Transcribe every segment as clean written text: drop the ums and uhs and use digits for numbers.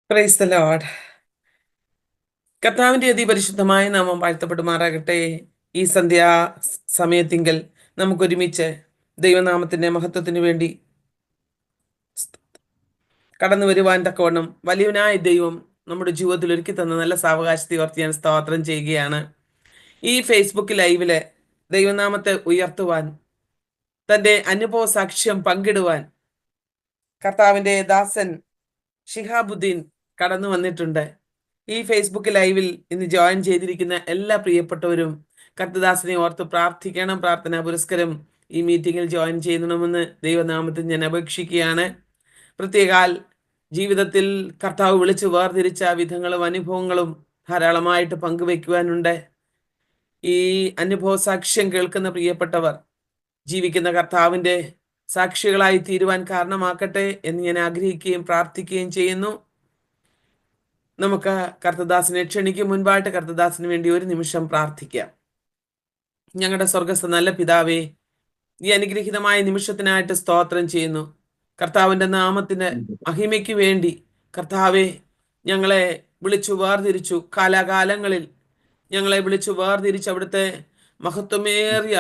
Praise the Lord. കർത്താവിന്റെ അതിപരിശുദ്ധമായ നാമം വാഴ്ത്തപ്പെടുമാറാകട്ടെ. ഈ സന്ധ്യാ സമയത്തിങ്കൽ നമുക്കൊരുമിച്ച് ദൈവനാമത്തിന്റെ മഹത്വത്തിന് വേണ്ടി കടന്നു വരുവാൻ തക്കവണ്ണം വലിയവനായ ദൈവം നമ്മുടെ ജീവിതത്തിൽ ഒരുക്കി തന്ന നല്ല സാവകാശത്തെ ഓർത്ത് ഞാൻ സ്തോത്രം ചെയ്യുകയാണ്. ഈ ഫേസ്ബുക്ക് ലൈവില് ദൈവനാമത്തെ ഉയർത്തുവാൻ, തന്റെ അനുഭവ സാക്ഷ്യം പങ്കിടുവാൻ കർത്താവിന്റെ ദാസൻ ഷിഹാബുദ്ദീൻ കടന്നു വന്നിട്ടുണ്ട്. ഈ ഫേസ്ബുക്ക് ലൈവിൽ ഇന്ന് ജോയിൻ ചെയ്തിരിക്കുന്ന എല്ലാ പ്രിയപ്പെട്ടവരും കർത്തദാസിനെ ഓർത്ത് പ്രാർത്ഥിക്കണം. പ്രാർത്ഥനാ പുരസ്കരം ഈ മീറ്റിംഗിൽ ജോയിൻ ചെയ്യണമെന്ന് ദൈവനാമത്തിൽ ഞാൻ അപേക്ഷിക്കുകയാണ്. പ്രത്യേകാൽ ജീവിതത്തിൽ കർത്താവ് വിളിച്ച് വേർതിരിച്ച വിധങ്ങളും അനുഭവങ്ങളും ധാരാളമായിട്ട് പങ്കുവെക്കുവാനുണ്ട്. ഈ അനുഭവ സാക്ഷ്യം കേൾക്കുന്ന പ്രിയപ്പെട്ടവർ ജീവിക്കുന്ന കർത്താവിൻ്റെ സാക്ഷികളായി തീരുവാൻ കാരണമാക്കട്ടെ എന്ന് ഞാൻ ആഗ്രഹിക്കുകയും പ്രാർത്ഥിക്കുകയും ചെയ്യുന്നു. നമുക്ക് കർത്തദാസിനെ ക്ഷണിക്കും മുൻപായിട്ട് കർത്തദാസിന് വേണ്ടി ഒരു നിമിഷം പ്രാർത്ഥിക്കാം. ഞങ്ങളുടെ സ്വർഗസ്ഥ നല്ല പിതാവേ, ഈ അനുഗ്രഹീതമായ നിമിഷത്തിനായിട്ട് സ്തോത്രം ചെയ്യുന്നു. കർത്താവിൻ്റെ നാമത്തിന് മഹിമയ്ക്ക് വേണ്ടി കർത്താവെ ഞങ്ങളെ വിളിച്ചു വേർതിരിച്ചു. കാലാകാലങ്ങളിൽ ഞങ്ങളെ വിളിച്ചു വേർതിരിച്ച് അവിടുത്തെ മഹത്വമേറിയ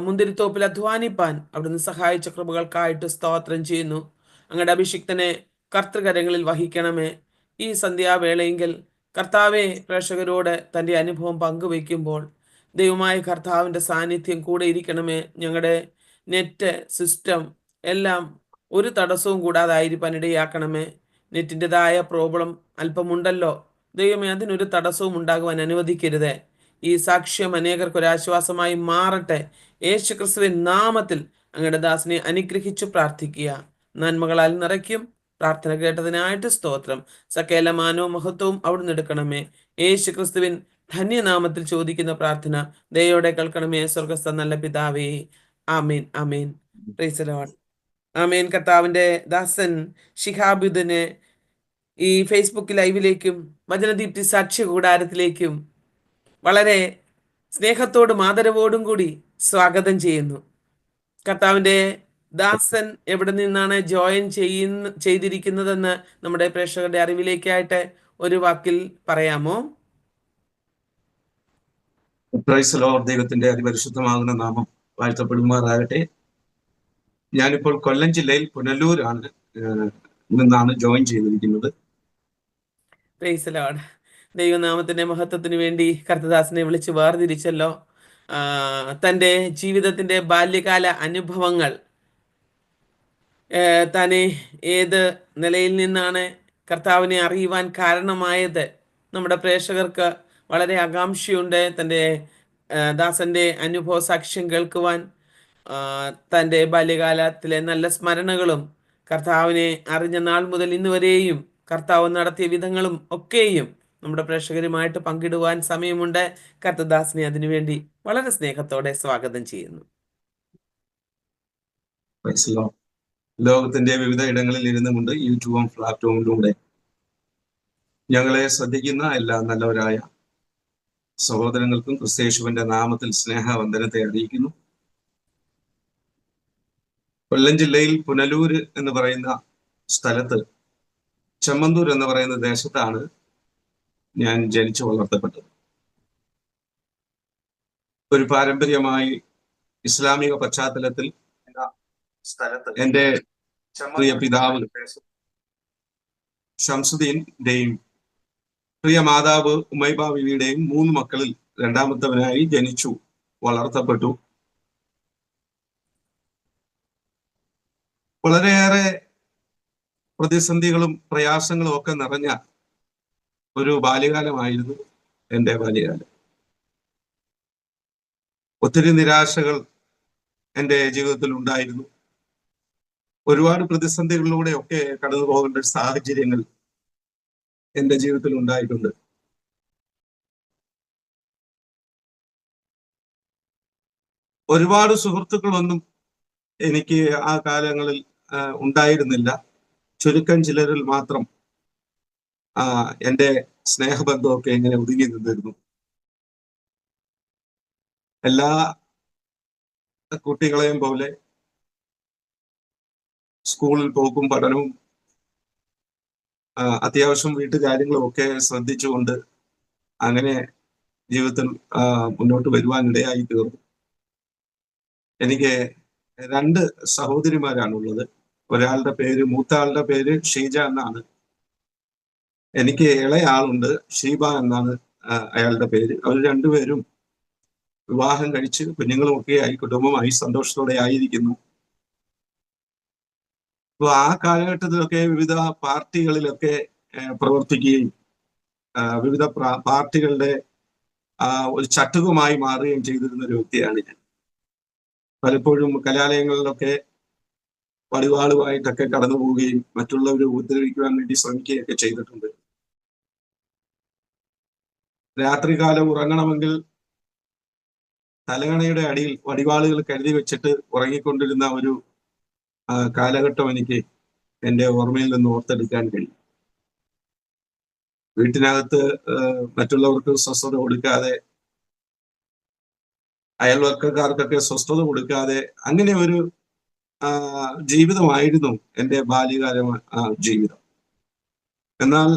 മുന്തിരിത്തോപ്പിൽ അധ്വാനിപ്പാൻ അവിടുന്ന് സഹായിച്ച കൃപകൾക്കായിട്ട് സ്തോത്രം ചെയ്യുന്നു. അങ്ങയുടെ അഭിഷിക്തനെ കർത്തൃകരങ്ങളിൽ വഹിക്കണമേ. ഈ സന്ധ്യാവേളയെങ്കിൽ കർത്താവെ പ്രേക്ഷകരോട് തൻ്റെ അനുഭവം പങ്കുവയ്ക്കുമ്പോൾ ദൈവമായ കർത്താവിൻ്റെ സാന്നിധ്യം കൂടെ ഇരിക്കണമേ. ഞങ്ങളുടെ നെറ്റ് സിസ്റ്റം എല്ലാം ഒരു തടസ്സവും കൂടാതായിരിക്കാൻ ഇടയാക്കണമേ. നെറ്റിൻ്റെതായ പ്രോബ്ലം അല്പമുണ്ടല്ലോ ദൈവമേ, അതിനൊരു തടസ്സവും ഉണ്ടാകുവാൻ അനുവദിക്കരുതേ. ഈ സാക്ഷ്യം അനേകർക്കൊരാശ്വാസമായി മാറട്ടെ. യേശു ക്രിസ്തുവിൻ നാമത്തിൽ അങ്ങയുടെ ദാസനെ അനുഗ്രഹിച്ചു പ്രാർത്ഥിക്കുക. നന്മകളാൽ നിറയ്ക്കും. പ്രാർത്ഥന കേട്ടതിനായിട്ട് സ്തോത്രം. സകല മാനവും മഹത്വവും അവിടുന്ന് എടുക്കണമേ. യേശു ക്രിസ്തുവിൻ ധന്യനാമത്തിൽ ചോദിക്കുന്ന പ്രാർത്ഥന ദയോടെ കേൾക്കണമേ. സ്വർഗസ്ഥ നല്ല പിതാവേ, ആമേൻ ആമേൻ. Praise the Lord. ആമേൻ. കർത്താവിന്റെ ദാസൻ ഷിഹാബുദ്ദീനെ ഈ ഫേസ്ബുക്ക് ലൈവിലേക്കും വചനദീപ്തി സാക്ഷ്യ കൂടാരത്തിലേക്കും വളരെ സ്നേഹത്തോടും ആദരവോടും കൂടി സ്വാഗതം ചെയ്യുന്നു. കർത്താവിന്റെ ദാസൻ എവിടെ നിന്നാണ് ജോയിൻ ചെയ്തിരിക്കുന്നതെന്ന് നമ്മുടെ പ്രേക്ഷകരുടെ അറിവിലേക്കായിട്ട് ഒരു വാക്കിൽ പറയാമോ? Praise lord. ദൈവത്തിന്റെ അതിപരിശുദ്ധമാകുന്ന നാമം വാഴ്ത്തപ്പെടുമാറാകട്ടെ. ഞാനിപ്പോൾ കൊല്ലം ജില്ലയിൽ പുനലൂരാണ് നിന്നാണ് ജോയിൻ ചെയ്തിരിക്കുന്നത്. Praise Lord. ദൈവനാമത്തിന്റെ മഹത്വത്തിന് വേണ്ടി കർത്തദാസനെ വിളിച്ച് വേർതിരിച്ചല്ലോ. തൻ്റെ ജീവിതത്തിന്റെ ബാല്യകാല അനുഭവങ്ങൾ തന്നെ ഏത് നിലയിൽ നിന്നാണ് കർത്താവിനെ അറിയുവാൻ കാരണമായത് നമ്മുടെ പ്രേക്ഷകർക്ക് വളരെ ആകാംക്ഷയുണ്ട്. തൻ്റെ ദാസന്റെ അനുഭവ സാക്ഷ്യം കേൾക്കുവാൻ, തൻ്റെ ബാല്യകാലത്തിലെ നല്ല സ്മരണകളും കർത്താവിനെ അറിഞ്ഞ നാൾ മുതൽ ഇന്ന് വരെയും കർത്താവ് നടത്തിയ വിധങ്ങളും ഒക്കെയും നമ്മുടെ പ്രേക്ഷകരുമായിട്ട് പങ്കിടുവാൻ സമയമുണ്ട്. കർത്തദാസിനെ അതിനുവേണ്ടി വളരെ സ്നേഹത്തോടെ സ്വാഗതം ചെയ്യുന്നു. ലോകത്തിന്റെ വിവിധ ഇടങ്ങളിൽ ഇരുന്നുകൊണ്ട് യൂട്യൂബും പ്ലാറ്റ്ഫോമിലൂടെ ഞങ്ങളെ ശ്രദ്ധിക്കുന്ന എല്ലാ നല്ലവരായ സഹോദരങ്ങൾക്കും ക്രിസ്തയേശുവിന്റെ നാമത്തിൽ സ്നേഹവന്ദനത്തെ അറിയിക്കുന്നു. കൊല്ലം ജില്ലയിൽ പുനലൂര് എന്ന് പറയുന്ന സ്ഥലത്ത്, ചെമ്മന്തൂർ എന്ന് പറയുന്ന ദേശത്താണ് ഞാൻ ജനിച്ചു വളർത്തപ്പെട്ടത്. ഒരു പാരമ്പര്യമായി ഇസ്ലാമിക പശ്ചാത്തലത്തിൽ സ്ഥലത്ത് എൻ്റെ പ്രിയ പിതാവ് ഷംസുദ്ദീന്റെയും പ്രിയ മാതാവ് ഉമൈബ ബീവിയുടെയും 3 മക്കളിൽ രണ്ടാമത്തവനായി ജനിച്ചു വളർത്തപ്പെട്ടു. വളരെയേറെ പ്രതിസന്ധികളും പ്രയാസങ്ങളും ഒക്കെ നിറഞ്ഞ ഒരു ബാല്യകാലമായിരുന്നു എൻ്റെ ബാല്യകാലം. ഒത്തിരി നിരാശകൾ എൻ്റെ ജീവിതത്തിൽ ഉണ്ടായിരുന്നു. ഒരുപാട് പ്രതിസന്ധികളിലൂടെ ഒക്കെ കടന്നു പോകേണ്ട സാഹചര്യങ്ങൾ എൻ്റെ ജീവിതത്തിൽ ഉണ്ടായിട്ടുണ്ട്. ഒരുപാട് സുഹൃത്തുക്കളൊന്നും എനിക്ക് ആ കാലങ്ങളിൽ ഉണ്ടായിരുന്നില്ല. ചുരുക്കം ചിലരിൽ മാത്രം എൻ്റെ സ്നേഹബന്ധമൊക്കെ ഇങ്ങനെ ഒതുങ്ങി നിന്നിരുന്നു. എല്ലാ കുട്ടികളെയും പോലെ സ്കൂളിൽ പോക്കും പഠനവും അത്യാവശ്യം വീട്ടുകാര്യങ്ങളും ഒക്കെ ശ്രദ്ധിച്ചുകൊണ്ട് അങ്ങനെ ജീവിതത്തിൽ മുന്നോട്ട് വരുവാനിടയായി തീർന്നു. എനിക്ക് 2 സഹോദരിമാരാണുള്ളത്. ഒരാളുടെ പേര്, മൂത്ത ആളുടെ പേര് ഷീജ എന്നാണ്. എനിക്ക് ഇളയ ആളുണ്ട്, ഷീബ എന്നാണ് അയാളുടെ പേര്. അവർ രണ്ടുപേരും വിവാഹം കഴിച്ച് കുഞ്ഞുങ്ങളും ഒക്കെയായി കുടുംബമായി സന്തോഷത്തോടെ ആയിരിക്കുന്നു. അപ്പോൾ ആ കാലഘട്ടത്തിലൊക്കെ വിവിധ പാർട്ടികളിലൊക്കെ പ്രവർത്തിക്കുകയും വിവിധ പാർട്ടികളുടെ ഒരു ചട്ടുകമായി മാറുകയും ചെയ്തിരുന്ന ഒരു വ്യക്തിയാണ് ഞാൻ. പലപ്പോഴും കലാലയങ്ങളിലൊക്കെ വടിവാളുമായിട്ടൊക്കെ കടന്നു പോവുകയും മറ്റുള്ളവരെ ഉപദ്രവിക്കുവാൻ വേണ്ടി ശ്രമിക്കുകയൊക്കെ ചെയ്തിട്ടുണ്ട്. രാത്രികാലം ഉറങ്ങണമെങ്കിൽ തലകണയുടെ അടിയിൽ വടിവാളുകൾ കരുതി വെച്ചിട്ട് ഉറങ്ങിക്കൊണ്ടിരുന്ന ഒരു കാലഘട്ടം എനിക്ക് എൻ്റെ ഓർമ്മയിൽ നിന്ന് ഓർത്തെടുക്കാൻ കഴിയും. വീട്ടിനകത്ത് മറ്റുള്ളവർക്ക് സ്വസ്ഥത കൊടുക്കാതെ, അയൽവക്കക്കാർക്കൊക്കെ സ്വസ്ഥത കൊടുക്കാതെ, അങ്ങനെ ഒരു ജീവിതമായിരുന്നു എൻ്റെ ബാല്യകാല ജീവിതം. എന്നാൽ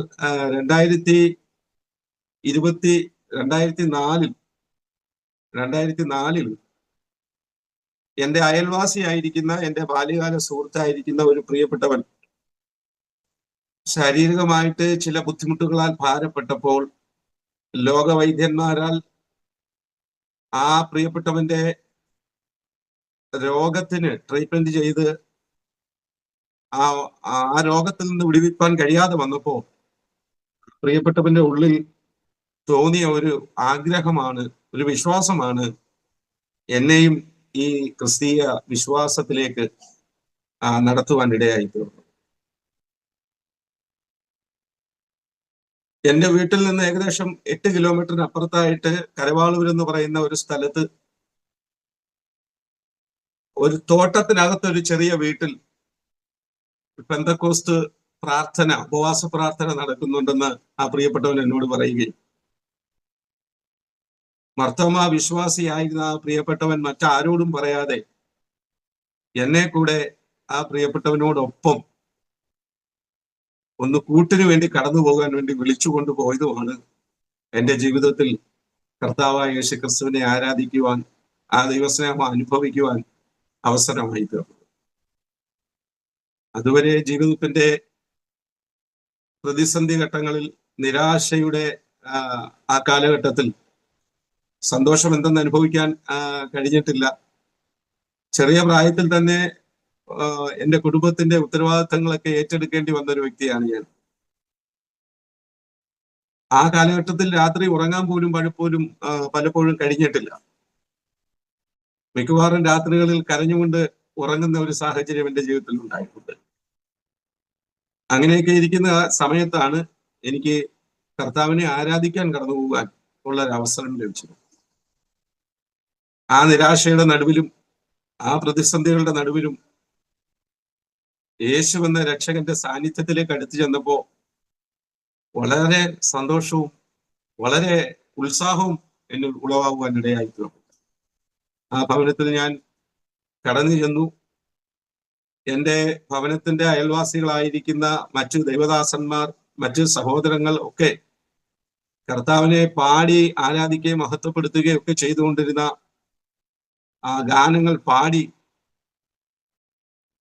2004 എൻ്റെ അയൽവാസിയായിരിക്കുന്ന, എൻ്റെ ബാല്യകാല സുഹൃത്തായിരിക്കുന്ന ഒരു പ്രിയപ്പെട്ടവൻ ശാരീരികമായിട്ട് ചില ബുദ്ധിമുട്ടുകളാൽ ഭാരപ്പെട്ടപ്പോൾ ലോകവൈദ്യന്മാരാൽ ആ പ്രിയപ്പെട്ടവന്റെ രോഗത്തിന് ട്രീറ്റ്മെന്റ് ചെയ്ത് ആ രോഗത്തിൽ നിന്ന് വിടുവിക്കാൻ കഴിയാതെ വന്നപ്പോ പ്രിയപ്പെട്ടവന്റെ ഉള്ളിൽ തോന്നിയ ഒരു ആഗ്രഹമാണ്, ഒരു വിശ്വാസമാണ് എന്നെയും ഈ ക്രിസ്തീയ വിശ്വാസത്തിലേക്ക് നടത്തുവാൻ ഇടയായി തീർന്നു. എന്റെ വീട്ടിൽ നിന്ന് ഏകദേശം 8 കിലോമീറ്ററിന് അപ്പുറത്തായിട്ട് കരവാളൂർ എന്ന് പറയുന്ന ഒരു സ്ഥലത്ത് ഒരു തോട്ടത്തിനകത്തൊരു ചെറിയ വീട്ടിൽ പെന്തക്കോസ്ത് പ്രാർത്ഥന, ഉപവാസ പ്രാർത്ഥന നടക്കുന്നുണ്ടെന്ന് ആ പ്രിയപ്പെട്ടവൻ എന്നോട് പറയുകയും, മർത്തോമാ വിശ്വാസിയായിരുന്ന ആ പ്രിയപ്പെട്ടവൻ മറ്റാരോടും പറയാതെ എന്നെ കൂടെ ആ പ്രിയപ്പെട്ടവനോടൊപ്പം ഒന്ന് കൂട്ടിനു വേണ്ടി കടന്നു പോകാൻ വേണ്ടി വിളിച്ചുകൊണ്ട് പോയതുമാണ് എൻ്റെ ജീവിതത്തിൽ കർത്താവായ യേശു ക്രിസ്തുവിനെ ആരാധിക്കുവാൻ, ആ ദൈവസ്നേഹം അനുഭവിക്കുവാൻ അവസരമായി തീർന്നു. അതുവരെ ജീവിതത്തിന്റെ പ്രതിസന്ധി ഘട്ടങ്ങളിൽ, നിരാശയുടെ ആ കാലഘട്ടത്തിൽ സന്തോഷം എന്തെന്ന് അനുഭവിക്കാൻ കഴിഞ്ഞിട്ടില്ല. ചെറിയ പ്രായത്തിൽ തന്നെ എൻ്റെ കുടുംബത്തിന്റെ ഉത്തരവാദിത്തങ്ങളൊക്കെ ഏറ്റെടുക്കേണ്ടി വന്ന ഒരു വ്യക്തിയാണ് ഞാൻ. ആ കാലഘട്ടത്തിൽ രാത്രി ഉറങ്ങാൻ പോലും പലപ്പോഴും കഴിഞ്ഞിട്ടില്ല. മിക്കവാറും രാത്രികളിൽ കരഞ്ഞുകൊണ്ട് ഉറങ്ങുന്ന ഒരു സാഹചര്യം എൻ്റെ ജീവിതത്തിൽ ഉണ്ടായിട്ടുണ്ട്. അങ്ങനെയൊക്കെ ഇരിക്കുന്ന സമയത്താണ് എനിക്ക് കർത്താവിനെ ആരാധിക്കാൻ കടന്നു പോകാൻ ഉള്ള ഒരു അവസരം ലഭിച്ചത്. ആ നിരാശയുടെ നടുവിലും ആ പ്രതിസന്ധികളുടെ നടുവിലും യേശു എന്ന രക്ഷകന്റെ സാന്നിധ്യത്തിലേക്ക് അടുത്തു ചെന്നപ്പോ വളരെ സന്തോഷവും വളരെ ഉത്സാഹവും എന്നിൽ ഉളവാകുവാൻ ഇടയായി തീർന്നു. ആ ഭവനത്തിൽ ഞാൻ കടന്നു ചെന്നു. എൻ്റെ ഭവനത്തിന്റെ അയൽവാസികളായിരിക്കുന്ന മറ്റു ദൈവദാസന്മാർ, മറ്റു സഹോദരങ്ങൾ ഒക്കെ കർത്താവിനെ പാടി ആരാധിക്കുകയും മഹത്വപ്പെടുത്തുകയും ഒക്കെ ചെയ്തുകൊണ്ടിരുന്ന ആ ഗാനങ്ങൾ പാടി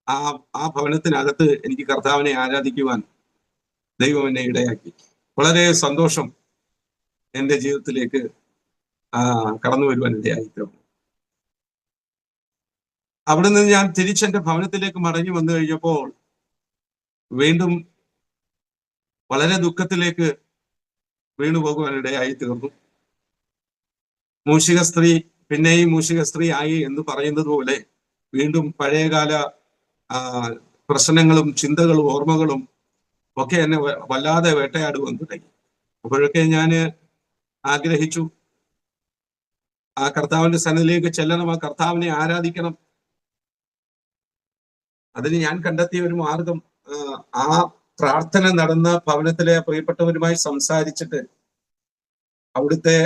ആ ഭവനത്തിനകത്ത് എനിക്ക് കർത്താവിനെ ആരാധിക്കുവാൻ ദൈവം എന്നെ ഇടയാക്കി. വളരെ സന്തോഷം എൻ്റെ ജീവിതത്തിലേക്ക് കടന്നു വരുവാൻ ഇടയായി തീർന്നു. അവിടെ നിന്ന് ഞാൻ തിരിച്ചെന്റെ ഭവനത്തിലേക്ക് മടങ്ങി വന്നു കഴിഞ്ഞപ്പോൾ വീണ്ടും വളരെ ദുഃഖത്തിലേക്ക് വീണു പോകുവാൻ ഇടയായി തീർന്നു. മൂഷിക സ്ത്രീ പിന്നെയും മൂഷിക സ്ത്രീ ആയി എന്ന് പറയുന്നത് പോലെ വീണ്ടും പഴയകാല പ്രശ്നങ്ങളും ചിന്തകളും ഓർമ്മകളും ഒക്കെ എന്നെ വല്ലാതെ വേട്ടയാടുവാൻ തുടങ്ങി. അപ്പോഴൊക്കെ ഞാൻ ആഗ്രഹിച്ചു, ആ കർത്താവിന്റെ സന്നിധിയിലേക്ക് ചെല്ലണം, ആ കർത്താവിനെ ആരാധിക്കണം. അതിന് ഞാൻ കണ്ടെത്തിയ ഒരു മാർഗം, ആ പ്രാർത്ഥന നടന്ന ഭവനത്തിലെ പ്രിയപ്പെട്ടവരുമായി സംസാരിച്ചിട്ട് അവിടുത്തെ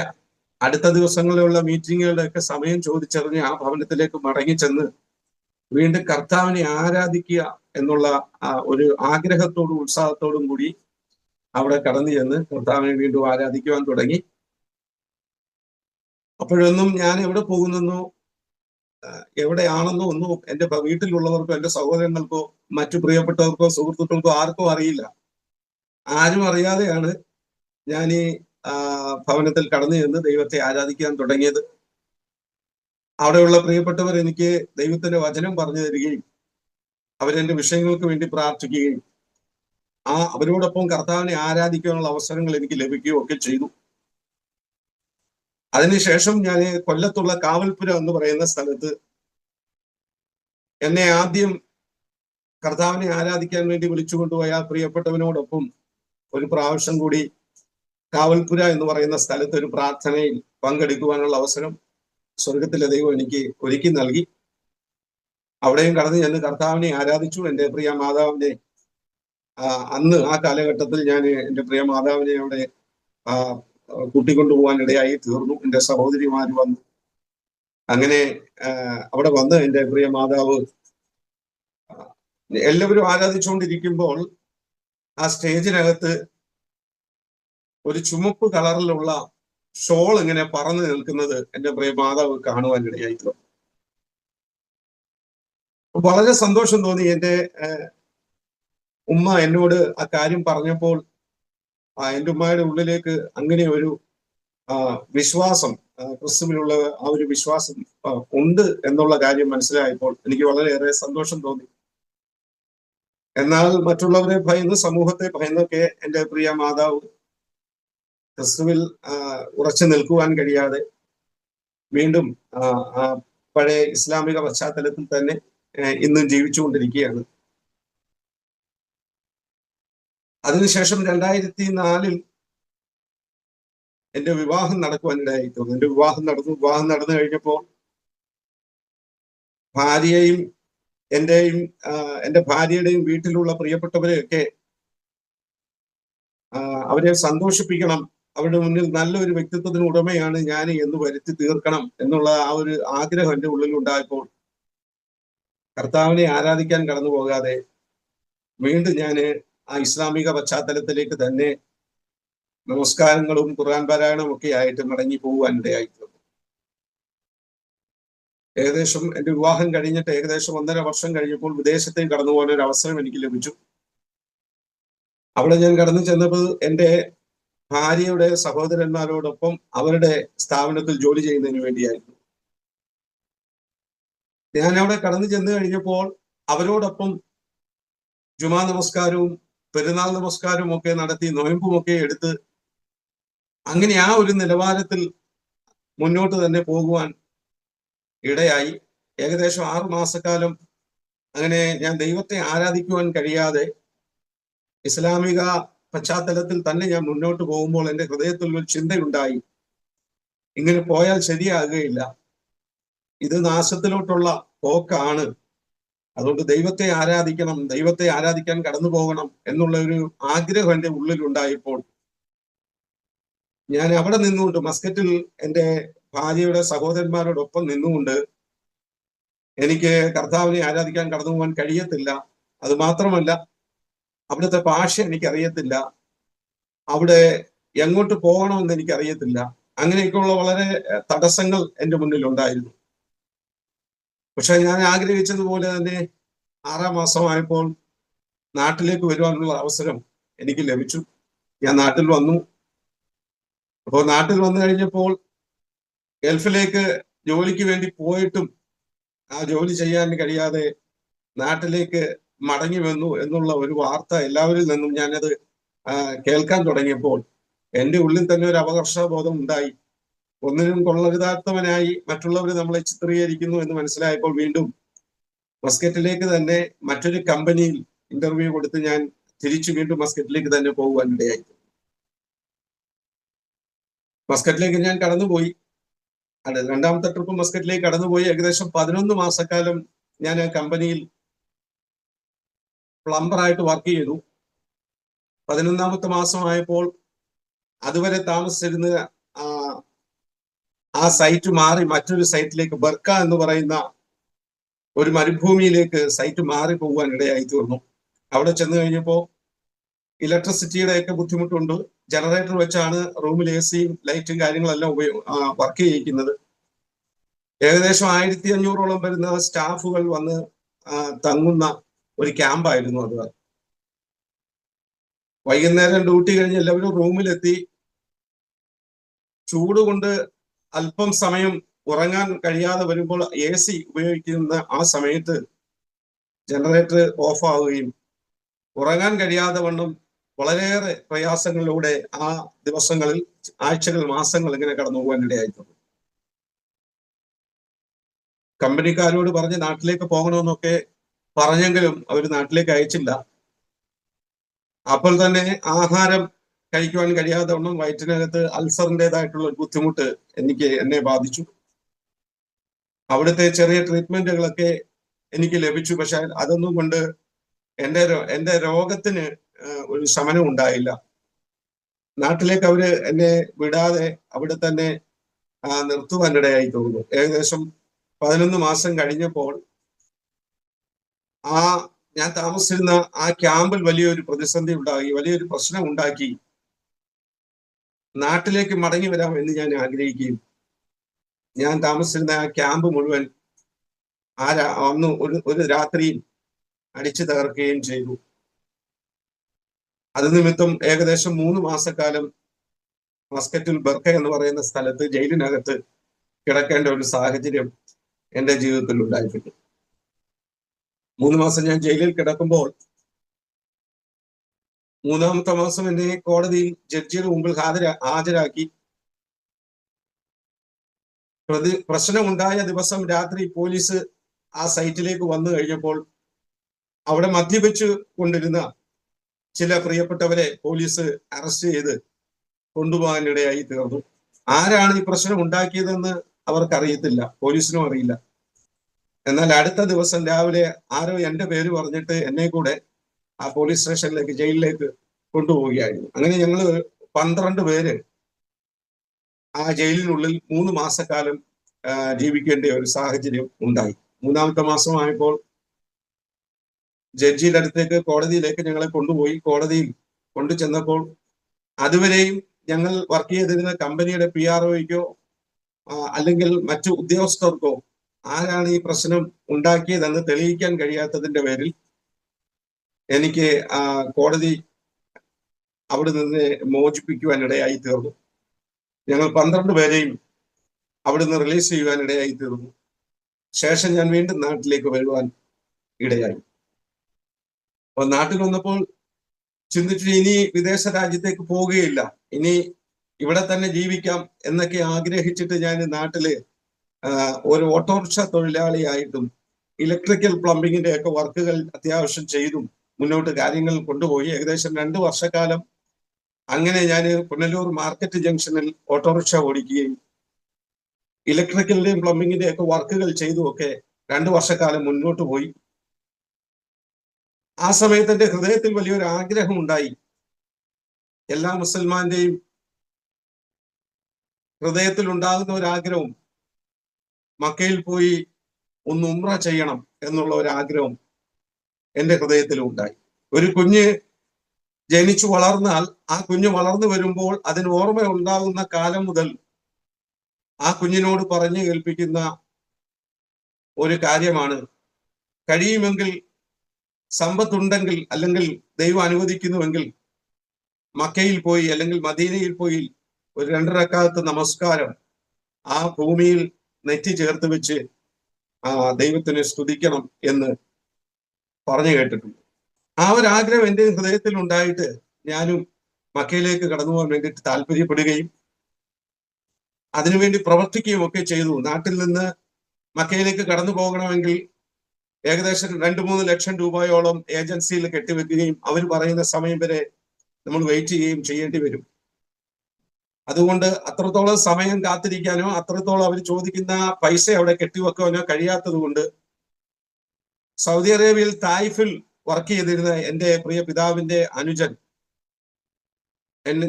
അടുത്ത ദിവസങ്ങളിലുള്ള മീറ്റിങ്ങുകളുടെ ഒക്കെ സമയം ചോദിച്ചറിഞ്ഞ് ആ ഭവനത്തിലേക്ക് മടങ്ങി ചെന്ന് വീണ്ടും കർത്താവിനെ ആരാധിക്കുക എന്നുള്ള ഒരു ആഗ്രഹത്തോടും ഉത്സാഹത്തോടും കൂടി അവിടെ കടന്നു ചെന്ന് കർത്താവിനെ വീണ്ടും ആരാധിക്കുവാൻ തുടങ്ങി. അപ്പോഴൊന്നും ഞാൻ എവിടെ പോകുന്നെന്നോ എവിടെയാണെന്നോ ഒന്നും എൻ്റെ വീട്ടിലുള്ളവർക്കോ എൻ്റെ സഹോദരങ്ങൾക്കോ മറ്റു പ്രിയപ്പെട്ടവർക്കോ സുഹൃത്തുക്കൾക്കോ ആർക്കോ അറിയില്ല. ആരും അറിയാതെയാണ് ഞാൻ ഈ ഭവനത്തിൽ കടന്നു ചെന്ന് ദൈവത്തെ ആരാധിക്കാൻ തുടങ്ങിയത്. അവിടെയുള്ള പ്രിയപ്പെട്ടവർ എനിക്ക് ദൈവത്തിന്റെ വചനം പറഞ്ഞു തരികയും അവരെന്റെ വിഷയങ്ങൾക്ക് വേണ്ടി പ്രാർത്ഥിക്കുകയും അവരോടൊപ്പം കർത്താവിനെ ആരാധിക്കാനുള്ള അവസരങ്ങൾ എനിക്ക് ലഭിക്കുകയും ഒക്കെ ചെയ്തു. അതിനുശേഷം ഞാൻ കൊല്ലത്തുള്ള കാവൽപുര എന്ന് പറയുന്ന സ്ഥലത്ത് എന്നെ ആദ്യം കർത്താവിനെ ആരാധിക്കാൻ വേണ്ടി വിളിച്ചുകൊണ്ടുപോയ പ്രിയപ്പെട്ടവനോടൊപ്പം ഒരു പ്രാവശ്യം കൂടി കാവൽപുര എന്ന് പറയുന്ന സ്ഥലത്ത് ഒരു പ്രാർത്ഥനയിൽ പങ്കെടുക്കുവാനുള്ള അവസരം സ്വർഗത്തിലെ ദൈവം എനിക്ക് ഒരുക്കി നൽകി. അവിടെയും കടന്നു ചെന്ന് കർത്താവിനെ ആരാധിച്ചു. എൻ്റെ പ്രിയ മാതാവിനെ അന്ന് ആ കാലഘട്ടത്തിൽ ഞാൻ എൻ്റെ പ്രിയ മാതാവിനെ അവിടെ കൂട്ടിക്കൊണ്ടുപോകാൻ ഇടയായി തീർന്നു. എൻ്റെ സഹോദരിമാർ വന്നു. അങ്ങനെ അവിടെ വന്ന് എൻ്റെ പ്രിയ മാതാവ് എല്ലാവരും ആരാധിച്ചുകൊണ്ടിരിക്കുമ്പോൾ ആ സ്റ്റേജിനകത്ത് ഒരു ചുമപ്പ് കളറിലുള്ള ഷോൾ ഇങ്ങനെ പറന്നു നിൽക്കുന്നത് എൻ്റെ പ്രിയ മാതാവ് കാണുവാൻ ഇടയായി തീർന്നു. വളരെ സന്തോഷം തോന്നി. എൻ്റെ ഉമ്മ എന്നോട് ആ കാര്യം പറഞ്ഞപ്പോൾ എൻ്റെ ഉമ്മയുടെ ഉള്ളിലേക്ക് അങ്ങനെ ഒരു വിശ്വാസം, ക്രിസ്തുവിനുള്ള ആ ഒരു വിശ്വാസം ഉണ്ട് എന്നുള്ള കാര്യം മനസ്സിലായപ്പോൾ എനിക്ക് വളരെയേറെ സന്തോഷം തോന്നി. എന്നാൽ മറ്റുള്ളവരെ ഭയന്ന്, സമൂഹത്തെ ഭയന്നൊക്കെ എൻ്റെ പ്രിയ മാതാവ് ക്രിസ്തുവിൽ ഉറച്ചു നിൽക്കുവാൻ കഴിയാതെ വീണ്ടും പഴയ ഇസ്ലാമിക പശ്ചാത്തലത്തിൽ തന്നെ ഇന്നും ജീവിച്ചുകൊണ്ടിരിക്കുകയാണ്. അതിനുശേഷം 2004 എൻ്റെ വിവാഹം നടക്കുവാനിടയായി തോന്നുന്നു. എൻ്റെ വിവാഹം നടന്നു കഴിഞ്ഞപ്പോൾ ഭാര്യയെയും എൻ്റെ ഭാര്യയുടെയും വീട്ടിലുള്ള പ്രിയപ്പെട്ടവരെയൊക്കെ അവരെ സന്തോഷിപ്പിക്കണം, അവരുടെ മുന്നിൽ നല്ലൊരു വ്യക്തിത്വത്തിന് ഉടമയാണ് ഞാൻ എന്ന് വരുത്തി തീർക്കണം എന്നുള്ള ആ ഒരു ആഗ്രഹം എൻ്റെ ഉള്ളിൽ ഉണ്ടായപ്പോൾ കർത്താവിനെ ആരാധിക്കാൻ കടന്നു പോകാതെ വീണ്ടും ഞാൻ ആ ഇസ്ലാമിക പശ്ചാത്തലത്തിലേക്ക് തന്നെ നമസ്കാരങ്ങളും ഖുർആൻ പാരായണവും ഒക്കെ ആയിട്ട് മടങ്ങി പോകുവാൻ ഇടയായിട്ടുണ്ട്. ഏകദേശം എൻ്റെ വിവാഹം കഴിഞ്ഞിട്ട് ഏകദേശം 1.5 വർഷം കഴിഞ്ഞപ്പോൾ വിദേശത്തേക്ക് കടന്നു പോകാൻ ഒരു അവസരം എനിക്ക് ലഭിച്ചു. അവിടെ ഞാൻ കടന്നു ചെന്നപ്പോൾ എൻ്റെ ഭാര്യയുടെ സഹോദരന്മാരോടൊപ്പം അവരുടെ സ്ഥാപനത്തിൽ ജോലി ചെയ്യുന്നതിന് വേണ്ടിയായിരുന്നു. ഞാൻ അവിടെ കടന്നു ചെന്ന് കഴിഞ്ഞപ്പോൾ അവരോടൊപ്പം ജുമാ നമസ്കാരവും പെരുന്നാൾ നമസ്കാരവും ഒക്കെ നടത്തി, നൊയമ്പുമൊക്കെ എടുത്ത് അങ്ങനെ ആ ഒരു നിലവാരത്തിൽ മുന്നോട്ട് തന്നെ പോകുവാൻ ഇടയായി. ഏകദേശം 6 മാസക്കാലം അങ്ങനെ ഞാൻ ദൈവത്തെ ആരാധിക്കുവാൻ കഴിയാതെ ഇസ്ലാമിക പശ്ചാത്തലത്തിൽ തന്നെ ഞാൻ മുന്നോട്ട് പോകുമ്പോൾ എൻ്റെ ഹൃദയത്തിൽ ഒരു ചിന്തയുണ്ടായി, ഇങ്ങനെ പോയാൽ ശരിയാകുകയില്ല, ഇത് നാശത്തിലോട്ടുള്ള പോക്കാണ്. അതുകൊണ്ട് ദൈവത്തെ ആരാധിക്കണം, ദൈവത്തെ ആരാധിക്കാൻ കടന്നു പോകണം എന്നുള്ള ഒരു ആഗ്രഹം എൻ്റെ ഉള്ളിലുണ്ടായപ്പോൾ ഞാൻ അവിടെ നിന്നുകൊണ്ട് മസ്കറ്റിൽ എൻ്റെ ഭാര്യയുടെ സഹോദരന്മാരോടൊപ്പം നിന്നുകൊണ്ട് എനിക്ക് കർത്താവിനെ ആരാധിക്കാൻ കടന്നു പോകാൻ കഴിയത്തില്ല. അത് മാത്രമല്ല അവിടുത്തെ ഭാഷ എനിക്കറിയത്തില്ല, അവിടെ എങ്ങോട്ട് പോകണമെന്ന് എനിക്കറിയത്തില്ല. അങ്ങനെയൊക്കെയുള്ള വളരെ തടസ്സങ്ങൾ എൻ്റെ മുന്നിൽ ഉണ്ടായിരുന്നു. പക്ഷെ ഞാൻ ആഗ്രഹിച്ചതുപോലെ തന്നെ 6 മാസമായപ്പോൾ നാട്ടിലേക്ക് വരുവാനുള്ള അവസരം എനിക്ക് ലഭിച്ചു. ഞാൻ നാട്ടിൽ വന്നു. അപ്പോൾ നാട്ടിൽ വന്നു കഴിഞ്ഞപ്പോൾ ഗൾഫിലേക്ക് ജോലിക്ക് വേണ്ടി പോയിട്ടും ആ ജോലി ചെയ്യാൻ കഴിയാതെ നാട്ടിലേക്ക് മടങ്ങി വന്നു എന്നുള്ള ഒരു വാർത്ത എല്ലാവരിൽ നിന്നും ഞാനത് കേൾക്കാൻ തുടങ്ങിയപ്പോൾ എൻ്റെ ഉള്ളിൽ തന്നെ ഒരു അപകർഷബോധം ഉണ്ടായി. ഒന്നിനും കൊള്ളരുതാത്തവനായി മറ്റുള്ളവർ നമ്മളെ ചിത്രീകരിക്കുന്നു എന്ന് മനസ്സിലായപ്പോൾ വീണ്ടും മസ്കറ്റിലേക്ക് തന്നെ മറ്റൊരു കമ്പനിയിൽ ഇന്റർവ്യൂ കൊടുത്ത് ഞാൻ തിരിച്ചു വീണ്ടും മസ്കറ്റിലേക്ക് തന്നെ പോകുവാൻ ഇടയായി. മസ്കറ്റിലേക്ക് ഞാൻ കടന്നുപോയി. രണ്ടാമത്തെ ട്രിപ്പ് മസ്കറ്റിലേക്ക് കടന്നുപോയി. ഏകദേശം 11 മാസക്കാലം ഞാൻ ആ കമ്പനിയിൽ പ്ലംബറായിട്ട് വർക്ക് ചെയ്തു. 11ാമത്തെ മാസമായപ്പോൾ അതുവരെ താമസിച്ചിരുന്ന ആ സൈറ്റ് മാറി മറ്റൊരു സൈറ്റിലേക്ക്, ബർക്ക എന്ന് പറയുന്ന ഒരു മരുഭൂമിയിലേക്ക് സൈറ്റ് മാറി പോകുവാൻ ഇടയായി തീർന്നു. അവിടെ ചെന്ന് കഴിഞ്ഞപ്പോൾ ഇലക്ട്രിസിറ്റിയുടെ ഒക്കെ ബുദ്ധിമുട്ടുണ്ട്. ജനറേറ്റർ വെച്ചാണ് റൂമിൽ എ സിയും ലൈറ്റും കാര്യങ്ങളെല്ലാം വർക്ക് ചെയ്യിക്കുന്നത്. ഏകദേശം 1500ഓളം വരുന്ന സ്റ്റാഫുകൾ വന്ന് തങ്ങുന്ന ഒരു ക്യാമ്പായിരുന്നു അത്. വൈകുന്നേരം ഡ്യൂട്ടി കഴിഞ്ഞ് എല്ലാവരും റൂമിലെത്തി. ചൂട് കൊണ്ട് അല്പം സമയം ഉറങ്ങാൻ കഴിയാതെ വരുമ്പോൾ എ സി ഉപയോഗിക്കുന്ന ആ സമയത്ത് ജനറേറ്റർ ഓഫ് ആവുകയും ഉറങ്ങാൻ കഴിയാതെ വണ്ണം വളരെയേറെ പ്രയാസങ്ങളിലൂടെ ആ ദിവസങ്ങളിൽ, ആഴ്ചകൾ, മാസങ്ങൾ ഇങ്ങനെ കടന്നു പോകാൻ ഇടയായിട്ടുണ്ട്. കമ്പനിക്കാരോട് പറഞ്ഞ് നാട്ടിലേക്ക് പോകണമെന്നൊക്കെ പറഞ്ഞെങ്കിലും അവർ നാട്ടിലേക്ക് അയച്ചില്ല. അപ്പോൾ തന്നെ ആഹാരം കഴിക്കുവാൻ കഴിയാതെ വണ്ണം വയറ്റിനകത്ത് അൾസറിൻ്റെതായിട്ടുള്ള ഒരു ബുദ്ധിമുട്ട് എന്നെ ബാധിച്ചു. അവിടുത്തെ ചെറിയ ട്രീറ്റ്മെന്റുകളൊക്കെ എനിക്ക് ലഭിച്ചു. പക്ഷെ അതൊന്നും കൊണ്ട് എന്റെ രോഗത്തിന് ഒരു ശമനം ഉണ്ടായില്ല. നാട്ടിലേക്ക് അവര് എന്നെ വിടാതെ അവിടെ തന്നെ നിർത്തുവാനിടയായി തോന്നുന്നു. ഏകദേശം 11 മാസം കഴിഞ്ഞപ്പോൾ ഞാൻ താമസിച്ചിരുന്ന ആ ക്യാമ്പിൽ വലിയൊരു പ്രതിസന്ധി ഉണ്ടാക്കി, വലിയൊരു പ്രശ്നം ഉണ്ടാക്കി. നാട്ടിലേക്ക് മടങ്ങി വരാം എന്ന് ഞാൻ ആഗ്രഹിക്കുകയും ഞാൻ താമസിച്ചിരുന്ന ആ ക്യാമ്പ് മുഴുവൻ അന്ന് ഒരു രാത്രിയിൽ അടിച്ചു തകർക്കുകയും ചെയ്തു. അത് നിമിത്തം ഏകദേശം 3 മാസക്കാലം മസ്കറ്റിൽ ബർക്ക എന്ന് പറയുന്ന സ്ഥലത്ത് ജയിലിനകത്ത് കിടക്കേണ്ട ഒരു സാഹചര്യം എൻ്റെ ജീവിതത്തിൽ ഉണ്ടായിട്ടുണ്ട്. 3 മാസം ഞാൻ ജയിലിൽ കിടക്കുമ്പോൾ 3-ാമത്തെ മാസം എന്നെ കോടതിയിൽ ജഡ്ജിയുടെ മുമ്പിൽ ഹാജരാക്കി. പ്രശ്നമുണ്ടായ ദിവസം രാത്രി പോലീസ് ആ സൈറ്റിലേക്ക് വന്നു കഴിഞ്ഞപ്പോൾ അവിടെ മദ്യപിച്ചു കൊണ്ടിരുന്ന ചില പ്രിയപ്പെട്ടവരെ പോലീസ് അറസ്റ്റ് ചെയ്ത് കൊണ്ടുപോകാനിടയായി തീർന്നു. ആരാണ് ഈ പ്രശ്നം ഉണ്ടാക്കിയതെന്ന് അവർക്കറിയത്തില്ല, പോലീസിനും അറിയില്ല. എന്നാൽ അടുത്ത ദിവസം രാവിലെ ആരോ എൻ്റെ പേര് പറഞ്ഞിട്ട് എന്നെ കൂടെ ആ പോലീസ് സ്റ്റേഷനിലേക്ക്, ജയിലിലേക്ക് കൊണ്ടുപോവുകയായിരുന്നു. അങ്ങനെ ഞങ്ങൾ 12 പേര് ആ ജയിലിനുള്ളിൽ 3 മാസക്കാലം ജീവിക്കേണ്ട ഒരു സാഹചര്യം ഉണ്ടായി. 3-ാമത്തെ മാസമായപ്പോൾ ജഡ്ജിയുടെ അടുത്തേക്ക്, കോടതിയിലേക്ക് ഞങ്ങളെ കൊണ്ടുപോയി. കോടതിയിൽ കൊണ്ടു ചെന്നപ്പോൾ അതുവരെയും ഞങ്ങൾ വർക്ക് ചെയ്തിരുന്ന കമ്പനിയുടെ PROയ്ക്കോ അല്ലെങ്കിൽ മറ്റു ഉദ്യോഗസ്ഥർക്കോ ആരാണ് ഈ പ്രശ്നം ഉണ്ടാക്കിയതെന്ന് തെളിയിക്കാൻ കഴിയാത്തതിന്റെ പേരിൽ എനിക്ക് കോടതി അവിടെ നിന്ന് മോചിപ്പിക്കുവാനിടയായി തീർന്നു. ഞങ്ങൾ 12 പേരെയും അവിടുന്ന് റിലീസ് ചെയ്യുവാനിടയായി തീർന്നു. ശേഷം ഞാൻ വീണ്ടും നാട്ടിലേക്ക് വരുവാൻ ഇടയായി. അപ്പൊ നാട്ടിൽ വന്നപ്പോൾ ചിന്തിച്ചിട്ട് ഇനി വിദേശ രാജ്യത്തേക്ക് പോവുകയില്ല, ഇനി ഇവിടെ തന്നെ ജീവിക്കാം എന്നൊക്കെ ആഗ്രഹിച്ചിട്ട് ഞാൻ നാട്ടില് ഒരു ഓട്ടോറിക്ഷ തൊഴിലാളിയായിട്ടും ഇലക്ട്രിക്കൽ പ്ലംബിങ്ങിന്റെ ഒക്കെ വർക്കുകൾ അത്യാവശ്യം ചെയ്തും മുന്നോട്ട് കാര്യങ്ങൾ കൊണ്ടുപോയി. ഏകദേശം 2 വർഷക്കാലം അങ്ങനെ ഞാൻ പുനലൂർ മാർക്കറ്റ് ജംഗ്ഷനിൽ ഓട്ടോറിക്ഷ ഓടിക്കുകയും ഇലക്ട്രിക്കലിന്റെയും പ്ലംബിങ്ങിന്റെയും ഒക്കെ വർക്കുകൾ ചെയ്തും ഒക്കെ 2 വർഷക്കാലം മുന്നോട്ട് പോയി. ആ സമയത്ത് എൻ്റെ ഹൃദയത്തിൽ വലിയൊരു ആഗ്രഹം ഉണ്ടായി. എല്ലാ മുസൽമാന്റെയും ഹൃദയത്തിൽ ഉണ്ടാകുന്ന ഒരു ആഗ്രഹം, മക്കയിൽ പോയി ഒന്ന് ഉംറ ചെയ്യണം എന്നുള്ള ഒരു ആഗ്രഹം എൻ്റെ ഹൃദയത്തിലും ഉണ്ടായി. ഒരു കുഞ്ഞ് ജനിച്ചു വളർന്നാൽ ആ കുഞ്ഞ് വളർന്നു വരുമ്പോൾ അതിന് ഓർമ്മ ഉണ്ടാകുന്ന കാലം മുതൽ ആ കുഞ്ഞിനോട് പറഞ്ഞു കേൾപ്പിക്കുന്ന ഒരു കാര്യമാണ്, കഴിയുമെങ്കിൽ, സമ്പത്തുണ്ടെങ്കിൽ, അല്ലെങ്കിൽ ദൈവം അനുവദിക്കുന്നുവെങ്കിൽ മക്കയിൽ പോയി അല്ലെങ്കിൽ മദീനയിൽ പോയി ഒരു 2 റക്അത്ത് നമസ്കാരം ആ ഭൂമിയിൽ നെറ്റി ചേർത്ത് വെച്ച് ദൈവത്തിനെ സ്തുതിക്കണം എന്ന് പറഞ്ഞു കേട്ടിട്ടുണ്ട്. ആ ഒരു ആഗ്രഹം എൻ്റെ ഹൃദയത്തിൽ ഉണ്ടായിട്ട് ഞാനും മക്കയിലേക്ക് കടന്നു പോകാൻ വേണ്ടിയിട്ട് താല്പര്യപ്പെടുകയും അതിനുവേണ്ടി പ്രവർത്തിക്കുകയും ഒക്കെ ചെയ്തു. നാട്ടിൽ നിന്ന് മക്കയിലേക്ക് കടന്നു പോകണമെങ്കിൽ ഏകദേശം 2-3 ലക്ഷം രൂപയോളം ഏജൻസിയിൽ കെട്ടിവെക്കുകയും അവർ പറയുന്ന സമയം വരെ നമ്മൾ വെയിറ്റ് ചെയ്യുകയും ചെയ്യേണ്ടി വരും. അതുകൊണ്ട് അത്രത്തോളം സമയം കാത്തിരിക്കാനോ അത്രത്തോളം അവർ ചോദിക്കുന്ന പൈസ അവിടെ കെട്ടിവെക്കാനോ കഴിയാത്തത് കൊണ്ട് സൗദി അറേബ്യയിൽ തായിഫിൽ വർക്ക് ചെയ്തിരുന്ന എൻ്റെ പ്രിയ പിതാവിന്റെ അനുജൻ,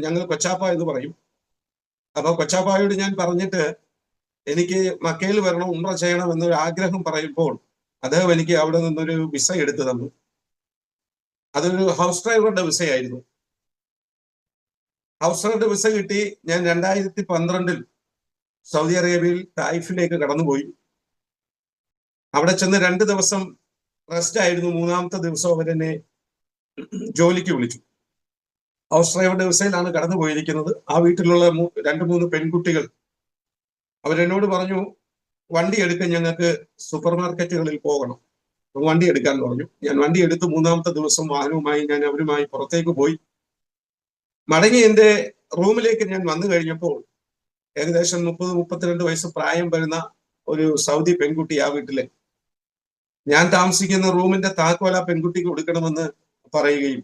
ഞങ്ങൾ കൊച്ചാപ്പ എന്ന് പറയും. അപ്പൊ കൊച്ചാപ്പായോട് ഞാൻ പറഞ്ഞിട്ട് എനിക്ക് മക്കയിൽ വരണം, ഉംറ ചെയ്യണം എന്നൊരു ആഗ്രഹം പറയുമ്പോൾ അദ്ദേഹം എനിക്ക് അവിടെ നിന്നൊരു വിസ എടുത്തു തന്നു. അതൊരു ഹൗസ് ഡ്രൈവറുടെ വിസയായിരുന്നു. ഹൗസ് സർജന്റെ വിസ കിട്ടി. ഞാൻ 2012 സൗദി അറേബ്യയിൽ തായിഫിലേക്ക് കടന്നുപോയി. അവിടെ ചെന്ന് 2 ദിവസം റെസ്റ്റ് ആയിരുന്നു. 3-ാമത്തെ ദിവസം അവരെന്നെ ജോലിക്ക് വിളിച്ചു. ഹൗസ് ഡ്രൈവറുടെ വിസയിലാണ് കടന്നു പോയിരിക്കുന്നത്. ആ വീട്ടിലുള്ള 2-3 പെൺകുട്ടികൾ അവരെന്നോട് പറഞ്ഞു, വണ്ടി എടുക്കാൻ ഞങ്ങൾക്ക് സൂപ്പർ മാർക്കറ്റുകളിൽ പോകണം, വണ്ടി എടുക്കാൻ പറഞ്ഞു. ഞാൻ വണ്ടി എടുത്ത് 3-ാമത്തെ ദിവസം വാഹനവുമായി ഞാൻ അവരുമായി പുറത്തേക്ക് പോയി. മടങ്ങി എന്റെ റൂമിലേക്ക് ഞാൻ വന്നു കഴിഞ്ഞപ്പോൾ ഏകദേശം 30-32 വയസ്സ് പ്രായം വരുന്ന ഒരു സൗദി പെൺകുട്ടി ആ വീട്ടിലെ ഞാൻ താമസിക്കുന്ന റൂമിന്റെ താക്കോൽ ആ പെൺകുട്ടിക്ക് കൊടുക്കണമെന്ന് പറയുകയും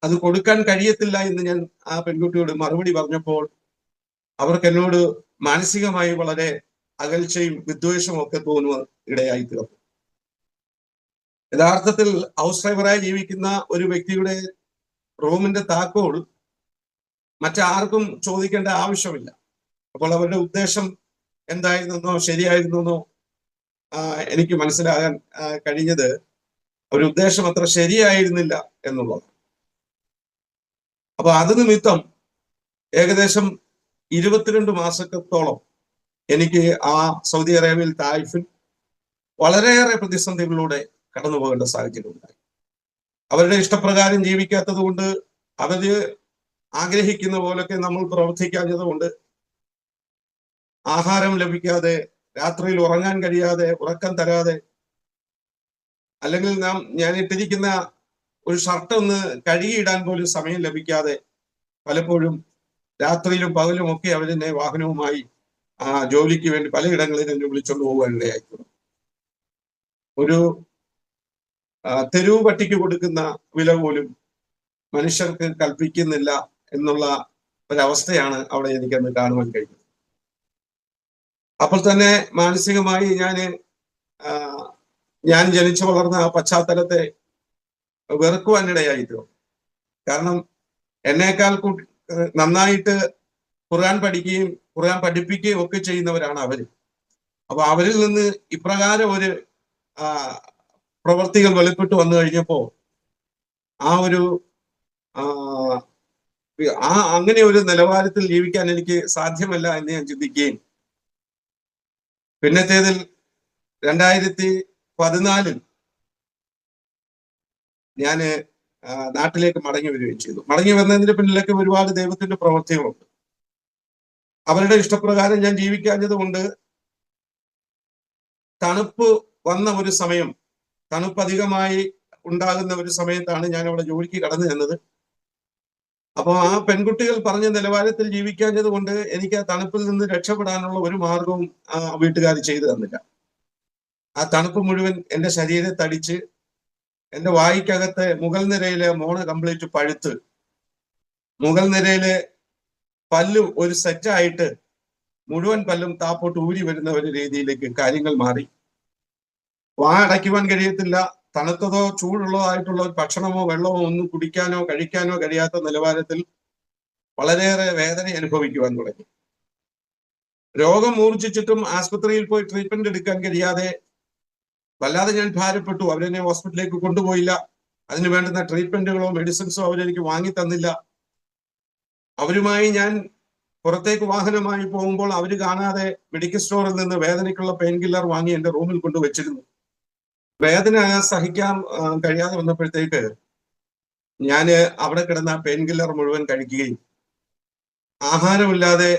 അത് കൊടുക്കാൻ കഴിയത്തില്ല എന്ന് ഞാൻ ആ പെൺകുട്ടിയോട് മറുപടി പറഞ്ഞപ്പോൾ അവർക്ക് എന്നോട് മാനസികമായി വളരെ അകൽച്ചയും വിദ്വേഷവും ഒക്കെ തോന്നുവാൻ ഇടയായി തീർന്നു. യഥാർത്ഥത്തിൽ ഹൗസ് ഡ്രൈവറായി ജീവിക്കുന്ന ഒരു വ്യക്തിയുടെ റൂമിന്റെ താക്കോൽ മറ്റാർക്കും ചോദിക്കേണ്ട ആവശ്യമില്ല. അപ്പോൾ അവരുടെ ഉദ്ദേശം എന്തായിരുന്നെന്നോ ശരിയായിരുന്നെന്നോ എനിക്ക് മനസ്സിലാകാൻ കഴിഞ്ഞത് അവരുടെ ഉദ്ദേശം അത്ര ശരിയായിരുന്നില്ല എന്നുള്ളത്. അപ്പൊ അത് നിമിത്തം ഏകദേശം 22 മാസത്തോളം എനിക്ക് ആ സൗദി അറേബ്യയിൽ തായിഫിൽ വളരെയേറെ പ്രതിസന്ധികളിലൂടെ കടന്നു പോകേണ്ട സാഹചര്യം ഉണ്ടായി. അവരുടെ ഇഷ്ടപ്രകാരം ജീവിക്കാത്തത് കൊണ്ട്, അവര് ആഗ്രഹിക്കുന്ന പോലൊക്കെ നമ്മൾ പ്രവർത്തിക്കാഞ്ഞത് കൊണ്ട്, ആഹാരം ലഭിക്കാതെ, രാത്രിയിൽ ഉറങ്ങാൻ കഴിയാതെ, ഉറക്കം തരാതെ, അല്ലെങ്കിൽ ഞാൻ ഇട്ടിരിക്കുന്ന ഒരു ഷർട്ട് ഒന്ന് കഴുകിയിടാൻ പോലും സമയം ലഭിക്കാതെ പലപ്പോഴും രാത്രിയിലും പകലും ഒക്കെ അവരെന്നെ വാഹനവുമായി ജോലിക്ക് വേണ്ടി പലയിടങ്ങളിൽ എന്നെ വിളിച്ചുകൊണ്ട് പോകാനിടയായിട്ടുണ്ട്. ഒരു തെരുവ് പട്ടിക്ക് കൊടുക്കുന്ന വില പോലും മനുഷ്യർക്ക് കൽപ്പിക്കുന്നില്ല എന്നുള്ള ഒരവസ്ഥയാണ് അവിടെ എനിക്കന്ന് കാണുവാൻ കഴിഞ്ഞത്. അപ്പോൾ തന്നെ മാനസികമായി ഞാൻ ജനിച്ചു വളർന്ന ആ പശ്ചാത്തലത്തെ വെറുക്കുവാനിടയായിത്തീർന്നു. കാരണം എന്നേക്കാൾ നന്നായിട്ട് ഖുർആൻ പഠിക്കുകയും ഖുർആൻ പഠിപ്പിക്കുകയും ഒക്കെ ചെയ്യുന്നവരാണ് അവര്. അപ്പൊ അവരിൽ നിന്ന് ഇപ്രകാരം ഒരു പ്രവർത്തികൾ വെളിപ്പെട്ടു വന്നു കഴിഞ്ഞപ്പോ അങ്ങനെ ഒരു നിലവാരത്തിൽ ജീവിക്കാൻ എനിക്ക് സാധ്യമല്ല എന്ന് ഞാൻ ചിന്തിക്കുകയും, പിന്നത്തേതിൽ 2014 ഞാന് നാട്ടിലേക്ക് മടങ്ങി വരികയും ചെയ്തു. മടങ്ങി വന്നതിന്റെ പിന്നിലൊക്കെ ഒരുപാട് ദൈവത്തിന്റെ പ്രവൃത്തികളുണ്ട്. അവരുടെ ഇഷ്ടപ്രകാരം ഞാൻ ജീവിക്കാഞ്ഞത് കൊണ്ട് തണുപ്പ് വന്ന ഒരു സമയം, തണുപ്പ് അധികമായി ഉണ്ടാകുന്ന ഒരു സമയത്താണ് ഞാൻ അവിടെ ജോലിക്ക് കടന്നു ചെന്നത്. അപ്പോൾ ആ പെൺകുട്ടികൾ പറഞ്ഞ നിലവാരത്തിൽ ജീവിക്കാഞ്ഞത് കൊണ്ട് എനിക്ക് ആ തണുപ്പിൽ നിന്ന് രക്ഷപ്പെടാനുള്ള ഒരു മാർഗവും വീട്ടുകാർ ചെയ്തു തന്നില്ല. ആ തണുപ്പ് മുഴുവൻ എൻ്റെ ശരീരത്തെ അടിച്ച് എൻ്റെ വായിക്കകത്തെ മുകൾ നിരയിലെ മോണ കംപ്ലീറ്റ് പഴുത്ത്, മുകൾ നിരയിലെ പല്ല് ഒരു സെറ്റായിട്ട് മുഴുവൻ പല്ലും താപ്പോട്ട് ഊരി വരുന്ന ഒരു രീതിയിലേക്ക് കാര്യങ്ങൾ മാറി. വാ അടയ്ക്കുവാൻ കഴിയത്തില്ല. തണുത്തതോ ചൂടുള്ളതോ ആയിട്ടുള്ള ഭക്ഷണമോ വെള്ളമോ ഒന്നും കുടിക്കാനോ കഴിക്കാനോ കഴിയാത്ത നിലവാരത്തിൽ വളരെയേറെ വേദന അനുഭവിക്കുവാൻ തുടങ്ങി. രോഗം മൂർച്ഛിച്ചിട്ടും ആശുപത്രിയിൽ പോയി ട്രീറ്റ്മെന്റ് എടുക്കാൻ കഴിയാതെ വല്ലാതെ ഞാൻ ഭാരപ്പെട്ടു. അവരെന്നെ ഹോസ്പിറ്റലിലേക്ക് കൊണ്ടുപോയില്ല. അതിന് വേണ്ടുന്ന ട്രീറ്റ്മെന്റുകളോ മെഡിസിൻസോ അവരെനിക്ക് വാങ്ങി തന്നില്ല. അവരുമായി ഞാൻ പുറത്തേക്ക് വാഹനമായി പോകുമ്പോൾ അവര് കാണാതെ മെഡിക്കൽ സ്റ്റോറിൽ നിന്ന് വേദനയ്ക്കുള്ള പെയിൻ കില്ലർ വാങ്ങി എൻ്റെ റൂമിൽ കൊണ്ടുവച്ചിരുന്നു. വേദന സഹിക്കാൻ കഴിയാതെ വന്നപ്പോഴത്തേക്ക് ഞാൻ അവിടെ കിടന്ന പെയിൻ കില്ലർ മുഴുവൻ കഴിക്കുകയും ആഹാരമില്ലാതെ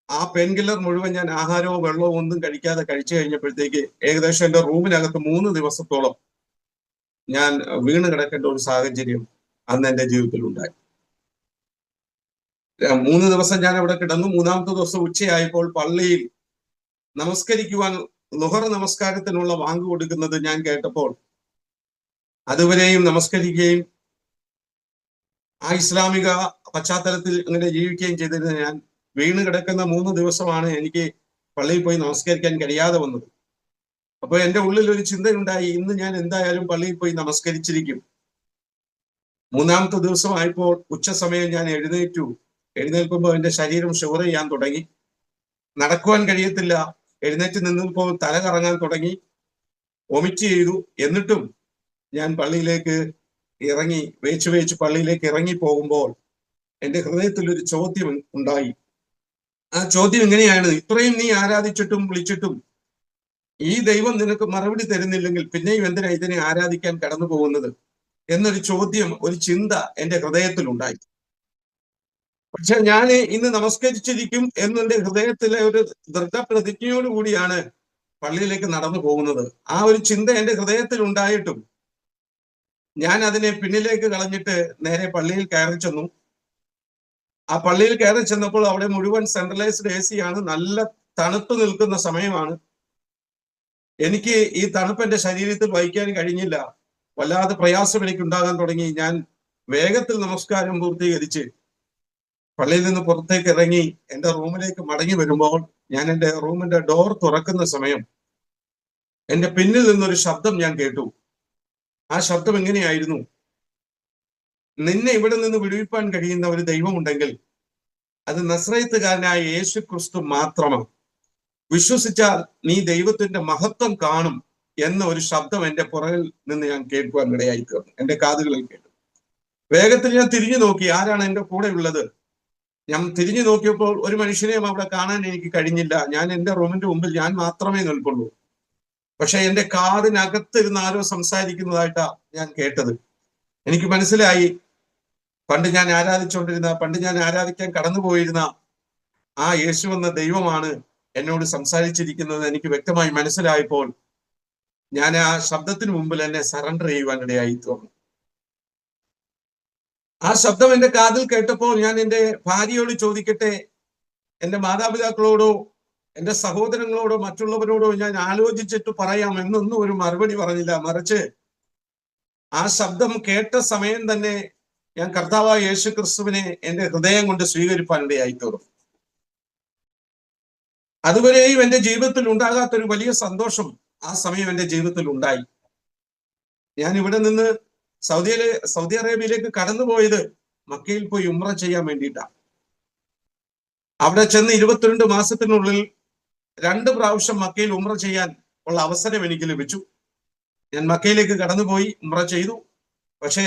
ആ പെയിൻ കില്ലർ മുഴുവൻ ഞാൻ ആഹാരമോ വെള്ളമോ ഒന്നും കഴിക്കാതെ കഴിച്ചു കഴിഞ്ഞപ്പോഴത്തേക്ക് ഏകദേശം എൻ്റെ റൂമിനകത്ത് 3 ദിവസത്തോളം ഞാൻ വീണ് കിടക്കേണ്ട ഒരു സാഹചര്യം അന്ന് എൻ്റെ ജീവിതത്തിൽ ഉണ്ടായി. 3 ദിവസം ഞാൻ അവിടെ കിടന്നു. 3-ാമത്തെ ദിവസം ഉച്ചയായപ്പോൾ പള്ളിയിൽ നമസ്കരിക്കുവാൻ ളുഹർ നമസ്കാരത്തിനുള്ള വാങ്ക് കൊടുക്കുന്നത് ഞാൻ കേട്ടപ്പോൾ അതുവരെയും നമസ്കരിക്കുകയും ആ ഇസ്ലാമിക പശ്ചാത്തലത്തിൽ ഇങ്ങനെ ജീവിക്കുകയും ചെയ്തിരുന്ന ഞാൻ വീണ് കിടക്കുന്ന 3 ദിവസമാണ് എനിക്ക് പള്ളിയിൽ പോയി നമസ്കരിക്കാൻ കഴിയാതെ വന്നത്. അപ്പോൾ എൻ്റെ ഉള്ളിൽ ഒരു ചിന്തയുണ്ടായി, ഇന്ന് ഞാൻ എന്തായാലും പള്ളിയിൽ പോയി നമസ്കരിച്ചിരിക്കും. 3-ാമത്തെ ദിവസമായപ്പോൾ ഉച്ച സമയം ഞാൻ എഴുന്നേൽക്കുമ്പോൾ എൻ്റെ ശരീരം ഷിവർ ചെയ്യാൻ തുടങ്ങി. നടക്കുവാൻ കഴിയത്തില്ല. എഴുന്നേറ്റ് നിന്നപ്പോൾ തല കറങ്ങാൻ തുടങ്ങി. വൊമിറ്റ് ചെയ്തു. എന്നിട്ടും ഞാൻ പള്ളിയിലേക്ക് ഇറങ്ങി വേച്ച് പള്ളിയിലേക്ക് ഇറങ്ങി പോകുമ്പോൾ എന്റെ ഹൃദയത്തിൽ ഒരു ചോദ്യം ഉണ്ടായി. ആ ചോദ്യം എങ്ങനെയാണ്, ഇത്രയും നീ ആരാധിച്ചിട്ടും വിളിച്ചിട്ടും ഈ ദൈവം നിനക്ക് മറുപടി തരുന്നില്ലെങ്കിൽ പിന്നെയും എന്തിനാ ഇതിനെ ആരാധിക്കാൻ കടന്നു പോകുന്നത് എന്നൊരു ചോദ്യം, ഒരു ചിന്ത എന്റെ ഹൃദയത്തിലുണ്ടായി. പക്ഷെ ഞാൻ ഇന്ന് നമസ്കരിച്ചിരിക്കും എന്നെന്റെ ഹൃദയത്തിലെ ഒരു ദൃഢപ്രതിജ്ഞയോടുകൂടിയാണ് പള്ളിയിലേക്ക് നടന്നു പോകുന്നത്. ആ ഒരു ചിന്ത എന്റെ ഹൃദയത്തിൽ ഉണ്ടായിട്ടും ഞാൻ അതിനെ പിന്നിലേക്ക് കളഞ്ഞിട്ട് നേരെ പള്ളിയിൽ കയറി ചെന്നു. ആ പള്ളിയിൽ കയറി ചെന്നപ്പോൾ അവിടെ മുഴുവൻ സെൻട്രലൈസ്ഡ് AC ആണ്. നല്ല തണുപ്പ് നിൽക്കുന്ന സമയമാണ്. എനിക്ക് ഈ തണുപ്പ് എന്റെ ശരീരത്തിൽ വഹിക്കാൻ കഴിഞ്ഞില്ല. വല്ലാതെ പ്രയാസം എനിക്ക് ഉണ്ടാകാൻ തുടങ്ങി. ഞാൻ വേഗത്തിൽ നമസ്കാരം പൂർത്തീകരിച്ച് പള്ളിയിൽ നിന്ന് പുറത്തേക്ക് ഇറങ്ങി എന്റെ റൂമിലേക്ക് മടങ്ങി വരുമ്പോൾ ഞാൻ എന്റെ റൂമിന്റെ ഡോർ തുറക്കുന്ന സമയം എന്റെ പിന്നിൽ നിന്നൊരു ശബ്ദം ഞാൻ കേട്ടു. ആ ശബ്ദം എങ്ങനെയായിരുന്നു, നിന്നെ ഇവിടെ നിന്ന് വിടുവിപ്പാൻ കഴിയുന്ന ഒരു ദൈവമുണ്ടെങ്കിൽ അത് നസ്രയത്തുകാരനായ യേശു ക്രിസ്തു മാത്രമാണ്. വിശ്വസിച്ചാൽ നീ ദൈവത്തിന്റെ മഹത്വം കാണും എന്ന ഒരു ശബ്ദം എന്റെ പുറകിൽ നിന്ന് ഞാൻ കേൾക്കുവാൻ ഇടയായി തീർന്നു. എന്റെ കാതുകളിൽ കേട്ടു. വേഗത്തിൽ ഞാൻ തിരിഞ്ഞു നോക്കി, ആരാണ് എന്റെ കൂടെ ഉള്ളത്. ഞാൻ തിരിഞ്ഞു നോക്കിയപ്പോൾ ഒരു മനുഷ്യനെയും അവിടെ കാണാൻ എനിക്ക് കഴിഞ്ഞില്ല. ഞാൻ എന്റെ റൂമിന്റെ മുമ്പിൽ ഞാൻ മാത്രമേ നിൽക്കുള്ളൂ. പക്ഷെ എന്റെ കാതിനകത്തിരുന്ന് ആരോ സംസാരിക്കുന്നതായിട്ടാ ഞാൻ കേട്ടത്. എനിക്ക് മനസ്സിലായി, പണ്ട് ഞാൻ ആരാധിക്കാൻ കടന്നുപോയിരുന്ന ആ യേശു എന്ന ദൈവമാണ് എന്നോട് സംസാരിച്ചിരിക്കുന്നത്. എനിക്ക് വ്യക്തമായി മനസ്സിലായപ്പോൾ ഞാൻ ആ ശബ്ദത്തിന് മുമ്പിൽ എന്നെ സറണ്ടർ ചെയ്യുവാൻ ഇടയായി തോന്നി. ആ ശബ്ദം എന്റെ കാതിൽ കേട്ടപ്പോൾ ഞാൻ എന്റെ ഭാര്യയോട് ചോദിക്കട്ടെ, എന്റെ മാതാപിതാക്കളോടോ എന്റെ സഹോദരങ്ങളോടോ മറ്റുള്ളവരോടോ ഞാൻ ആലോചിച്ചിട്ട് പറയാം എന്നൊന്നും ഒരു മറുപടി പറഞ്ഞില്ല. മറിച്ച് ആ ശബ്ദം കേട്ട സമയം തന്നെ ഞാൻ കർത്താവായ യേശു ക്രിസ്തുവിനെ എന്റെ ഹൃദയം കൊണ്ട് സ്വീകരിപ്പാൻ ഇടയായി തീർന്നു. അതുവരെയും എന്റെ ജീവിതത്തിൽ ഉണ്ടാകാത്തൊരു വലിയ സന്തോഷം ആ സമയം എന്റെ ജീവിതത്തിൽ ഉണ്ടായി. ഞാൻ ഇവിടെ നിന്ന് സൗദി അറേബ്യയിലേക്ക് കടന്നുപോയത് മക്കയിൽ പോയി ഉംറ ചെയ്യാൻ വേണ്ടിയിട്ടാണ്. അവിടെ ചെന്ന് 22 മാസത്തിനുള്ളിൽ 2 പ്രാവശ്യം മക്കയിൽ ഉംറ ചെയ്യാൻ ഉള്ള അവസരം എനിക്ക് ലഭിച്ചു. ഞാൻ മക്കയിലേക്ക് കടന്നുപോയി ഉംറ ചെയ്തു. പക്ഷേ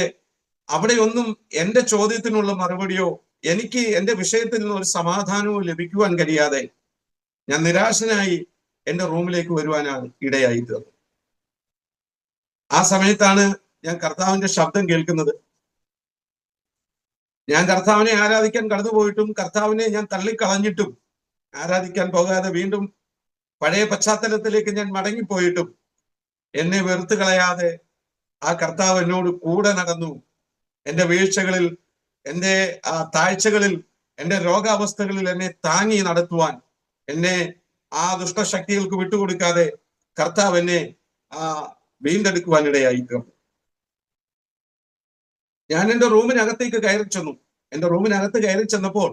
അവിടെ ഒന്നും എന്റെ ചോദ്യത്തിനുള്ള മറുപടിയോ എനിക്ക് എന്റെ വിഷയത്തിൽ നിന്ന് ഒരു സമാധാനവും ലഭിക്കുവാൻ കഴിയാതെ ഞാൻ നിരാശനായി എന്റെ റൂമിലേക്ക് വരുവാനാണ് ഇടയായി തീർന്നത്. ആ സമയത്താണ് ഞാൻ കർത്താവിന്റെ ശബ്ദം കേൾക്കുന്നത്. ഞാൻ കർത്താവിനെ ആരാധിക്കാൻ കടന്നുപോയിട്ടും കർത്താവിനെ ഞാൻ തള്ളിക്കളഞ്ഞിട്ടും ആരാധിക്കാൻ പോകാതെ വീണ്ടും പഴയ പശ്ചാത്തലത്തിലേക്ക് ഞാൻ മടങ്ങിപ്പോയിട്ടും എന്നെ വെറുത്ത് കളയാതെ ആ കർത്താവ് എന്നോട് കൂടെ നടന്നു. എന്റെ വീഴ്ചകളിൽ, എന്റെ താഴ്ചകളിൽ, എന്റെ രോഗാവസ്ഥകളിൽ എന്നെ താങ്ങി നടത്തുവാൻ, എന്നെ ആ ദുഷ്ടശക്തികൾക്ക് വിട്ടുകൊടുക്കാതെ കർത്താവ് എന്നെ വീണ്ടെടുക്കുവാനിടയായി തീർന്നു. ഞാൻ എന്റെ റൂമിനകത്തേക്ക് കയറി ചെന്നു. എന്റെ റൂമിനകത്ത് കയറി ചെന്നപ്പോൾ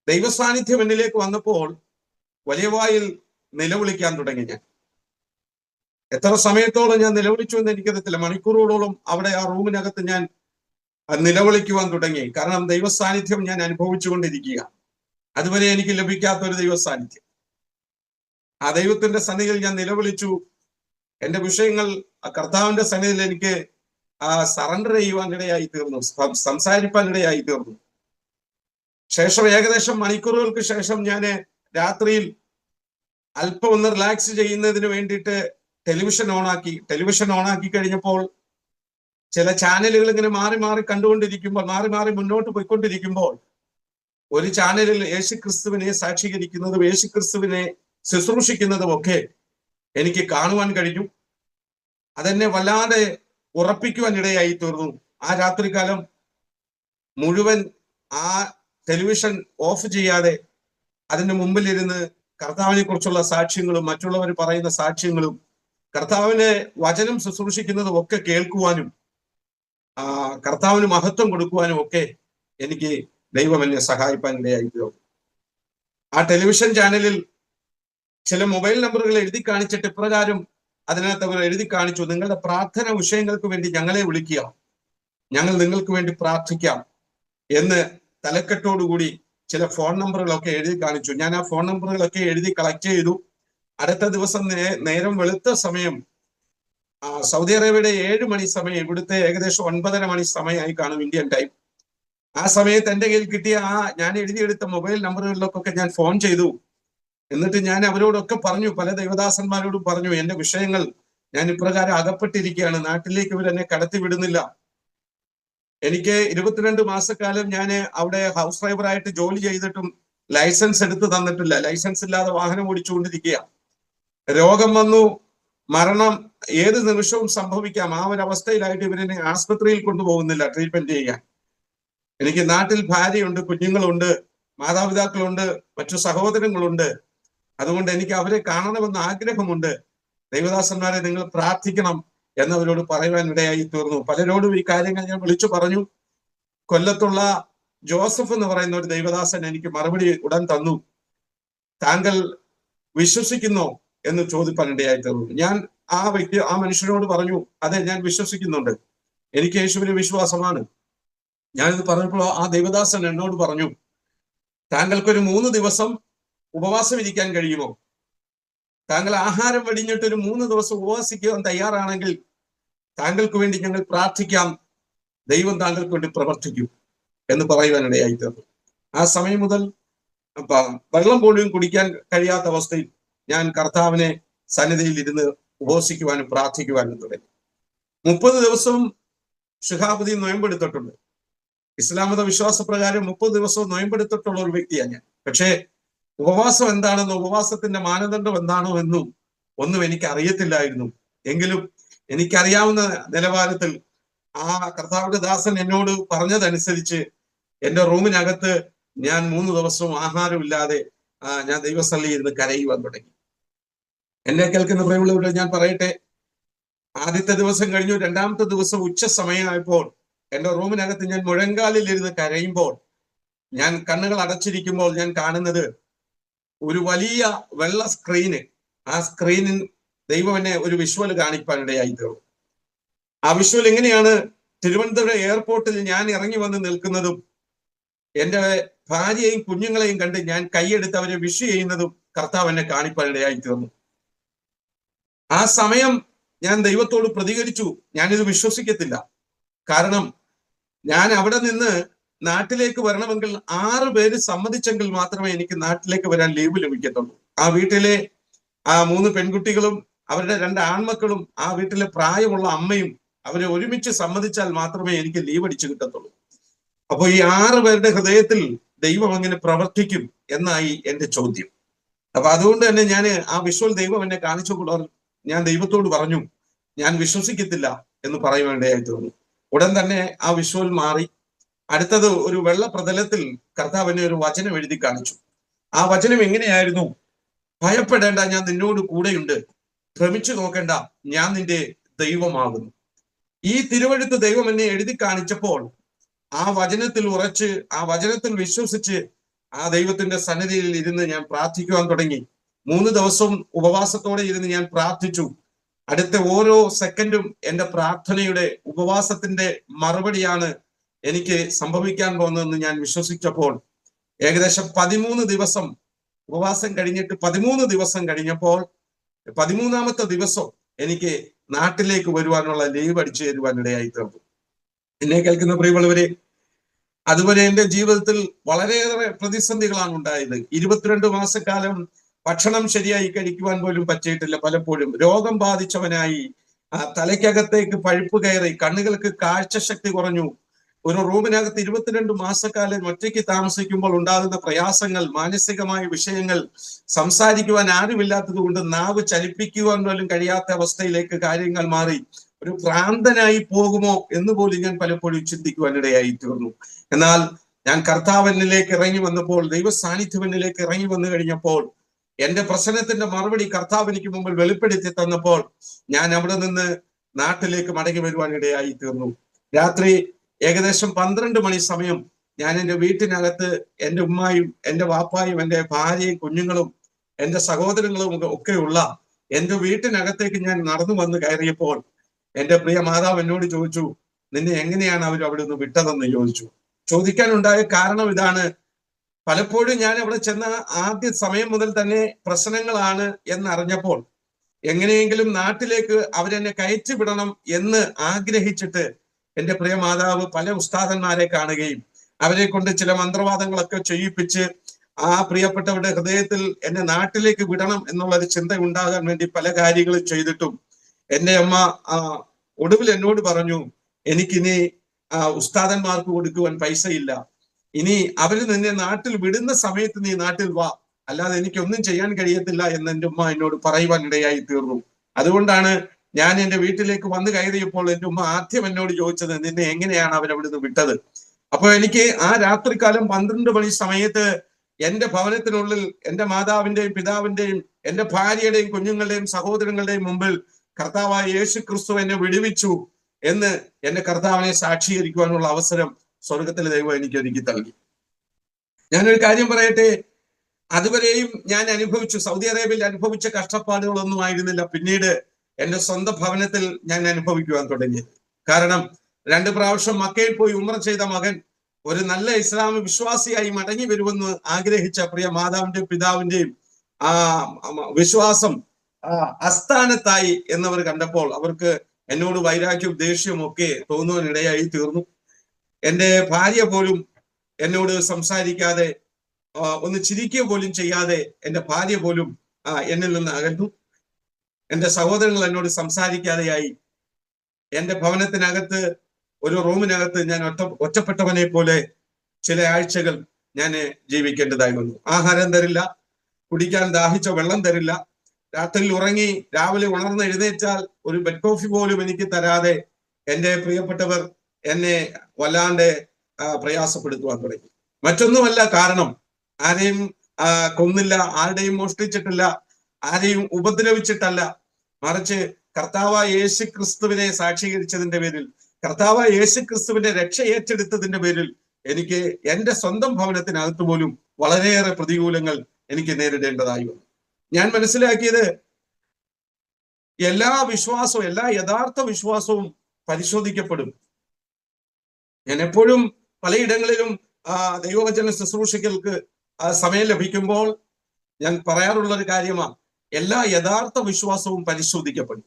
ദൈവസാന്നിധ്യം എന്നിലേക്ക് വന്നപ്പോൾ വലിയ വായിൽ നിലവിളിക്കാൻ തുടങ്ങി. ഞാൻ എത്ര സമയത്തോളം ഞാൻ നിലവിളിച്ചു എന്ന് എനിക്കറിയത്തില്ല. മണിക്കൂറുകളോളം അവിടെ ആ റൂമിനകത്ത് ഞാൻ നിലവിളിക്കുവാൻ തുടങ്ങി. കാരണം ദൈവസാന്നിധ്യം ഞാൻ അനുഭവിച്ചുകൊണ്ടിരിക്കുക. അതുവരെ എനിക്ക് ലഭിക്കാത്ത ഒരു ദൈവസാന്നിധ്യം. ആ ദൈവത്തിന്റെ സന്നിധിയിൽ ഞാൻ നിലവിളിച്ചു. എന്റെ വിഷയങ്ങൾ ആ കർത്താവിന്റെ സന്നിധിയിൽ എനിക്ക് സറണ്ടർ ചെയ്യുവാൻ ഇടയായി തീർന്നു, സംസാരിപ്പാൻ ഇടയായി തീർന്നു. ശേഷം ഏകദേശം മണിക്കൂറുകൾക്ക് ശേഷം ഞാൻ രാത്രിയിൽ അല്പം ഒന്ന് റിലാക്സ് ചെയ്യുന്നതിന് വേണ്ടിയിട്ട് ടെലിവിഷൻ ഓണാക്കി കഴിഞ്ഞപ്പോൾ ചില ചാനലുകൾ ഇങ്ങനെ മാറി മാറി മുന്നോട്ട് പോയിക്കൊണ്ടിരിക്കുമ്പോൾ ഒരു ചാനലിൽ യേശുക്രിസ്തുവിനെ സാക്ഷീകരിക്കുന്നതും യേശുക്രിസ്തുവിനെ ശുശ്രൂഷിക്കുന്നതും ഒക്കെ എനിക്ക് കാണുവാൻ കഴിഞ്ഞു. അതെന്നെ വല്ലാതെ ഉറപ്പിക്കുവാൻ ഇടയായി തീർന്നു. ആ രാത്രികാലം മുഴുവൻ ആ ടെലിവിഷൻ ഓഫ് ചെയ്യാതെ അതിന്റെ മുമ്പിലിരുന്ന് കർത്താവിനെ കുറിച്ചുള്ള സാക്ഷ്യങ്ങളും മറ്റുള്ളവർ പറയുന്ന സാക്ഷ്യങ്ങളും കർത്താവിനെ വചനം ശുശ്രൂഷിക്കുന്നതും ഒക്കെ കേൾക്കുവാനും കർത്താവിന് മഹത്വം കൊടുക്കുവാനും ഒക്കെ എനിക്ക് ദൈവം എന്നെ സഹായിപ്പാൻ ഇടയായി തീർന്നു. ആ ടെലിവിഷൻ ചാനലിൽ ചില മൊബൈൽ നമ്പറുകൾ എഴുതി കാണിച്ചിട്ട് ഇപ്രകാരം അതിനകത്ത് അവർ എഴുതി കാണിച്ചു, നിങ്ങളുടെ പ്രാർത്ഥന വിഷയങ്ങൾക്ക് വേണ്ടി ഞങ്ങളെ വിളിക്കുക, ഞങ്ങൾ നിങ്ങൾക്ക് വേണ്ടി പ്രാർത്ഥിക്കാം എന്ന് തലക്കെട്ടോടുകൂടി ചില ഫോൺ നമ്പറുകളൊക്കെ എഴുതി കാണിച്ചു. ഞാൻ ആ ഫോൺ നമ്പറുകളൊക്കെ എഴുതി കളക്ട് ചെയ്തു. അടുത്ത ദിവസം നേരം വെളുത്ത സമയം സൗദി അറേബ്യയുടെ 7 മണി സമയം, ഇവിടുത്തെ ഏകദേശം 9:30 മണി സമയമായി കാണും ഇന്ത്യൻ ടൈം. ആ സമയത്ത് എന്റെ കയ്യിൽ കിട്ടിയ ഞാൻ എഴുതിയെടുത്ത മൊബൈൽ നമ്പറുകളിലൊക്കെ ഞാൻ ഫോൺ ചെയ്തു. എന്നിട്ട് ഞാൻ അവരോടൊക്കെ പറഞ്ഞു, പല ദൈവദാസന്മാരോടും പറഞ്ഞു, എന്റെ വിഷയങ്ങൾ, ഞാൻ ഇപ്രകാരം അകപ്പെട്ടിരിക്കുകയാണ്, നാട്ടിലേക്ക് ഇവരെന്നെ കടത്തി വിടുന്നില്ല. എനിക്ക് 22 മാസക്കാലം ഞാൻ അവിടെ ഹൗസ് ഡ്രൈവറായിട്ട് ജോലി ചെയ്തിട്ടും ലൈസൻസ് എടുത്തു തന്നിട്ടില്ല. ലൈസൻസ് ഇല്ലാതെ വാഹനം ഓടിച്ചുകൊണ്ടിരിക്കുക. രോഗം വന്നു, മരണം ഏത് നിമിഷവും സംഭവിക്കാം. ആ ഒരു അവസ്ഥയിലായിട്ട് ഇവരെന്നെ ആസ്പത്രിയിൽ കൊണ്ടുപോകുന്നില്ല ട്രീറ്റ്മെന്റ് ചെയ്യാൻ. എനിക്ക് നാട്ടിൽ ഭാര്യയുണ്ട്, കുഞ്ഞുങ്ങളുണ്ട്, മാതാപിതാക്കളുണ്ട്, മറ്റു സഹോദരങ്ങളുണ്ട്. അതുകൊണ്ട് എനിക്ക് അവരെ കാണണമെന്ന് ആഗ്രഹമുണ്ട്. ദൈവദാസന്മാരെ, നിങ്ങൾ പ്രാർത്ഥിക്കണം എന്നവരോട് പറയുവാൻ ഇടയായി തീർന്നു. പലരോടും ഈ കാര്യങ്ങൾ ഞാൻ വിളിച്ചു പറഞ്ഞു. കൊല്ലത്തുള്ള ജോസഫ് എന്ന് പറയുന്ന ഒരു ദൈവദാസൻ എനിക്ക് മറുപടി ഉടൻ തന്നു. താങ്കൾ വിശ്വസിക്കുന്നോ എന്ന് ചോദിപ്പാൻ ഇടയായി തീർന്നു. ഞാൻ ആ മനുഷ്യനോട് പറഞ്ഞു, അതെ, ഞാൻ വിശ്വസിക്കുന്നുണ്ട്, എനിക്ക് യേശുവിന് വിശ്വാസമാണ്. ഞാനിത് പറഞ്ഞപ്പോൾ ആ ദൈവദാസൻ എന്നോട് പറഞ്ഞു, താങ്കൾക്കൊരു 3 ദിവസം ഉപവാസം ഇരിക്കാൻ കഴിയുമോ? താങ്കൾ ആഹാരം വെടിഞ്ഞിട്ട് ഒരു 3 ദിവസം ഉപവസിക്കുവാൻ തയ്യാറാണെങ്കിൽ താങ്കൾക്ക് വേണ്ടി ഞങ്ങൾ പ്രാർത്ഥിക്കാം, ദൈവം താങ്കൾക്ക് വേണ്ടി പ്രവർത്തിക്കും എന്ന് പറയുവാനിടയായി തീർന്നു. ആ സമയം മുതൽ വെള്ളം പോലും കുടിക്കാൻ കഴിയാത്ത അവസ്ഥയിൽ ഞാൻ കർത്താവിനെ സന്നിധിയിൽ ഇരുന്ന് ഉപവസിക്കുവാനും പ്രാർത്ഥിക്കുവാനും തുടങ്ങി. 30 ദിവസവും ശിഹാബുദ്ദീൻ നോയമ്പെടുത്തിട്ടുണ്ട്. ഇസ്ലാം മത വിശ്വാസപ്രകാരം 30 ദിവസവും നോയമ്പെടുത്തിട്ടുള്ള ഒരു വ്യക്തിയാണ് ഞാൻ. പക്ഷേ ഉപവാസം എന്താണെന്നോ ഉപവാസത്തിന്റെ മാനദണ്ഡം എന്താണോ എന്നും ഒന്നും എനിക്ക് അറിയത്തില്ലായിരുന്നു. എങ്കിലും എനിക്കറിയാവുന്ന നിലവാരത്തിൽ ആ കർത്താവിന്റെ ദാസൻ എന്നോട് പറഞ്ഞതനുസരിച്ച് എന്റെ റൂമിനകത്ത് ഞാൻ 3 ദിവസവും ആഹാരമില്ലാതെ ഞാൻ ദൈവസന്നിധിയിൽ ഇരുന്ന് കരയുവാൻ തുടങ്ങി. എന്നെ കേൾക്കുന്ന പ്രിയമുള്ളവരോട് ഞാൻ പറയട്ടെ, ആദ്യത്തെ ദിവസം കഴിഞ്ഞു. 2-ാമത്തെ ദിവസം ഉച്ച സമയമായപ്പോൾ എന്റെ റൂമിനകത്ത് ഞാൻ മുഴങ്കാലിൽ ഇരുന്ന് കരയുമ്പോൾ, ഞാൻ കണ്ണുകൾ അടച്ചിരിക്കുമ്പോൾ ഞാൻ കാണുന്നത് ഒരു വലിയ വെള്ള സ്ക്രീന്. ആ സ്ക്രീനിൽ ദൈവം എന്നെ ഒരു വിഷ്വൽ കാണിക്കാനിടയായി തീർന്നു. ആ വിഷ്വൽ എങ്ങനെയാണ്? തിരുവനന്തപുരം എയർപോർട്ടിൽ ഞാൻ ഇറങ്ങി വന്ന് നിൽക്കുന്നതും എന്റെ ഭാര്യയെയും കുഞ്ഞുങ്ങളെയും കണ്ട് ഞാൻ കൈയെടുത്ത് അവരെ വിഷ് ചെയ്യുന്നതും കർത്താവ് എന്നെ കാണിക്കാനിടയായി തീർന്നു. ആ സമയം ഞാൻ ദൈവത്തോട് പ്രതികരിച്ചു, ഞാനിത് വിശ്വസിക്കത്തില്ല. കാരണം ഞാൻ അവിടെ നിന്ന് നാട്ടിലേക്ക് വരണമെങ്കിൽ 6 പേര് സമ്മതിച്ചെങ്കിൽ മാത്രമേ എനിക്ക് നാട്ടിലേക്ക് വരാൻ ലീവ് ലഭിക്കത്തുള്ളൂ. ആ വീട്ടിലെ 3 പെൺകുട്ടികളും അവരുടെ 2 ആൺമക്കളും ആ വീട്ടിലെ പ്രായമുള്ള അമ്മയും അവരെ ഒരുമിച്ച് സമ്മതിച്ചാൽ മാത്രമേ എനിക്ക് ലീവ് അടിച്ചു കിട്ടത്തുള്ളൂ. അപ്പോൾ ഈ 6 പേരുടെ ഹൃദയത്തിൽ ദൈവം അങ്ങനെ പ്രവർത്തിക്കും എന്നായി എന്റെ ചോദ്യം. അപ്പൊ അതുകൊണ്ട് തന്നെ ഞാൻ ആ വിഷ്വൽ ദൈവം എന്നെ കാണിച്ചുകൊള്ളാൻ ഞാൻ ദൈവത്തോട് പറഞ്ഞു, ഞാൻ വിശ്വസിക്കത്തില്ല എന്ന് പറയുവാനിടയായി തോന്നി. ഉടൻ തന്നെ ആ വിഷ്വൽ മാറി. അടുത്തത് ഒരു വെള്ള പ്രതലത്തിൽ കർത്താവിനെ ഒരു വചനം എഴുതി കാണിച്ചു. ആ വചനം എങ്ങനെയായിരുന്നു? ഭയപ്പെടേണ്ട, ഞാൻ നിന്നോട് കൂടെയുണ്ട്, ഭ്രമിച്ചു നോക്കേണ്ട, ഞാൻ നിന്റെ ദൈവമാകുന്നു. ഈ തിരുവെഴുത്ത് ദൈവം എന്നെ എഴുതി കാണിച്ചപ്പോൾ ആ വചനത്തിൽ ഉറച്ച്, ആ വചനത്തിൽ വിശ്വസിച്ച് ആ ദൈവത്തിന്റെ സന്നിധിയിൽ ഇരുന്ന് ഞാൻ പ്രാർത്ഥിക്കുവാൻ തുടങ്ങി. 3 ദിവസവും ഉപവാസത്തോടെ ഇരുന്ന് ഞാൻ പ്രാർത്ഥിച്ചു. അടുത്ത ഓരോ സെക്കൻഡും എന്റെ പ്രാർത്ഥനയുടെ, ഉപവാസത്തിന്റെ മറുപടിയാണ് എനിക്ക് സംഭവിക്കാൻ പോകുന്നതെന്ന് ഞാൻ വിശ്വസിച്ചപ്പോൾ ഏകദേശം 13 ദിവസം ഉപവാസം കഴിഞ്ഞിട്ട് 13 ദിവസം കഴിഞ്ഞപ്പോൾ 13ാമത്തെ ദിവസം എനിക്ക് നാട്ടിലേക്ക് വരുവാനുള്ള ലീവ് അടിച്ചു തരുവാൻ ഇടയായി തീർന്നു. എന്നെ കേൾക്കുന്ന പ്രിയമുള്ളവരെ, അതുപോലെ എന്റെ ജീവിതത്തിൽ വളരെയേറെ പ്രതിസന്ധികളാണ് ഉണ്ടായത്. 22 മാസക്കാലം ഭക്ഷണം ശരിയായി കഴിക്കുവാൻ പോലും പറ്റിയിട്ടില്ല. പലപ്പോഴും രോഗം ബാധിച്ചവനായി, തലയ്ക്കകത്തേക്ക് പഴുപ്പ് കയറി, കണ്ണുകൾക്ക് കാഴ്ചശക്തി കുറഞ്ഞു. ഒരു റൂമിനകത്ത് 22 മാസക്കാലം ഒറ്റയ്ക്ക് താമസിക്കുമ്പോൾ ഉണ്ടാകുന്ന പ്രയാസങ്ങൾ, മാനസികമായ വിഷയങ്ങൾ, സംസാരിക്കുവാൻ ആരുമില്ലാത്തത് കൊണ്ട് നാവ് ചലിപ്പിക്കുവാൻ പോലും കഴിയാത്ത അവസ്ഥയിലേക്ക് കാര്യങ്ങൾ മാറി. ഒരു ഭ്രാന്തനായി പോകുമോ എന്ന് പോലും ഞാൻ പലപ്പോഴും ചിന്തിക്കുവാനിടയായി തീർന്നു. എന്നാൽ ഞാൻ കർത്താവിനിലേക്ക് ഇറങ്ങി വന്നപ്പോൾ, ദൈവ സാന്നിധ്യവനിലേക്ക് ഇറങ്ങി വന്നു കഴിഞ്ഞപ്പോൾ എന്റെ പ്രശ്നത്തിന്റെ മറുപടി കർത്താവ് എനിക്ക് മുമ്പിൽ വെളിപ്പെടുത്തി തന്നപ്പോൾ ഞാൻ അവിടെ നിന്ന് നാട്ടിലേക്ക് മടങ്ങി വരുവാനിടയായി തീർന്നു. രാത്രി ഏകദേശം 12 മണി സമയം ഞാൻ എന്റെ വീട്ടിനകത്ത് എന്റെ ഉമ്മായും എന്റെ വാപ്പായും എന്റെ ഭാര്യയും കുഞ്ഞുങ്ങളും എന്റെ സഹോദരങ്ങളും ഒക്കെയുള്ള എന്റെ വീട്ടിനകത്തേക്ക് ഞാൻ നടന്നു വന്ന് കയറിയപ്പോൾ എന്റെ പ്രിയ മാതാവ് എന്നോട് ചോദിച്ചു, നിന്നെ എങ്ങനെയാണ് അവർ അവിടെ നിന്ന് വിട്ടതെന്ന് ചോദിച്ചു. ചോദിക്കാനുണ്ടായ കാരണം ഇതാണ്. പലപ്പോഴും ഞാൻ അവിടെ ചെന്ന ആദ്യ സമയം മുതൽ തന്നെ പ്രശ്നങ്ങളാണ് എന്നറിഞ്ഞപ്പോൾ എങ്ങനെയെങ്കിലും നാട്ടിലേക്ക് അവരെന്നെ കയറ്റി വിടണം എന്ന് ആഗ്രഹിച്ചിട്ട് എന്റെ പ്രിയ മാതാവ് പല ഉസ്താദന്മാരെ കാണുകയും അവരെ കൊണ്ട് ചില മന്ത്രവാദങ്ങളൊക്കെ ചെയ്യിപ്പിച്ച് ആ പ്രിയപ്പെട്ടവരുടെ ഹൃദയത്തിൽ എന്നെ നാട്ടിലേക്ക് വിടണം എന്നുള്ള ഒരു ചിന്ത ഉണ്ടാകാൻ വേണ്ടി പല കാര്യങ്ങളും ചെയ്തിട്ടും എന്റെ അമ്മ ഒടുവിൽ എന്നോട് പറഞ്ഞു, എനിക്കിനി ഉസ്താദന്മാർക്ക് കൊടുക്കുവാൻ പൈസയില്ല, ഇനി അവര് നിന്നെ നാട്ടിൽ വിടുന്ന സമയത്ത് നീ നാട്ടിൽ വാ, അല്ലാതെ എനിക്കൊന്നും ചെയ്യാൻ കഴിയത്തില്ല എന്ന് എൻ്റെ ഉമ്മ എന്നോട് പറയുവാൻ ഇടയായി തീർന്നു. അതുകൊണ്ടാണ് ഞാൻ എൻ്റെ വീട്ടിലേക്ക് വന്നു കയറിയപ്പോൾ എൻ്റെ ഉമ്മ ആദ്യം എന്നോട് ചോദിച്ചത്, നിന്നെ എങ്ങനെയാണ് അവരവിടുന്ന് വിട്ടത്? അപ്പൊ എനിക്ക് ആ രാത്രികാലം 12 മണി സമയത്ത് എന്റെ ഭവനത്തിനുള്ളിൽ എന്റെ മാതാവിന്റെയും പിതാവിന്റെയും എന്റെ ഭാര്യയുടെയും കുഞ്ഞുങ്ങളുടെയും സഹോദരങ്ങളുടെയും മുമ്പിൽ കർത്താവായ യേശു ക്രിസ്തു എന്നെ വിടുവിച്ചു എന്ന് എന്റെ കർത്താവിനെ സാക്ഷീകരിക്കുവാനുള്ള അവസരം സ്വർഗത്തിലെ ദൈവം എനിക്ക് ഒരുക്കി നൽകി. ഞാനൊരു കാര്യം പറയട്ടെ, അതുവരെയും ഞാൻ അനുഭവിച്ചു, സൗദി അറേബ്യയിൽ അനുഭവിച്ച കഷ്ടപ്പാടുകളൊന്നും ആയിരുന്നില്ല പിന്നീട് എന്റെ സ്വന്തം ഭവനത്തിൽ ഞാൻ അനുഭവിക്കുവാൻ തുടങ്ങിയത്. കാരണം 2 പ്രാവശ്യം മക്കയിൽ പോയി ഉംറ ചെയ്ത മകൻ ഒരു നല്ല ഇസ്ലാം വിശ്വാസിയായി മടങ്ങി വരുമെന്ന് ആഗ്രഹിച്ച പ്രിയ മാതാവിന്റെയും പിതാവിന്റെയും വിശ്വാസം അസ്ഥാനത്തായി എന്നവർ കണ്ടപ്പോൾ അവർക്ക് എന്നോട് വൈരാഗ്യവും ദേഷ്യവും ഒക്കെ തോന്നുവാനിടയായി തീർന്നു. എന്റെ ഭാര്യ പോലും എന്നോട് സംസാരിക്കാതെ, ഒന്ന് ചിരിക്കുക പോലും ചെയ്യാതെ എന്റെ ഭാര്യ പോലും എന്നിൽ നിന്ന് അകന്നു. എന്റെ സഹോദരങ്ങൾ എന്നോട് സംസാരിക്കാതെയായി. എന്റെ ഭവനത്തിനകത്ത് ഒരു റൂമിനകത്ത് ഞാൻ ഒറ്റപ്പെട്ടവനെ പോലെ ചില ആഴ്ചകൾ ഞാൻ ജീവിക്കേണ്ടതായി വന്നു. ആഹാരം തരില്ല, കുടിക്കാൻ ദാഹിച്ച വെള്ളം തരില്ല, രാത്രിയിൽ ഉറങ്ങി രാവിലെ ഉണർന്ന് എഴുന്നേറ്റാൽ ഒരു ബെഡ് കോഫി പോലും എനിക്ക് തരാതെ എന്റെ പ്രിയപ്പെട്ടവർ എന്നെ വല്ലാണ്ട് പ്രയാസപ്പെടുത്തുവാൻ തുടങ്ങി. മറ്റൊന്നുമല്ല കാരണം, ആരെയും കൊന്നില്ല, ആരുടെയും മോഷ്ടിച്ചിട്ടില്ല, ആരെയും ഉപദ്രവിച്ചിട്ടല്ല, മറിച്ച് കർത്താവായ യേശു ക്രിസ്തുവിനെ സാക്ഷീകരിച്ചതിന്റെ പേരിൽ, കർത്താവായ യേശു ക്രിസ്തുവിന്റെ രക്ഷ ഏറ്റെടുത്തതിന്റെ പേരിൽ എനിക്ക് എന്റെ സ്വന്തം ഭവനത്തിനകത്ത് പോലും വളരെയേറെ പ്രതികൂലങ്ങൾ എനിക്ക് നേരിടേണ്ടതായി വന്നു. ഞാൻ മനസ്സിലാക്കിയത്, എല്ലാ വിശ്വാസവും, എല്ലാ യഥാർത്ഥ വിശ്വാസവും പരിശോധിക്കപ്പെടും. ഞാൻ എപ്പോഴും പലയിടങ്ങളിലും ദൈവവചന ശുശ്രൂഷകൾക്ക് സമയം ലഭിക്കുമ്പോൾ ഞാൻ പറയാറുള്ള ഒരു കാര്യമാണ്, എല്ലാ യഥാർത്ഥ വിശ്വാസവും പരിശോധിക്കപ്പെടും.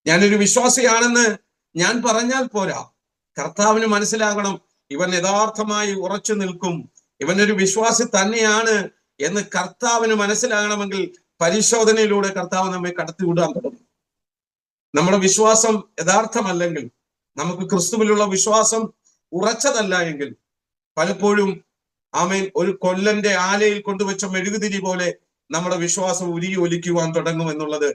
ഞാനൊരു വിശ്വാസിയാണെന്ന് ഞാൻ പറഞ്ഞാൽ പോരാ, കർത്താവിന് മനസ്സിലാകണം ഇവൻ യഥാർത്ഥമായി ഉറച്ചു നിൽക്കും, ഇവനൊരു വിശ്വാസി തന്നെയാണ് എന്ന് കർത്താവിന് മനസ്സിലാകണമെങ്കിൽ പരിശോധനയിലൂടെ കർത്താവ് നമ്മെ കടത്തിവിടാൻ തുടങ്ങും. നമ്മുടെ വിശ്വാസം യഥാർത്ഥമല്ലെങ്കിൽ, നമുക്ക് ക്രിസ്തുവിലുള്ള വിശ്വാസം ഉറച്ചതല്ല എങ്കിൽ പലപ്പോഴും ആമേൻ ഒരു കൊല്ലന്റെ ആലയിൽ കൊണ്ടുവച്ച മെഴുകുതിരി പോലെ നമ്മുടെ വിശ്വാസം ഉരുകി ഒലിക്കുവാൻ തുടങ്ങും എന്നുള്ളത്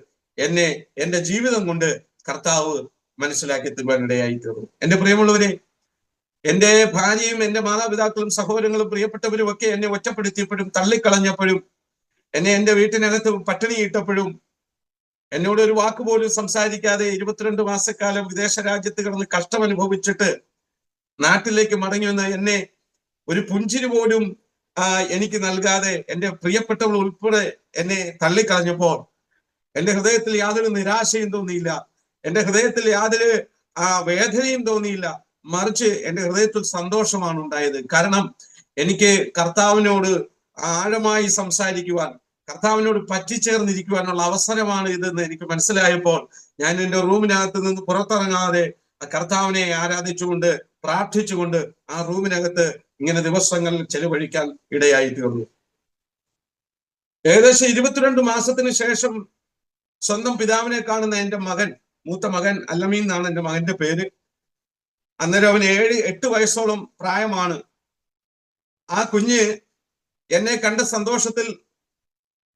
എന്റെ ജീവിതം കൊണ്ട് കർത്താവ് മനസ്സിലാക്കി തരുവാനിടയായി തീർന്നു. എന്റെ പ്രിയമുള്ളവരെ, എന്റെ ഭാര്യയും എന്റെ മാതാപിതാക്കളും സഹോദരങ്ങളും പ്രിയപ്പെട്ടവരും ഒക്കെ എന്നെ ഒറ്റപ്പെടുത്തിയപ്പോഴും തള്ളിക്കളഞ്ഞപ്പോഴും, എന്നെ എന്റെ വീട്ടിനകത്ത് പട്ടിണിയിട്ടപ്പോഴും, എന്നോട് ഒരു വാക്ക് പോലും സംസാരിക്കാതെ 22 മാസക്കാലം വിദേശ രാജ്യത്ത് കിടന്ന് കഷ്ടം അനുഭവിച്ചിട്ട് നാട്ടിലേക്ക് മടങ്ങി വന്ന എന്നെ ഒരു പുഞ്ചിരി പോലും എനിക്ക് നൽകാതെ എന്റെ പ്രിയപ്പെട്ടവൾ ഉൾപ്പെടെ എന്നെ തള്ളിക്കളഞ്ഞപ്പോൾ എന്റെ ഹൃദയത്തിൽ യാതൊരു നിരാശയും തോന്നിയില്ല, എന്റെ ഹൃദയത്തിൽ യാതൊരു വേദനയും തോന്നിയില്ല, മറിച്ച് എന്റെ ഹൃദയത്തിൽ സന്തോഷമാണ് ഉണ്ടായത്. കാരണം എനിക്ക് കർത്താവിനോട് ആഴമായി സംസാരിക്കുവാൻ, കർത്താവിനോട് പറ്റിച്ചേർന്നിരിക്കുവാനുള്ള അവസരമാണ് ഇതെന്ന് എനിക്ക് മനസ്സിലായപ്പോൾ ഞാൻ എൻ്റെ റൂമിനകത്ത് നിന്ന് പുറത്തിറങ്ങാതെ കർത്താവിനെ ആരാധിച്ചുകൊണ്ട് പ്രാർത്ഥിച്ചുകൊണ്ട് ആ റൂമിനകത്ത് ഇങ്ങനെ ദിവസങ്ങൾ ചെലവഴിക്കാൻ ഇടയായി തീർന്നു. ഏകദേശം 22 മാസത്തിന് ശേഷം സ്വന്തം പിതാവിനെ കാണുന്ന എൻ്റെ മകൻ, മൂത്ത മകൻ അല്ലമീൻ എന്നാണ് എൻ്റെ മകന്റെ പേര്. അന്നേരം അവന് 7-8 വയസ്സോളം പ്രായമാണ്. ആ കുഞ്ഞ് എന്നെ കണ്ട സന്തോഷത്തിൽ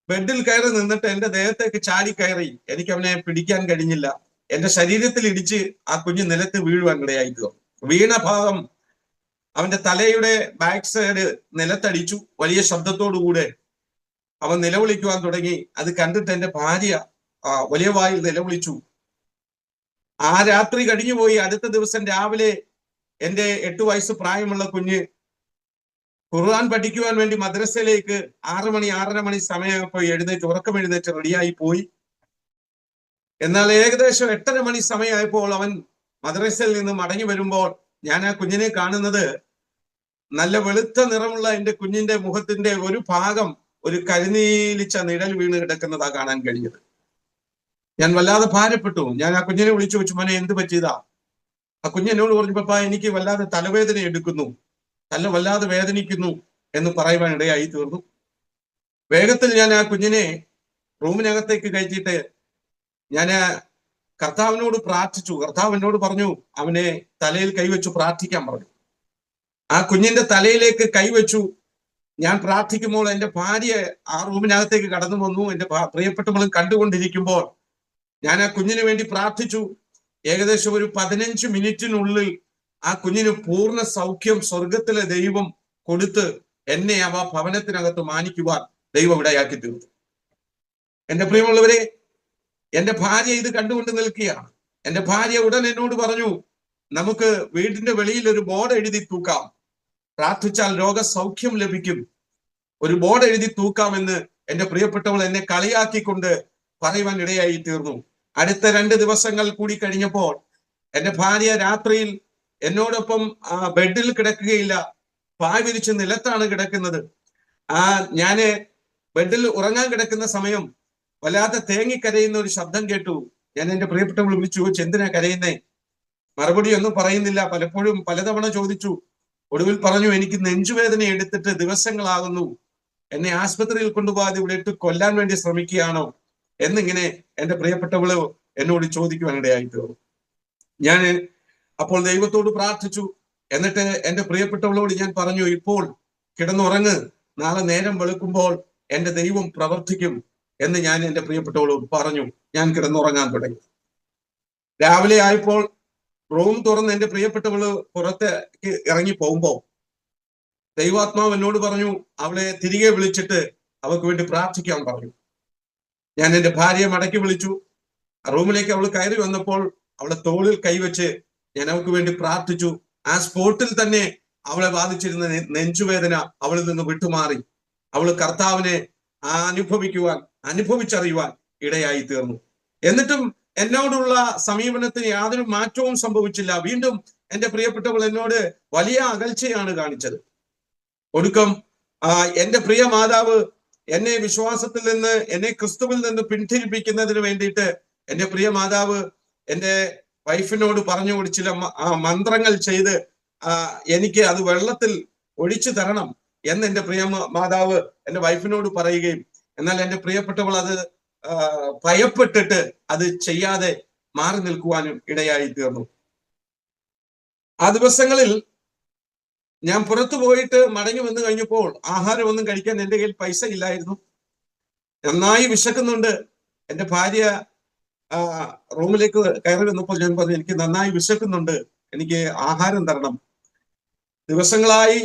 ബെഡിൽ കയറി നിന്നിട്ട് എൻ്റെ ദേഹത്തേക്ക് ചാടി കയറി. എനിക്ക് അവനെ പിടിക്കാൻ കഴിഞ്ഞില്ല. എൻ്റെ ശരീരത്തിൽ ഇടിച്ച് ആ കുഞ്ഞ് നിലത്ത് വീഴുവാൻ ഇടയായി തീർന്നു. വീണ ഭാഗം അവന്റെ തലയുടെ ബാക്ക് സൈഡ് നിലത്തടിച്ചു. വലിയ ശബ്ദത്തോടുകൂടെ അവൻ നിലവിളിക്കുവാൻ തുടങ്ങി. അത് കണ്ടിട്ട് എൻ്റെ ഭാര്യ വലിയ വായിൽ നിലവിളിച്ചു. ആ രാത്രി കഴിഞ്ഞുപോയി. അടുത്ത ദിവസം രാവിലെ എൻ്റെ 8 വയസ്സ് പ്രായമുള്ള കുഞ്ഞ് ഖുർആൻ പഠിക്കുവാൻ വേണ്ടി മദ്രസയിലേക്ക് 6 മണി 6:30 മണി സമയമായപ്പോൾ ഉറക്കം എഴുന്നേറ്റ് റെഡിയായി പോയി. എന്നാൽ ഏകദേശം 8:30 മണി സമയമായപ്പോൾ അവൻ മദ്രസയിൽ നിന്ന് മടങ്ങി വരുമ്പോൾ ഞാൻ ആ കുഞ്ഞിനെ കാണുന്നത് നല്ല വെളുത്ത നിറമുള്ള എൻ്റെ കുഞ്ഞിന്റെ മുഖത്തിന്റെ ഒരു ഭാഗം ഒരു കരിനീലിച്ച നിഴൽ വീണ് കിടക്കുന്നതാ കാണാൻ കഴിഞ്ഞത്. ഞാൻ വല്ലാതെ ഭാരപ്പെട്ടു. ഞാൻ ആ കുഞ്ഞിനെ വിളിച്ചു വെച്ചു, മോനെ എന്ത് പറ്റിയതാ? ആ കുഞ്ഞെന്നോട് പറഞ്ഞു, പപ്പാ എനിക്ക് വല്ലാതെ തലവേദന എടുക്കുന്നു, തല വല്ലാതെ വേദനിക്കുന്നു എന്ന് പറയുവാൻ ഇടയായി തീർന്നു. വേഗത്തിൽ ഞാൻ ആ കുഞ്ഞിനെ റൂമിനകത്തേക്ക് കയറ്റിയിട്ട് ഞാൻ കർത്താവിനോട് പ്രാർത്ഥിച്ചു. കർത്താവ് എന്നോട് പറഞ്ഞു, അവനെ തലയിൽ കൈവച്ചു പ്രാർത്ഥിക്കാൻ പറഞ്ഞു. ആ കുഞ്ഞിന്റെ തലയിലേക്ക് കൈവച്ചു. ഞാൻ പ്രാർത്ഥിക്കുമ്പോൾ എന്റെ ഭാര്യ ആ റൂമിനകത്തേക്ക് കടന്നു വന്നു. എന്റെ പ്രിയപ്പെട്ടവളും കണ്ടുകൊണ്ടിരിക്കുമ്പോൾ ഞാൻ ആ കുഞ്ഞിന് വേണ്ടി പ്രാർത്ഥിച്ചു. ഏകദേശം ഒരു 15 മിനിറ്റിനുള്ളിൽ ആ കുഞ്ഞിന് പൂർണ്ണ സൗഖ്യം സ്വർഗത്തിലെ ദൈവം കൊടുത്ത് എന്നെ അവ ഭവനത്തിനകത്ത് മാനിക്കുവാൻ ദൈവം ഇടയാക്കി തീർത്തു. എന്റെ പ്രിയമുള്ളവരെ, എന്റെ ഭാര്യ ഇത് കണ്ടുകൊണ്ട് നിൽക്കുകയാണ്. എന്റെ ഭാര്യ ഉടൻ എന്നോട് പറഞ്ഞു, നമുക്ക് വീടിന്റെ വെളിയിൽ ഒരു ബോർഡ് എഴുതി തൂക്കാം, പ്രാർത്ഥിച്ചാൽ രോഗസൗഖ്യം ലഭിക്കും, ഒരു ബോർഡ് എഴുതി തൂക്കാമെന്ന് എന്റെ പ്രിയപ്പെട്ടവൾ എന്നെ കളിയാക്കിക്കൊണ്ട് പറയുവാൻ ഇടയായി തീർന്നു. അടുത്ത 2 ദിവസങ്ങൾ കൂടി കഴിഞ്ഞപ്പോൾ എന്റെ ഭാര്യ രാത്രിയിൽ എന്നോടൊപ്പം ബെഡിൽ കിടക്കുകയില്ല, പായ് വിരിച്ച് നിലത്താണ് കിടക്കുന്നത്. ഞാന് ബെഡിൽ ഉറങ്ങാൻ കിടക്കുന്ന സമയം വല്ലാതെ തേങ്ങിക്കരയുന്ന ഒരു ശബ്ദം കേട്ടു. ഞാൻ എന്റെ പ്രിയപ്പെട്ടവൾ വിളിച്ചു ചോദിച്ചു, എന്തിനാ കരയുന്നേ? മറുപടി ഒന്നും പറയുന്നില്ല. പലപ്പോഴും പലതവണ ചോദിച്ചു. ഒടുവിൽ പറഞ്ഞു, എനിക്ക് നെഞ്ചുവേദന എടുത്തിട്ട് ദിവസങ്ങളാകുന്നു, എന്നെ ആശുപത്രിയിൽ കൊണ്ടുപോകാതെ ഇവിടെ ഇട്ട് കൊല്ലാൻ വേണ്ടി ശ്രമിക്കുകയാണോ എന്നിങ്ങനെ എന്റെ പ്രിയപ്പെട്ടവള് എന്നോട് ചോദിക്കുവാനിടയായി തീർന്നു. ഞാൻ അപ്പോൾ ദൈവത്തോട് പ്രാർത്ഥിച്ചു. എന്നിട്ട് എന്റെ പ്രിയപ്പെട്ടവളോട് ഞാൻ പറഞ്ഞു, ഇപ്പോൾ കിടന്നുറങ്ങ്, നാളെ നേരം വെളുക്കുമ്പോൾ എന്റെ ദൈവം പ്രവർത്തിക്കും എന്ന് ഞാൻ എന്റെ പ്രിയപ്പെട്ടവളോട് പറഞ്ഞു. ഞാൻ കിടന്നുറങ്ങാൻ തുടങ്ങി. രാവിലെ ആയപ്പോൾ റൂം തുറന്ന് എന്റെ പ്രിയപ്പെട്ടവള് പുറത്തേക്ക് ഇറങ്ങി പോകുമ്പോ ദൈവാത്മാവ് എന്നോട് പറഞ്ഞു, അവളെ തിരികെ വിളിച്ചിട്ട് അവൾക്ക് വേണ്ടി പ്രാർത്ഥിക്കാൻ പറഞ്ഞു. ഞാൻ എന്റെ ഭാര്യയെ മടക്കി വിളിച്ചു. റൂമിലേക്ക് അവൾ കയറി വന്നപ്പോൾ അവളെ തോളിൽ കൈവച്ച് ഞാൻ അവൾക്ക് വേണ്ടി പ്രാർത്ഥിച്ചു. ആ സ്പോട്ടിൽ തന്നെ അവളെ ബാധിച്ചിരുന്ന നെഞ്ചുവേദന അവളിൽ നിന്ന് വിട്ടുമാറി. അവള് കർത്താവിനെ അനുഭവിച്ചറിയുവാൻ ഇടയായി തീർന്നു. എന്നിട്ടും എന്നോടുള്ള സമീപനത്തിന് യാതൊരു മാറ്റവും സംഭവിച്ചില്ല. വീണ്ടും എന്റെ പ്രിയപ്പെട്ടവൾ എന്നോട് വലിയ അകൽച്ചയാണ് കാണിച്ചത്. ഒടുക്കം എന്റെ പ്രിയ മാതാവ് എന്നെ വിശ്വാസത്തിൽ നിന്ന്, എന്നെ ക്രിസ്തുവിൽ നിന്ന് പിന്തിരിപ്പിക്കുന്നതിന് വേണ്ടിയിട്ട് എന്റെ പ്രിയ മാതാവ് എന്റെ വൈഫിനോട് പറഞ്ഞു ചില മന്ത്രങ്ങൾ ചെയ്ത് എനിക്ക് അത് വെള്ളത്തിൽ ഒഴിച്ചു തരണം എന്ന് എന്റെ പ്രിയ മാതാവ് എന്റെ വൈഫിനോട് പറയുകയും, എന്നാൽ എന്റെ പ്രിയപ്പെട്ടവൾ അത് ഭയപ്പെട്ടിട്ട് അത് ചെയ്യാതെ മാറി നിൽക്കുവാനും ഇടയായി തീർന്നു. ആ ദിവസങ്ങളിൽ ഞാൻ പുറത്തു പോയിട്ട് മടങ്ങി വന്നു കഴിഞ്ഞപ്പോൾ ആഹാരമൊന്നും കഴിക്കാൻ എൻ്റെ കയ്യിൽ പൈസ ഇല്ലായിരുന്നു. നന്നായി വിശക്കുന്നുണ്ട്. എൻ്റെ ഭാര്യ റൂമിലേക്ക് കയറി വന്നപ്പോൾ ഞാൻ പറഞ്ഞു, എനിക്ക് നന്നായി വിശക്കുന്നുണ്ട്, എനിക്ക് ആഹാരം തരണം. ദിവസങ്ങളായി,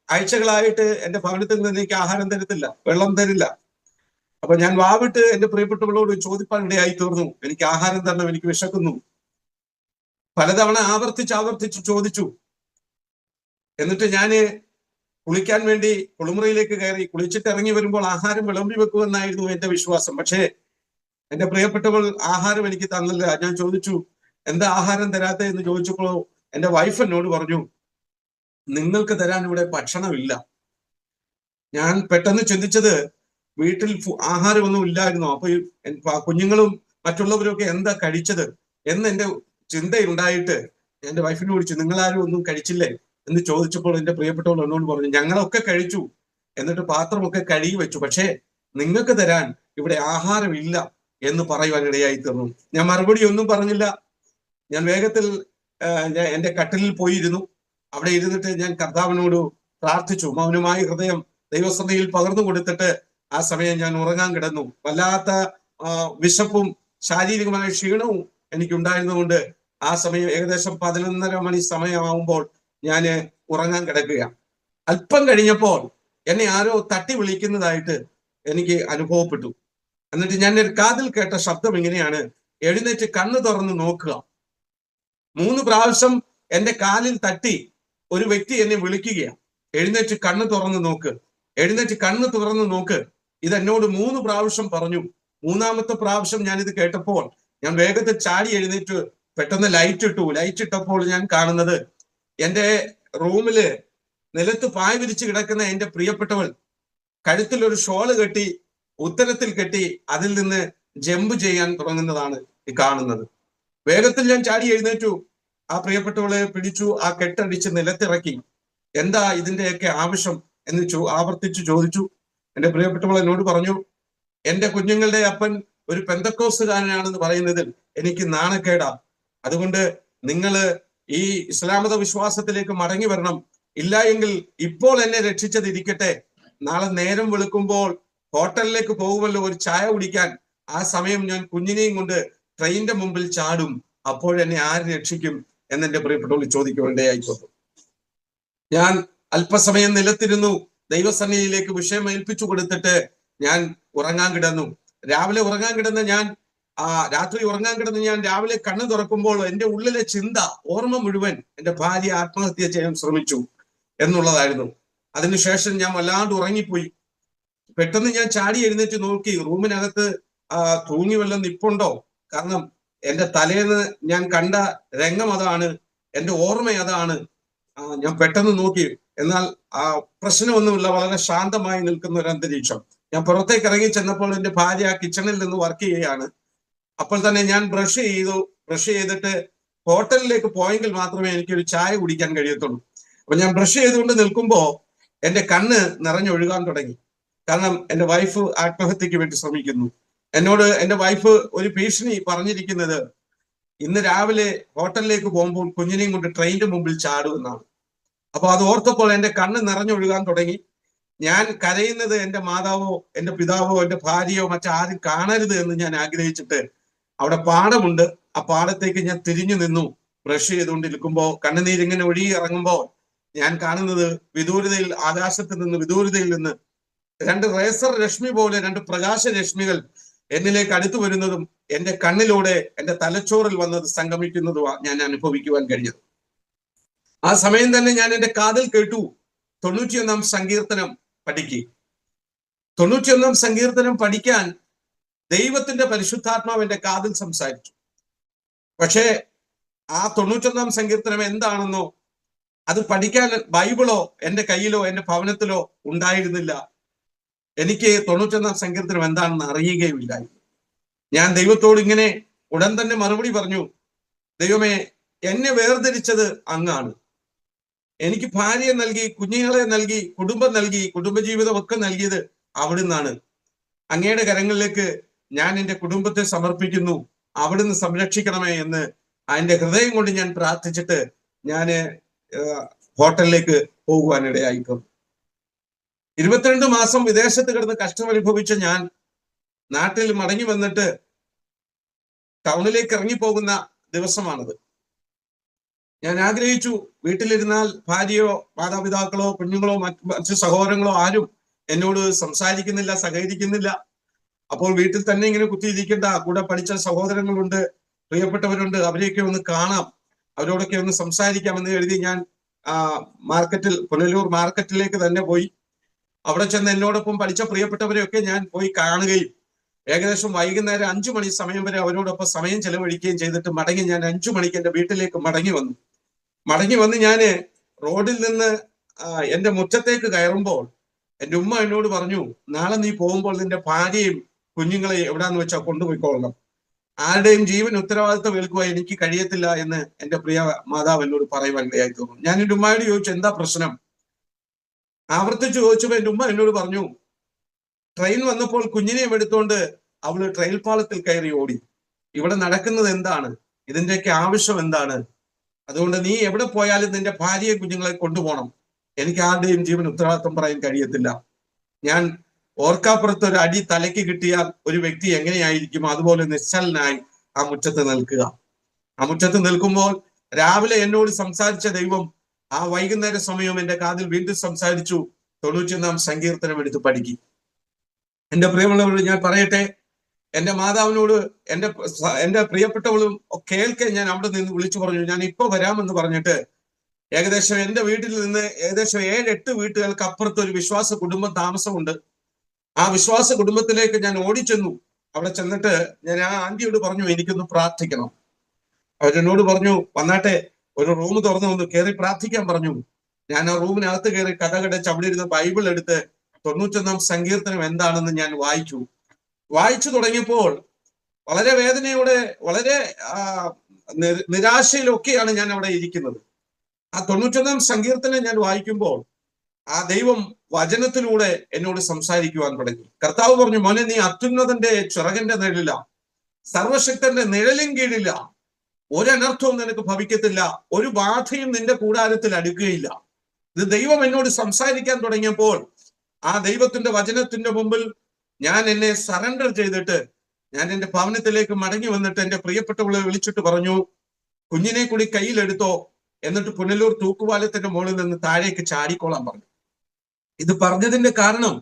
ആഴ്ചകളായിട്ട് എൻ്റെ ഭവനത്തിൽ നിന്ന് എനിക്ക് ആഹാരം തരത്തില്ല, വെള്ളം തരില്ല. അപ്പൊ ഞാൻ വാവിട്ട് എന്റെ പ്രിയപ്പെട്ടവളോട് ചോദിപ്പാൻ ഇടയായി തീർന്നു, എനിക്ക് ആഹാരം തരണം, എനിക്ക് വിശക്കുന്നു. പലതവണ ആവർത്തിച്ച് ചോദിച്ചു. എന്നിട്ട് ഞാന് കുളിക്കാൻ വേണ്ടി കുളിമുറിയിലേക്ക് കയറി. കുളിച്ചിട്ട് ഇറങ്ങി വരുമ്പോൾ ആഹാരം വിളമ്പി വെക്കുമെന്നായിരുന്നു എന്റെ വിശ്വാസം. പക്ഷേ എന്റെ പ്രിയപ്പെട്ടവൾ ആഹാരം എനിക്ക് തന്നില്ല. ഞാൻ ചോദിച്ചു, എന്താ ആഹാരം തരാത്ത എന്ന് ചോദിച്ചപ്പോൾ എന്റെ വൈഫ് എന്നോട് പറഞ്ഞു, നിങ്ങൾക്ക് തരാൻ ഇവിടെ ഭക്ഷണമില്ല. ഞാൻ പെട്ടെന്ന് ചിന്തിച്ചത്, വീട്ടിൽ ആഹാരമൊന്നും ഇല്ലായിരുന്നു. അപ്പൊ കുഞ്ഞുങ്ങളും മറ്റുള്ളവരൊക്കെ എന്താ കഴിച്ചത് എന്ന് എന്റെ ചിന്തയുണ്ടായിട്ട് എന്റെ വൈഫിനെ വിളിച്ചു, നിങ്ങളാരും ഒന്നും കഴിച്ചില്ലേ എന്ന് ചോദിച്ചപ്പോൾ എന്റെ പ്രിയപ്പെട്ടവൾ എന്നോട് പറഞ്ഞു, ഞങ്ങളൊക്കെ കഴിച്ചു, എന്നിട്ട് പാത്രമൊക്കെ കഴുകി വെച്ചു, പക്ഷേ നിങ്ങൾക്ക് തരാൻ ഇവിടെ ആഹാരമില്ല എന്ന് പറയുവാൻ ഇടയായി തീർന്നു. ഞാൻ മറുപടി ഒന്നും പറഞ്ഞില്ല. ഞാൻ വേഗത്തിൽ എന്റെ കട്ടിലിൽ പോയിരുന്നു. അവിടെ ഇരുന്നിട്ട് ഞാൻ കർത്താവിനോട് പ്രാർത്ഥിച്ചു. മൗനമായ ഹൃദയം ദൈവസഭയിൽ പകർന്നു കൊടുത്തിട്ട് ആ സമയം ഞാൻ ഉറങ്ങാൻ കിടന്നു. വല്ലാത്ത വിശപ്പും ശാരീരികമായ ക്ഷീണവും എനിക്കുണ്ടായിരുന്നുകൊണ്ട് ആ സമയം ഏകദേശം 11:30 മണി സമയമാവുമ്പോൾ ഞാൻ ഉറങ്ങാൻ കിടക്കുകയാണ്. അല്പം കഴിഞ്ഞപ്പോൾ എന്നെ ആരോ തട്ടി വിളിക്കുന്നതായിട്ട് എനിക്ക് അനുഭവപ്പെട്ടു. എന്നിട്ട് ഞാൻ ഒരു കാതിൽ കേട്ട ശബ്ദം ഇങ്ങനെയാണ്, എഴുന്നേറ്റ് കണ്ണു തുറന്ന് നോക്കുക. 3 പ്രാവശ്യം എന്റെ കാലിൽ തട്ടി ഒരു വ്യക്തി എന്നെ വിളിക്കുകയാണ്, എഴുന്നേറ്റ് കണ്ണു തുറന്ന് നോക്ക്, എഴുന്നേറ്റ് കണ്ണു തുറന്ന് നോക്ക്. ഇത് എന്നോട് 3 പ്രാവശ്യം പറഞ്ഞു. 3-ാമത്തെ പ്രാവശ്യം ഞാൻ ഇത് കേട്ടപ്പോൾ ഞാൻ വേഗത്തിൽ ചാടി എഴുന്നേറ്റ് പെട്ടെന്ന് ലൈറ്റ് ഇട്ടപ്പോൾ ഞാൻ കാണുന്നത് എന്റെ റൂമില് നിലത്ത് പായ് വിരിച്ച് കിടക്കുന്ന എന്റെ പ്രിയപ്പെട്ടവൾ കഴുത്തിൽ ഒരു ഷോള് കെട്ടി ഉത്തരത്തിൽ കെട്ടി അതിൽ നിന്ന് ജമ്പ് ചെയ്യാൻ തുടങ്ങുന്നതാണ് ഈ കാണുന്നത്. വേഗത്തിൽ ഞാൻ ചാടി എഴുന്നേറ്റു, ആ പ്രിയപ്പെട്ടവളെ പിടിച്ചു, ആ കെട്ടടിച്ച് നിലത്തിറക്കി. എന്താ ഇതിന്റെയൊക്കെ ആവശ്യം എന്ന് ആവർത്തിച്ചു ചോദിച്ചു. എന്റെ പ്രിയപ്പെട്ടവൾ എന്നോട് പറഞ്ഞു, എന്റെ കുഞ്ഞുങ്ങളുടെ അപ്പൻ ഒരു പെന്തക്കോസുകാരനാണെന്ന് പറയുന്നതിൽ എനിക്ക് നാണക്കേടാ. അതുകൊണ്ട് നിങ്ങള് ഈ ഇസ്ലാമത വിശ്വാസത്തിലേക്ക് മടങ്ങി വരണം. ഇല്ല എങ്കിൽ ഇപ്പോൾ എന്നെ രക്ഷിച്ചതിരിക്കട്ടെ, നാളെ നേരം വെളുക്കുമ്പോൾ ഹോട്ടലിലേക്ക് പോകുമല്ലോ ഒരു ചായ കുടിക്കാൻ, ആ സമയം ഞാൻ കുഞ്ഞിനെയും കൊണ്ട് ട്രെയിനിന്റെ മുമ്പിൽ ചാടും, അപ്പോഴെന്നെ ആര് രക്ഷിക്കും എന്നെന്റെ പ്രിയപ്പെട്ടവൾ ചോദിക്കുവാനിടയായിക്കോട്ടെ. ഞാൻ അല്പസമയം നിലത്തിരുന്നു, ദൈവസന്നിധിയിലേക്ക് വിഷയം ഏൽപ്പിച്ചു കൊടുത്തിട്ട് ഞാൻ ഉറങ്ങാൻ കിടന്നു. രാവിലെ ഉറങ്ങാൻ കിടന്ന ഞാൻ രാത്രി ഉറങ്ങാൻ കിടന്ന് ഞാൻ രാവിലെ കണ്ണു തുറക്കുമ്പോൾ എന്റെ ഉള്ളിലെ ചിന്ത, ഓർമ്മ മുഴുവൻ എന്റെ ഭാര്യ ആത്മഹത്യ ചെയ്യാൻ ശ്രമിച്ചു എന്നുള്ളതായിരുന്നു. അതിനുശേഷം ഞാൻ വല്ലാണ്ട് ഉറങ്ങിപ്പോയി. പെട്ടെന്ന് ഞാൻ ചാടി എഴുന്നേറ്റ് നോക്കി, റൂമിനകത്ത് തൂങ്ങി വല്ലതും നിപ്പുണ്ടോ. കാരണം എന്റെ തലേന്ന് ഞാൻ കണ്ട രംഗം അതാണ്, എന്റെ ഓർമ്മ അതാണ്. ഞാൻ പെട്ടെന്ന് നോക്കി, എന്നാൽ പ്രശ്നമൊന്നുമില്ല, വളരെ ശാന്തമായി നിൽക്കുന്ന ഒരു അന്തരീക്ഷം. ഞാൻ പുറത്തേക്ക് ഇറങ്ങി ചെന്നപ്പോൾ എന്റെ ഭാര്യ കിച്ചണിൽ നിന്ന് വർക്ക് ചെയ്യുകയാണ്. അപ്പോൾ തന്നെ ഞാൻ ബ്രഷ് ചെയ്തിട്ട് ഹോട്ടലിലേക്ക് പോയെങ്കിൽ മാത്രമേ എനിക്കൊരു ചായ കുടിക്കാൻ കഴിയത്തുള്ളൂ. അപ്പൊ ഞാൻ ബ്രഷ് ചെയ്തുകൊണ്ട് നിൽക്കുമ്പോ എന്റെ കണ്ണ് നിറഞ്ഞൊഴുകാൻ തുടങ്ങി. കാരണം എന്റെ വൈഫ് ആത്മഹത്യക്ക് വേണ്ടി ശ്രമിക്കുന്നു. എന്നോട് എന്റെ വൈഫ് ഒരു ഭീഷണി പറഞ്ഞിരിക്കുന്നത്, ഇന്ന് രാവിലെ ഹോട്ടലിലേക്ക് പോകുമ്പോൾ കുഞ്ഞിനെയും കൊണ്ട് ട്രെയിനിന്റെ മുമ്പിൽ ചാടുമെന്നാണ്. അപ്പൊ അത് ഓർത്തപ്പോൾ എന്റെ കണ്ണ് നിറഞ്ഞൊഴുകാൻ തുടങ്ങി. ഞാൻ കരയുന്നത് എന്റെ മാതാവോ എന്റെ പിതാവോ എന്റെ ഭാര്യയോ മറ്റാരും കാണരുത് എന്ന് ഞാൻ ആഗ്രഹിച്ചിട്ട്, അവിടെ പാടമുണ്ട്, ആ പാടത്തേക്ക് ഞാൻ തിരിഞ്ഞു നിന്നു. ബ്രഷ് ചെയ്തുകൊണ്ടിരിക്കുമ്പോ കണ്ണുനീരിങ്ങനെ ഒഴുകി ഇറങ്ങുമ്പോൾ ഞാൻ കാണുന്നത് വിദൂരതയിൽ, ആകാശത്ത് നിന്ന് വിദൂരതയിൽ നിന്ന് രണ്ട് റേസർ രശ്മി പോലെ രണ്ട് പ്രകാശ രശ്മികൾ എന്നിലേക്ക് അടുത്തു വരുന്നതും എന്റെ കണ്ണിലൂടെ എന്റെ തലച്ചോറിൽ വന്നത് സംഗമിക്കുന്നതുമാണ് ഞാൻ അനുഭവിക്കുവാൻ കഴിഞ്ഞത്. ആ സമയം തന്നെ ഞാൻ എന്റെ കാതിൽ കേട്ടു, 91 സങ്കീർത്തനം പഠിക്കുക. 91 സങ്കീർത്തനം പഠിക്കാൻ ദൈവത്തിന്റെ പരിശുദ്ധാത്മാവ് എന്റെ കാതിൽ സംസാരിച്ചു. പക്ഷേ ആ 91 സങ്കീർത്തനം എന്താണെന്നോ അത് പഠിക്കാൻ ബൈബിളോ എന്റെ കയ്യിലോ എന്റെ ഭവനത്തിലോ ഉണ്ടായിരുന്നില്ല. എനിക്ക് 91 സങ്കീർത്തനം എന്താണെന്ന് അറിയുകയുമില്ലായിരുന്നു. ഞാൻ ദൈവത്തോട് ഇങ്ങനെ ഉടൻ തന്നെ മറുപടി പറഞ്ഞു, ദൈവമേ, എന്നെ വേർതിരിച്ചത് അങ്ങാണ്. എനിക്ക് ഭാര്യയെ നൽകി, കുഞ്ഞുങ്ങളെ നൽകി, കുടുംബം നൽകി, കുടുംബജീവിതം ഒക്കെ നൽകിയത് അവിടുന്നാണ്. അങ്ങയുടെ കരങ്ങളിലേക്ക് ഞാൻ എൻ്റെ കുടുംബത്തെ സമർപ്പിക്കുന്നു, അവിടുന്ന് സംരക്ഷിക്കണമേ എന്ന് അതിന്റെ ഹൃദയം കൊണ്ട് ഞാൻ പ്രാർത്ഥിച്ചിട്ട് ഞാൻ ഹോട്ടലിലേക്ക് പോകുവാനിടയായിക്കും. 22 മാസം വിദേശത്ത് കിടന്ന് കഷ്ടമനുഭവിച്ച ഞാൻ നാട്ടിൽ മടങ്ങി വന്നിട്ട് ടൗണിലേക്ക് ഇറങ്ങിപ്പോകുന്ന ദിവസമാണത്. ഞാൻ ആഗ്രഹിച്ചു, വീട്ടിലിരുന്നാൽ ഭാര്യയോ മാതാപിതാക്കളോ കുഞ്ഞുങ്ങളോ മറ്റു സഹോദരങ്ങളോ ആരും എന്നോട് സംസാരിക്കുന്നില്ല, സഹകരിക്കുന്നില്ല. അപ്പോൾ വീട്ടിൽ തന്നെ ഇങ്ങനെ കുത്തിയിരിക്കേണ്ട, കൂടെ പഠിച്ച സഹോദരങ്ങളുണ്ട്, പ്രിയപ്പെട്ടവരുണ്ട്, അവരെയൊക്കെ ഒന്ന് കാണാം, അവരോടൊക്കെ ഒന്ന് സംസാരിക്കാമെന്ന് കരുതി ഞാൻ പുനലൂർ മാർക്കറ്റിലേക്ക് തന്നെ പോയി. അവിടെ ചെന്ന് എന്നോടൊപ്പം പഠിച്ച പ്രിയപ്പെട്ടവരെയൊക്കെ ഞാൻ പോയി കാണുകയും ഏകദേശം വൈകുന്നേരം 5 മണി സമയം വരെ അവരോടൊപ്പം സമയം ചെലവഴിക്കുകയും ചെയ്തിട്ട് മടങ്ങി ഞാൻ 5 മണിക്ക് എൻ്റെ വീട്ടിലേക്ക് മടങ്ങി വന്ന് ഞാൻ റോഡിൽ നിന്ന് എൻ്റെ മുറ്റത്തേക്ക് കയറുമ്പോൾ എൻ്റെ ഉമ്മ എന്നോട് പറഞ്ഞു, നാളെ നീ പോകുമ്പോൾ നിന്റെ ഭാര്യയും കുഞ്ഞുങ്ങളെ എവിടാന്ന് വെച്ചാൽ കൊണ്ടുപോയിക്കൊള്ളണം, ആരുടെയും ജീവൻ ഉത്തരവാദിത്വം ഏൽക്കുവാൻ എനിക്ക് കഴിയത്തില്ല എന്ന് എൻ്റെ പ്രിയ മാതാവ് എന്നോട് പറയുവാനിടയായി തോന്നുന്നു. ഞാൻ എൻ്റെ ഉമ്മയോട് ചോദിച്ചു, എന്താ പ്രശ്നം? ആവർത്തിച്ച് ചോദിച്ചപ്പോൾ എൻ്റെ ഉമ്മ എന്നോട് പറഞ്ഞു, ട്രെയിൻ വന്നപ്പോൾ കുഞ്ഞിനെയും എടുത്തുകൊണ്ട് അവള് ട്രെയിൻ പാളത്തിൽ കയറി ഓടി. ഇവിടെ നടക്കുന്നത് എന്താണ്? ഇതിന്റെയൊക്കെ ആവശ്യം എന്താണ്? അതുകൊണ്ട് നീ എവിടെ പോയാലും നിന്റെ ഭാര്യയെ കുഞ്ഞുങ്ങളെ കൊണ്ടുപോകണം. എനിക്ക് ആരുടെയും ജീവൻ ഉത്തരവാദിത്വം പറയാൻ കഴിയത്തില്ല. ഞാൻ ഓർക്കാപ്പുറത്ത് ഒരു അടി തലയ്ക്ക് കിട്ടിയാൽ ഒരു വ്യക്തി എങ്ങനെയായിരിക്കും അതുപോലെ നിശ്ചലനായി ആ മുറ്റത്ത് നിൽക്കുക. ആ മുറ്റത്ത് നിൽക്കുമ്പോൾ രാവിലെ എന്നോട് സംസാരിച്ച ദൈവം ആ വൈകുന്നേര സമയം എൻ്റെ കാതിൽ വീണ്ടും സംസാരിച്ചു, 91 സങ്കീർത്തനം എടുത്ത് പഠിക്കും. എൻ്റെ പ്രിയമുള്ളവരോട് ഞാൻ പറയട്ടെ, എൻ്റെ മാതാവിനോട് എൻ്റെ പ്രിയപ്പെട്ടവളും കേൾക്കെ ഞാൻ അവിടെ നിന്ന് വിളിച്ചു പറഞ്ഞു, ഞാൻ ഇപ്പൊ വരാമെന്ന് പറഞ്ഞിട്ട് ഏകദേശം എൻ്റെ വീട്ടിൽ നിന്ന് ഏകദേശം 7-8 വീട്ടുകൾക്ക് അപ്പുറത്ത് ഒരു വിശ്വാസ കുടുംബം താമസമുണ്ട്. ആ വിശ്വാസ കുടുംബത്തിലേക്ക് ഞാൻ ഓടിച്ചെന്നു. അവിടെ ചെന്നിട്ട് ഞാൻ ആ ആന്റിയോട് പറഞ്ഞു, എനിക്കൊന്ന് പ്രാർത്ഥിക്കണം. അവരെന്നോട് പറഞ്ഞു, വന്നാട്ടെ, ഒരു റൂം തുറന്നു വന്നു കയറി പ്രാർത്ഥിക്കാൻ പറഞ്ഞു. ഞാൻ ആ റൂമിനകത്ത് കയറി കടകടച്ച് അവിടെ ഇരുന്ന് ബൈബിൾ എടുത്ത് 91 സങ്കീർത്തനം എന്താണെന്ന് ഞാൻ വായിച്ചു തുടങ്ങിയപ്പോൾ വളരെ വേദനയോടെ, വളരെ നിരാശയിലൊക്കെയാണ് ഞാൻ അവിടെ ഇരിക്കുന്നത്. ആ 91-ാം സങ്കീർത്തനം ഞാൻ വായിക്കുമ്പോൾ ആ ദൈവം വചനത്തിലൂടെ എന്നോട് സംസാരിക്കുവാൻ തുടങ്ങി. കർത്താവ് പറഞ്ഞു, മോനെ, നീ അത്യുന്നതന്റെ ചിറകിന്റെ നിഴലില്ല, സർവശക്തന്റെ നിഴലിൻ കീഴില്ല. ഒരനർത്ഥവും നിനക്ക് ഭവിക്കത്തില്ല, ഒരു ബാധയും നിന്റെ കൂടാരത്തിൽ അടുക്കുകയില്ല. ഇത് ദൈവം എന്നോട് സംസാരിക്കാൻ തുടങ്ങിയപ്പോൾ ആ ദൈവത്തിന്റെ വചനത്തിന്റെ മുമ്പിൽ ഞാൻ എന്നെ സറണ്ടർ ചെയ്തിട്ട് ഞാൻ എന്റെ ഭവനത്തിലേക്ക് മടങ്ങി വന്നിട്ട് എന്റെ പ്രിയപ്പെട്ടവളെ വിളിച്ചിട്ട് പറഞ്ഞു, കുഞ്ഞിനെ കൂടി കയ്യിലെടുത്തോ, എന്നിട്ട് പുനലൂർ തൂക്കുപാലത്തിന്റെ മുകളിൽ നിന്ന് താഴേക്ക് ചാടിക്കോളാൻ പറഞ്ഞു. ഇത് പറഞ്ഞതിന്റെ കാരണം,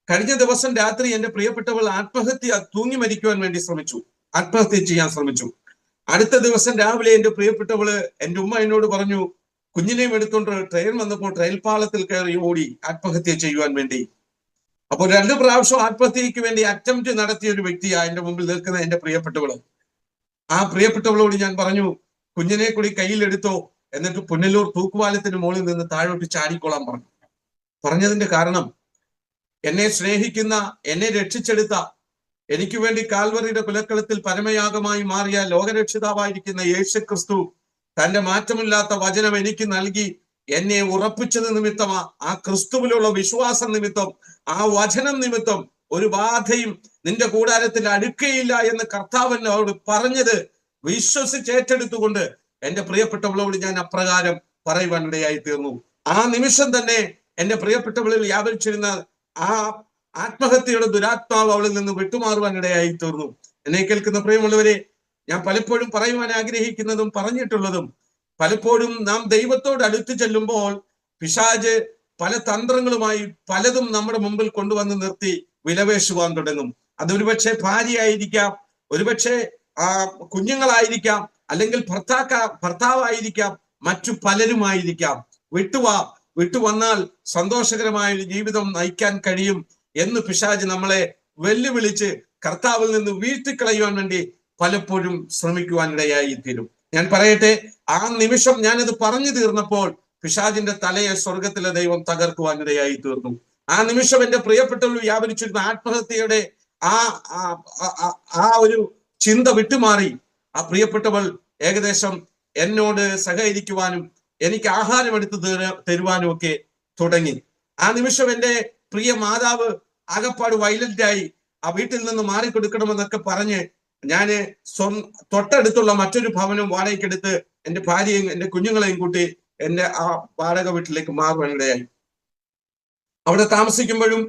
കഴിഞ്ഞ ദിവസം രാത്രി എന്റെ പ്രിയപ്പെട്ടവൾ തൂങ്ങി മരിക്കുവാൻ വേണ്ടി ശ്രമിച്ചു, ആത്മഹത്യ ചെയ്യാൻ ശ്രമിച്ചു. അടുത്ത ദിവസം രാവിലെ എന്റെ പ്രിയപ്പെട്ടവള്, എന്റെ ഉമ്മ എന്നോട് പറഞ്ഞു, കുഞ്ഞിനെയും എടുത്തുകൊണ്ട് ട്രെയിൻ വന്നപ്പോൾ ട്രെയിൻ പാളത്തിൽ കയറി ഓടി ആത്മഹത്യ ചെയ്യുവാൻ വേണ്ടി. അപ്പോൾ 2 പ്രാവശ്യം ആത്മഹത്യക്ക് വേണ്ടി അറ്റംപ്റ്റ് നടത്തിയ ഒരു വ്യക്തിയാ എന്റെ മുമ്പിൽ നിൽക്കുന്ന എന്റെ പ്രിയപ്പെട്ടവള്. ആ പ്രിയപ്പെട്ടവളോട് ഞാൻ പറഞ്ഞു, കുഞ്ഞിനെ കൂടി കയ്യിലെടുത്തോ, എന്നിട്ട് പുനലൂർ തൂക്കുപാലത്തിന് മുകളിൽ നിന്ന് താഴോട്ട് ചാടിക്കോളാൻ പറഞ്ഞു. പറഞ്ഞതിന്റെ കാരണം, എന്നെ സ്നേഹിക്കുന്ന, എന്നെ രക്ഷിച്ചെടുത്ത, എനിക്ക് വേണ്ടി കാൽവറിയുടെ കുലക്കളത്തിൽ പരമയാഗമായി മാറിയ ലോകരക്ഷിതാവായിരിക്കുന്ന യേശു ക്രിസ്തു തന്റെ മാറ്റമില്ലാത്ത വചനം എനിക്ക് നൽകി എന്നെ ഉറപ്പിച്ചത് നിമിത്തമാ, ആ ക്രിസ്തുവിലുള്ള വിശ്വാസം നിമിത്തം, ആ വചനം നിമിത്തം ഒരു ബാധയും നിന്റെ കൂടാരത്തിൽ അടുക്കയില്ല എന്ന് കർത്താവിനോട് പറഞ്ഞത് വിശ്വസിച്ചേറ്റെടുത്തുകൊണ്ട് എന്റെ പ്രിയപ്പെട്ടവളോട് ഞാൻ അപ്രകാരം പറയുവാനിടയായി തീർന്നു. ആ നിമിഷം തന്നെ എന്റെ പ്രിയപ്പെട്ടവളിൽ വ്യാപരിച്ചിരുന്ന ആ ആത്മഹത്യയുടെ ദുരാത്മാവ് അവളിൽ നിന്ന് വിട്ടുമാറുവാനിടയായി തീർന്നു. എന്നെ കേൾക്കുന്ന പ്രിയമുള്ളവരെ, ഞാൻ പലപ്പോഴും പറയുവാൻ ആഗ്രഹിക്കുന്നതും പറഞ്ഞിട്ടുള്ളതും, പലപ്പോഴും നാം ദൈവത്തോട് അടുത്ത് ചെല്ലുമ്പോൾ പിശാച് പല തന്ത്രങ്ങളുമായി പലതും നമ്മുടെ മുമ്പിൽ കൊണ്ടുവന്ന് നിർത്തി വിലപേശുവാൻ തുടങ്ങും. അതൊരുപക്ഷെ ഭാര്യയായിരിക്കാം, ഒരുപക്ഷെ കുഞ്ഞുങ്ങളായിരിക്കാം, അല്ലെങ്കിൽ ഭർത്താവായിരിക്കാം, മറ്റു പലരുമായിരിക്കാം. വിട്ടുവന്നാൽ സന്തോഷകരമായ ഒരു ജീവിതം നയിക്കാൻ കഴിയും എന്ന് പിശാച് നമ്മളെ വെല്ലുവിളിച്ച് കർത്താവിൽ നിന്ന് വീഴ്ത്തിക്കളയുവാൻ വേണ്ടി പലപ്പോഴും ശ്രമിക്കുവാനിടയായി തീരും. ഞാൻ പറയട്ടെ, ആ നിമിഷം ഞാനത് പറഞ്ഞു തീർന്നപ്പോൾ പിശാചിന്റെ തലയെ സ്വർഗത്തിലെ ദൈവം തകർക്കുവാനിടയായി തീർന്നു. ആ നിമിഷം എന്റെ പ്രിയപ്പെട്ടവൾ വ്യാപരിച്ചിരുന്ന ആത്മഹത്യയുടെ ആ ഒരു ചിന്ത വിട്ടുമാറി ആ പ്രിയപ്പെട്ടവൾ ഏകദേശം എന്നോട് സഹകരിക്കുവാനും എനിക്ക് ആഹാരം എടുത്തു തരുവാനും ഒക്കെ തുടങ്ങി. ആ നിമിഷം എന്റെ പ്രിയ മാതാവ് ആകപ്പാട് വയലന്റായി ആ വീട്ടിൽ നിന്ന് മാറിക്കൊടുക്കണമെന്നൊക്കെ പറഞ്ഞ് ഞാന് തൊട്ടടുത്തുള്ള മറ്റൊരു ഭവനം വാടകയ്ക്കെടുത്ത് എന്റെ ഭാര്യയും എന്റെ കുഞ്ഞുങ്ങളെയും കൂട്ടി എന്റെ ആ വാടക വീട്ടിലേക്ക് മാറുവാനിടയായി. അവിടെ താമസിക്കുമ്പോഴും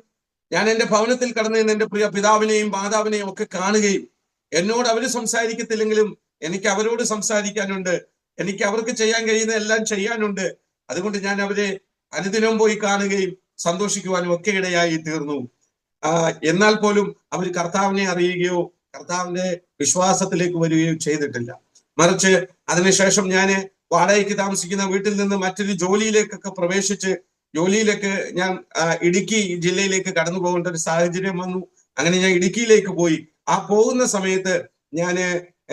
ഞാൻ എന്റെ ഭവനത്തിൽ കടന്നു നിന്ന് എന്റെ പ്രിയ പിതാവിനെയും മാതാവിനെയും ഒക്കെ കാണുകയും, എന്നോട് അവര് സംസാരിക്കത്തില്ലെങ്കിലും എനിക്ക് അവരോട് സംസാരിക്കാനുണ്ട്, എനിക്ക് അവർക്ക് ചെയ്യാൻ കഴിയുന്ന എല്ലാം ചെയ്യാനുണ്ട്. അതുകൊണ്ട് ഞാൻ അവരെ അനുദിനവും പോയി കാണുകയും സന്തോഷിക്കുവാനും ഒക്കെ ഇടയായി തീർന്നു. എന്നാൽ പോലും അവർ കർത്താവിനെ അറിയുകയോ കർത്താവിന്റെ വിശ്വാസത്തിലേക്ക് വരികയോ ചെയ്തിട്ടില്ല. മറിച്ച് അതിനുശേഷം ഞാൻ വാടകയ്ക്ക് താമസിക്കുന്ന വീട്ടിൽ നിന്ന് മറ്റൊരു ജോലിയിലേക്കൊക്കെ പ്രവേശിച്ച് ജോലിയിലേക്ക് ഞാൻ ഇടുക്കി ജില്ലയിലേക്ക് കടന്നു പോകേണ്ട ഒരു സാഹചര്യം വന്നു. അങ്ങനെ ഞാൻ ഇടുക്കിയിലേക്ക് പോയി. ആ പോകുന്ന സമയത്ത് ഞാൻ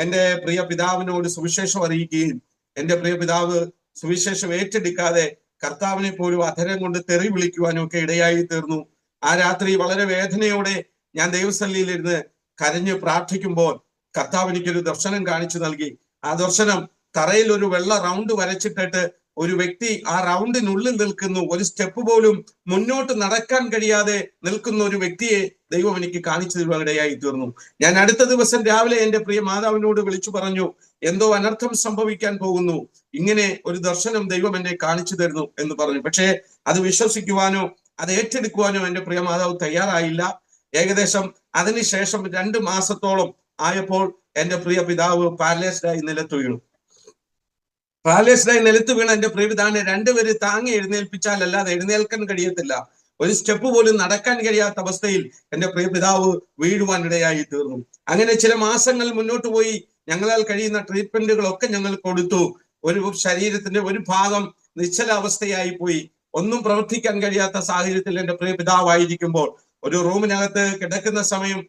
എൻ്റെ പ്രിയ പിതാവിനോട് സുവിശേഷം അറിയിക്കുകയും എൻ്റെ പ്രിയ പിതാവ് സുവിശേഷം ഏറ്റെടുക്കാതെ കർത്താവിനെ പോലും അധരം കൊണ്ട് തെറി വിളിക്കുവാനും ഒക്കെ ഇടയായി തീർന്നു. ആ രാത്രി വളരെ വേദനയോടെ ഞാൻ ദൈവസന്നിധിയിലിരുന്ന് കരഞ്ഞ് പ്രാർത്ഥിക്കുമ്പോൾ കർത്താവ് എനിക്കൊരു ദർശനം കാണിച്ചു നൽകി. ആ ദർശനം തറയിൽ ഒരു വെള്ള റൗണ്ട് വരച്ചിട്ടിട്ട് ഒരു വ്യക്തി ആ റൗണ്ടിനുള്ളിൽ നിൽക്കുന്നു. ഒരു സ്റ്റെപ്പ് പോലും മുന്നോട്ട് നടക്കാൻ കഴിയാതെ നിൽക്കുന്ന ഒരു വ്യക്തിയെ ദൈവം എനിക്ക് കാണിച്ചു തരുവാനിടയായി തീർന്നു. ഞാൻ അടുത്ത ദിവസം രാവിലെ എൻ്റെ പ്രിയ മാതാവിനോട് വിളിച്ചു പറഞ്ഞു, എന്തോ അനർത്ഥം സംഭവിക്കാൻ പോകുന്നു, ഇങ്ങനെ ഒരു ദർശനം ദൈവം എന്നെ കാണിച്ചു തരുന്നു എന്ന് പറഞ്ഞു. പക്ഷേ അത് വിശ്വസിക്കുവാനോ അത് ഏറ്റെടുക്കുവാനോ എൻ്റെ പ്രിയ മാതാവ് തയ്യാറായില്ല. ഏകദേശം അതിനുശേഷം 2 മാസത്തോളം ആയപ്പോൾ എൻ്റെ പ്രിയ പിതാവ് പാരലൈസ്ഡായി നിലത്ത് വീണു. പാരലൈസ്ഡായി നിലത്ത് വീണ എൻ്റെ പ്രിയ പിതാവിനെ 2 പേര് താങ്ങി എഴുന്നേൽപ്പിച്ചാൽ അല്ലാതെ എഴുന്നേൽക്കാൻ കഴിയത്തില്ല. ഒരു സ്റ്റെപ്പ് പോലും നടക്കാൻ കഴിയാത്ത അവസ്ഥയിൽ എൻ്റെ പ്രിയ പിതാവ് വീഴുവാനിടയായി തീർന്നു. അങ്ങനെ ചില മാസങ്ങൾ മുന്നോട്ട് പോയി. ഞങ്ങളാൽ കഴിയുന്ന ട്രീറ്റ്മെന്റുകളൊക്കെ ഞങ്ങൾ കൊടുത്തു. ഒരു ശരീരത്തിന്റെ ഒരു ഭാഗം നിശ്ചലാവസ്ഥയായി പോയി. ഒന്നും പ്രവർത്തിക്കാൻ കഴിയാത്ത സാഹചര്യത്തിൽ എൻ്റെ പ്രിയ പിതാവായിരിക്കുമ്പോൾ ഒരു റൂമിനകത്ത് കിടക്കുന്ന സമയം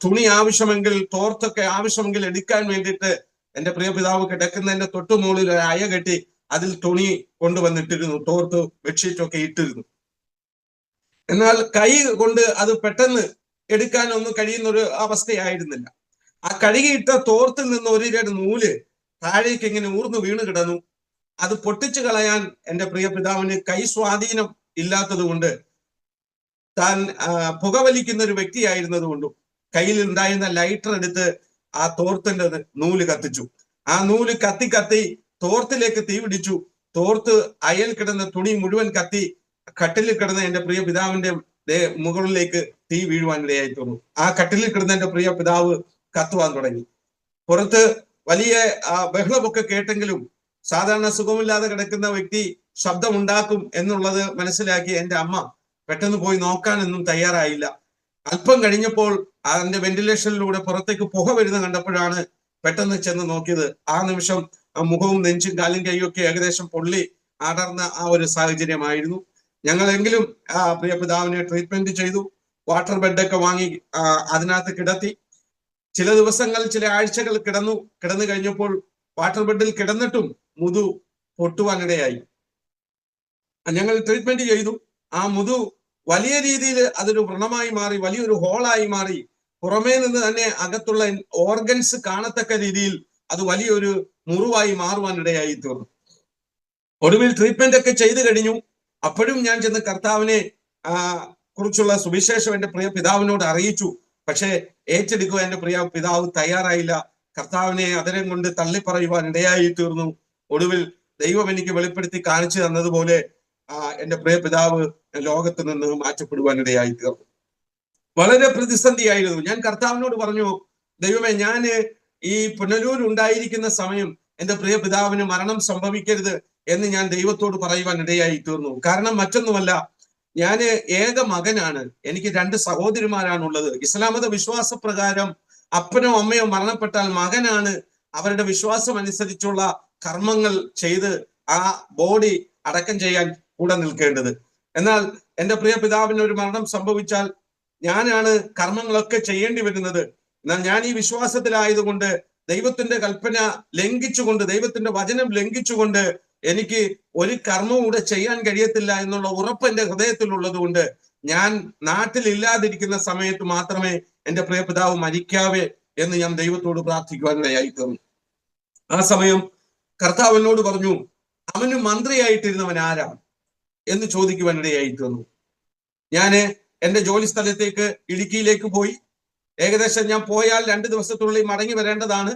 തുണി ആവശ്യമെങ്കിൽ, തോർത്തൊക്കെ ആവശ്യമെങ്കിൽ എടുക്കാൻ വേണ്ടിയിട്ട് എൻ്റെ പ്രിയ പിതാവ് കിടക്കുന്നതിന്റെ തൊട്ടു മുകളിൽ ഒരു അയ കെട്ടി അതിൽ തുണി കൊണ്ടുവന്നിട്ടിരുന്നു, തോർത്ത് ബെഡ്ഷീറ്റൊക്കെ ഇട്ടിരുന്നു. എന്നാൽ കൈ കൊണ്ട് അത് പെട്ടെന്ന് എടുക്കാനൊന്നും കഴിയുന്ന ഒരു അവസ്ഥയായിരുന്നില്ല. ആ കഴുകിയിട്ട തോർത്തിൽ നിന്ന് ഒരു രട് നൂല് താഴേക്ക് ഇങ്ങനെ ഊർന്നു വീണ് കിടന്നു. അത് പൊട്ടിച്ചു കളയാൻ എൻ്റെ പ്രിയ പിതാവിന് കൈ സ്വാധീനം ഇല്ലാത്തത് കൊണ്ട്, താൻ പുകവലിക്കുന്ന ഒരു വ്യക്തിയായിരുന്നത് കൊണ്ടും കയ്യിൽ ഉണ്ടായിരുന്ന ലൈറ്റർ എടുത്ത് ആ തോർത്തിന്റെ നൂല് കത്തിച്ചു. ആ നൂല് കത്തി കത്തി തോർത്തിലേക്ക് തീ പിടിച്ചു. തോർത്ത് അയൽ കിടന്ന തുണി മുഴുവൻ കത്തി കട്ടിലിൽ കിടന്ന എൻ്റെ പ്രിയ പിതാവിന്റെ മുകളിലേക്ക് തീ വീഴുവാൻ ഇടയായി തോന്നുന്നു. ആ കട്ടിലിൽ കിടന്ന എൻ്റെ പ്രിയ പിതാവ് കത്തുവാൻ തുടങ്ങി. പുറത്ത് വലിയ ബഹളമൊക്കെ കേട്ടെങ്കിലും സാധാരണ സുഖമില്ലാതെ കിടക്കുന്ന വ്യക്തി ശബ്ദമുണ്ടാക്കും എന്നുള്ളത് മനസ്സിലാക്കി എൻ്റെ അമ്മ പെട്ടെന്ന് പോയി നോക്കാനൊന്നും തയ്യാറായില്ല. അല്പം കഴിഞ്ഞപ്പോൾ അതിന്റെ വെന്റിലേഷനിലൂടെ പുറത്തേക്ക് പുക വരുന്ന കണ്ടപ്പോഴാണ് പെട്ടെന്ന് ചെന്ന് നോക്കിയത്. ആ നിമിഷം മുഖവും നെഞ്ചും കാലും കൈയും ഒക്കെ ഏകദേശം പൊള്ളി അടർന്ന ആ ഒരു സാഹചര്യമായിരുന്നു. ഞങ്ങളെങ്കിലും പ്രിയ പിതാവിനെ ട്രീറ്റ്മെന്റ് ചെയ്തു. വാട്ടർ ബെഡൊക്കെ വാങ്ങി അതിനകത്ത് കിടത്തി. ചില ദിവസങ്ങൾ, ചില ആഴ്ചകൾ കിടന്നു കഴിഞ്ഞപ്പോൾ വാട്ടർ ബെഡിൽ കിടന്നിട്ടും മുതു പൊട്ടുവാനിടയായി. ഞങ്ങൾ ട്രീറ്റ്മെന്റ് ചെയ്തു. ആ മുതു വലിയ രീതിയിൽ അതൊരു വ്രണമായി മാറി, വലിയൊരു ഹോളായി മാറി. പുറമേ നിന്ന് തന്നെ അകത്തുള്ള ഓർഗൻസ് കാണത്തക്ക രീതിയിൽ അത് വലിയൊരു മുറിവായി മാറുവാനിടയായി തീർന്നു. ഒടുവിൽ ട്രീറ്റ്മെന്റ് ഒക്കെ ചെയ്തു കഴിഞ്ഞു. അപ്പോഴും ഞാൻ ചെന്ന് കർത്താവിനെ കുറിച്ചുള്ള സുവിശേഷം എൻ്റെ പ്രിയ പിതാവിനോട് അറിയിച്ചു. പക്ഷെ ഏറ്റെടുക്കുക എൻ്റെ പ്രിയ പിതാവ് തയ്യാറായില്ല. കർത്താവിനെ അതരം കൊണ്ട് തള്ളിപ്പറയുവാൻ ഇടയായി തീർന്നു. ഒടുവിൽ ദൈവം എനിക്ക് വെളിപ്പെടുത്തി കാണിച്ചു തന്നതുപോലെ എൻ്റെ പ്രിയ പിതാവ് ലോകത്ത് നിന്ന് മാറ്റപ്പെടുവാൻ ഇടയായി തീർന്നു. വളരെ പ്രതിസന്ധിയായിരുന്നു. ഞാൻ കർത്താവിനോട് പറഞ്ഞു, ദൈവമേ, ഞാൻ ഈ പുനലൂർ ഉണ്ടായിരിക്കുന്ന സമയം എൻ്റെ പ്രിയ പിതാവിന് മരണം സംഭവിക്കരുത് എന്ന് ഞാൻ ദൈവത്തോട് പറയുവാൻ ഇടയായി തീർന്നു. കാരണം മറ്റൊന്നുമല്ല, ഞാന് ഏക മകനാണ്. എനിക്ക് 2 സഹോദരിമാരാണുള്ളത്. ഇസ്ലാം മത വിശ്വാസ പ്രകാരം അപ്പനോ അമ്മയോ മരണപ്പെട്ടാൽ മകനാണ് അവരുടെ വിശ്വാസം അനുസരിച്ചുള്ള കർമ്മങ്ങൾ ചെയ്ത് ആ ബോഡി അടക്കം ചെയ്യാൻ കൂടെ നിൽക്കേണ്ടത്. എന്നാൽ എൻ്റെ പ്രിയ പിതാവിന് ഒരു മരണം സംഭവിച്ചാൽ ഞാനാണ് കർമ്മങ്ങളൊക്കെ ചെയ്യേണ്ടി വരുന്നത്. എന്നാൽ ഞാൻ ഈ വിശ്വാസത്തിലായതുകൊണ്ട്, ദൈവത്തിന്റെ കൽപ്പന ലംഘിച്ചുകൊണ്ട്, ദൈവത്തിന്റെ വചനം ലംഘിച്ചുകൊണ്ട് എനിക്ക് ഒരു കർമ്മവും കൂടെ ചെയ്യാൻ കഴിയത്തില്ല എന്നുള്ള ഉറപ്പ് എൻ്റെ ഹൃദയത്തിലുള്ളത് കൊണ്ട് ഞാൻ നാട്ടിലില്ലാതിരിക്കുന്ന സമയത്ത് മാത്രമേ എൻ്റെ പ്രിയ പിതാവ് മരിക്കാവേ എന്ന് ഞാൻ ദൈവത്തോട് പ്രാർത്ഥിക്കുവാനിടയായി തീർന്നു. ആ സമയം കർത്താവിനോട് പറഞ്ഞു, അവന് മന്ത്രിയായിട്ടിരുന്നവൻ ആരാണ് എന്ന് ചോദിക്കുവാനിടയായി തീർന്നു. ഞാന് എൻ്റെ ജോലി സ്ഥലത്തേക്ക് ഇടുക്കിയിലേക്ക് പോയി. ഏകദേശം ഞാൻ പോയാൽ 2 ദിവസത്തിനുള്ളിൽ മടങ്ങി വരേണ്ടതാണ്.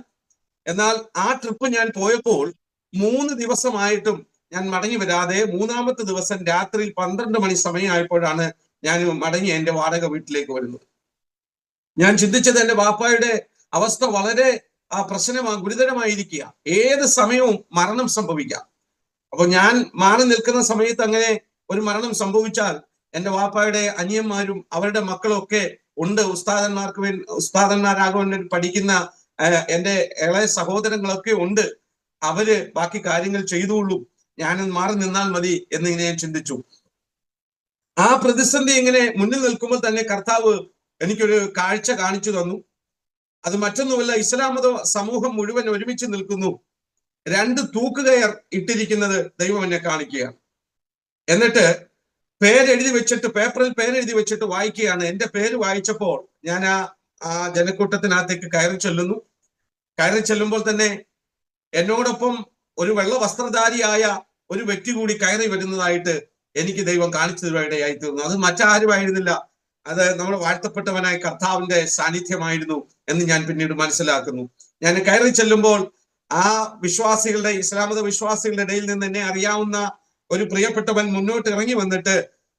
എന്നാൽ ആ ട്രിപ്പ് ഞാൻ പോയപ്പോൾ 3 ദിവസമായിട്ടും ഞാൻ മടങ്ങി വരാതെ 3-ാമത്തെ ദിവസം രാത്രി 12 മണി സമയമായപ്പോഴാണ് ഞാൻ മടങ്ങി എൻ്റെ വാടക വീട്ടിലേക്ക് വരുന്നത്. ഞാൻ ചിന്തിച്ചത്, എൻ്റെ വാപ്പായുടെ അവസ്ഥ വളരെ ഗുരുതരമായിരിക്കുക. ഏത് സമയവും മരണം സംഭവിക്കാം. അപ്പൊ ഞാൻ മാറി നിൽക്കുന്ന സമയത്ത് അങ്ങനെ ഒരു മരണം സംഭവിച്ചാൽ എൻ്റെ വാപ്പായുടെ അനിയന്മാരും അവരുടെ മക്കളും ഒക്കെ ഉണ്ട്. ഉസ്താദന്മാരാകാൻ വേണ്ടി പഠിക്കുന്ന എൻ്റെ ഇളയ സഹോദരങ്ങളൊക്കെ ഉണ്ട്. അവര് ബാക്കി കാര്യങ്ങൾ ചെയ്തുകൊള്ളൂ, ഞാനൊന്ന് മാറി നിന്നാൽ മതി എന്നിങ്ങനെ ഞാൻ ചിന്തിച്ചു. ആ പ്രതിസന്ധി ഇങ്ങനെ മുന്നിൽ നിൽക്കുമ്പോൾ തന്നെ കർത്താവ് എനിക്കൊരു കാഴ്ച കാണിച്ചു തന്നു. അത് മറ്റൊന്നുമല്ല, ഇസ്ലാം മത സമൂഹം മുഴുവൻ ഒരുമിച്ച് നിൽക്കുന്നു. 2 തൂക്കുകയർ ഇട്ടിരിക്കുന്നത് ദൈവം എന്നെ കാണിക്കുകയാണ്. എന്നിട്ട് പേരെഴുതി വെച്ചിട്ട്, പേപ്പറിൽ പേരെഴുതി വെച്ചിട്ട് വായിക്കുകയാണ്. എൻ്റെ പേര് വായിച്ചപ്പോൾ ഞാൻ ആ ജനക്കൂട്ടത്തിനകത്തേക്ക് കയറി ചെല്ലുമ്പോൾ തന്നെ എന്നോടൊപ്പം ഒരു വെള്ള വസ്ത്രധാരിയായ ഒരു വ്യക്തി കൂടി കയറി വരുന്നതായിട്ട് എനിക്ക് ദൈവം കാണിച്ചു തരുവാനിടയായി തീർന്നു. അത് മറ്റാരുമായിരുന്നില്ല, അത് നമ്മൾ വാഴ്ത്തപ്പെട്ടവനായ കർത്താവിന്റെ സാന്നിധ്യമായിരുന്നു എന്ന് ഞാൻ പിന്നീട് മനസ്സിലാക്കുന്നു. ഞാൻ കയറി ചെല്ലുമ്പോൾ ആ വിശ്വാസികളുടെ, ഇസ്ലാം മത വിശ്വാസികളുടെ ഇടയിൽ നിന്ന് എന്നെ അറിയാവുന്ന ഒരു പ്രിയപ്പെട്ടവൻ മുന്നോട്ട് ഇറങ്ങി വന്നിട്ട്,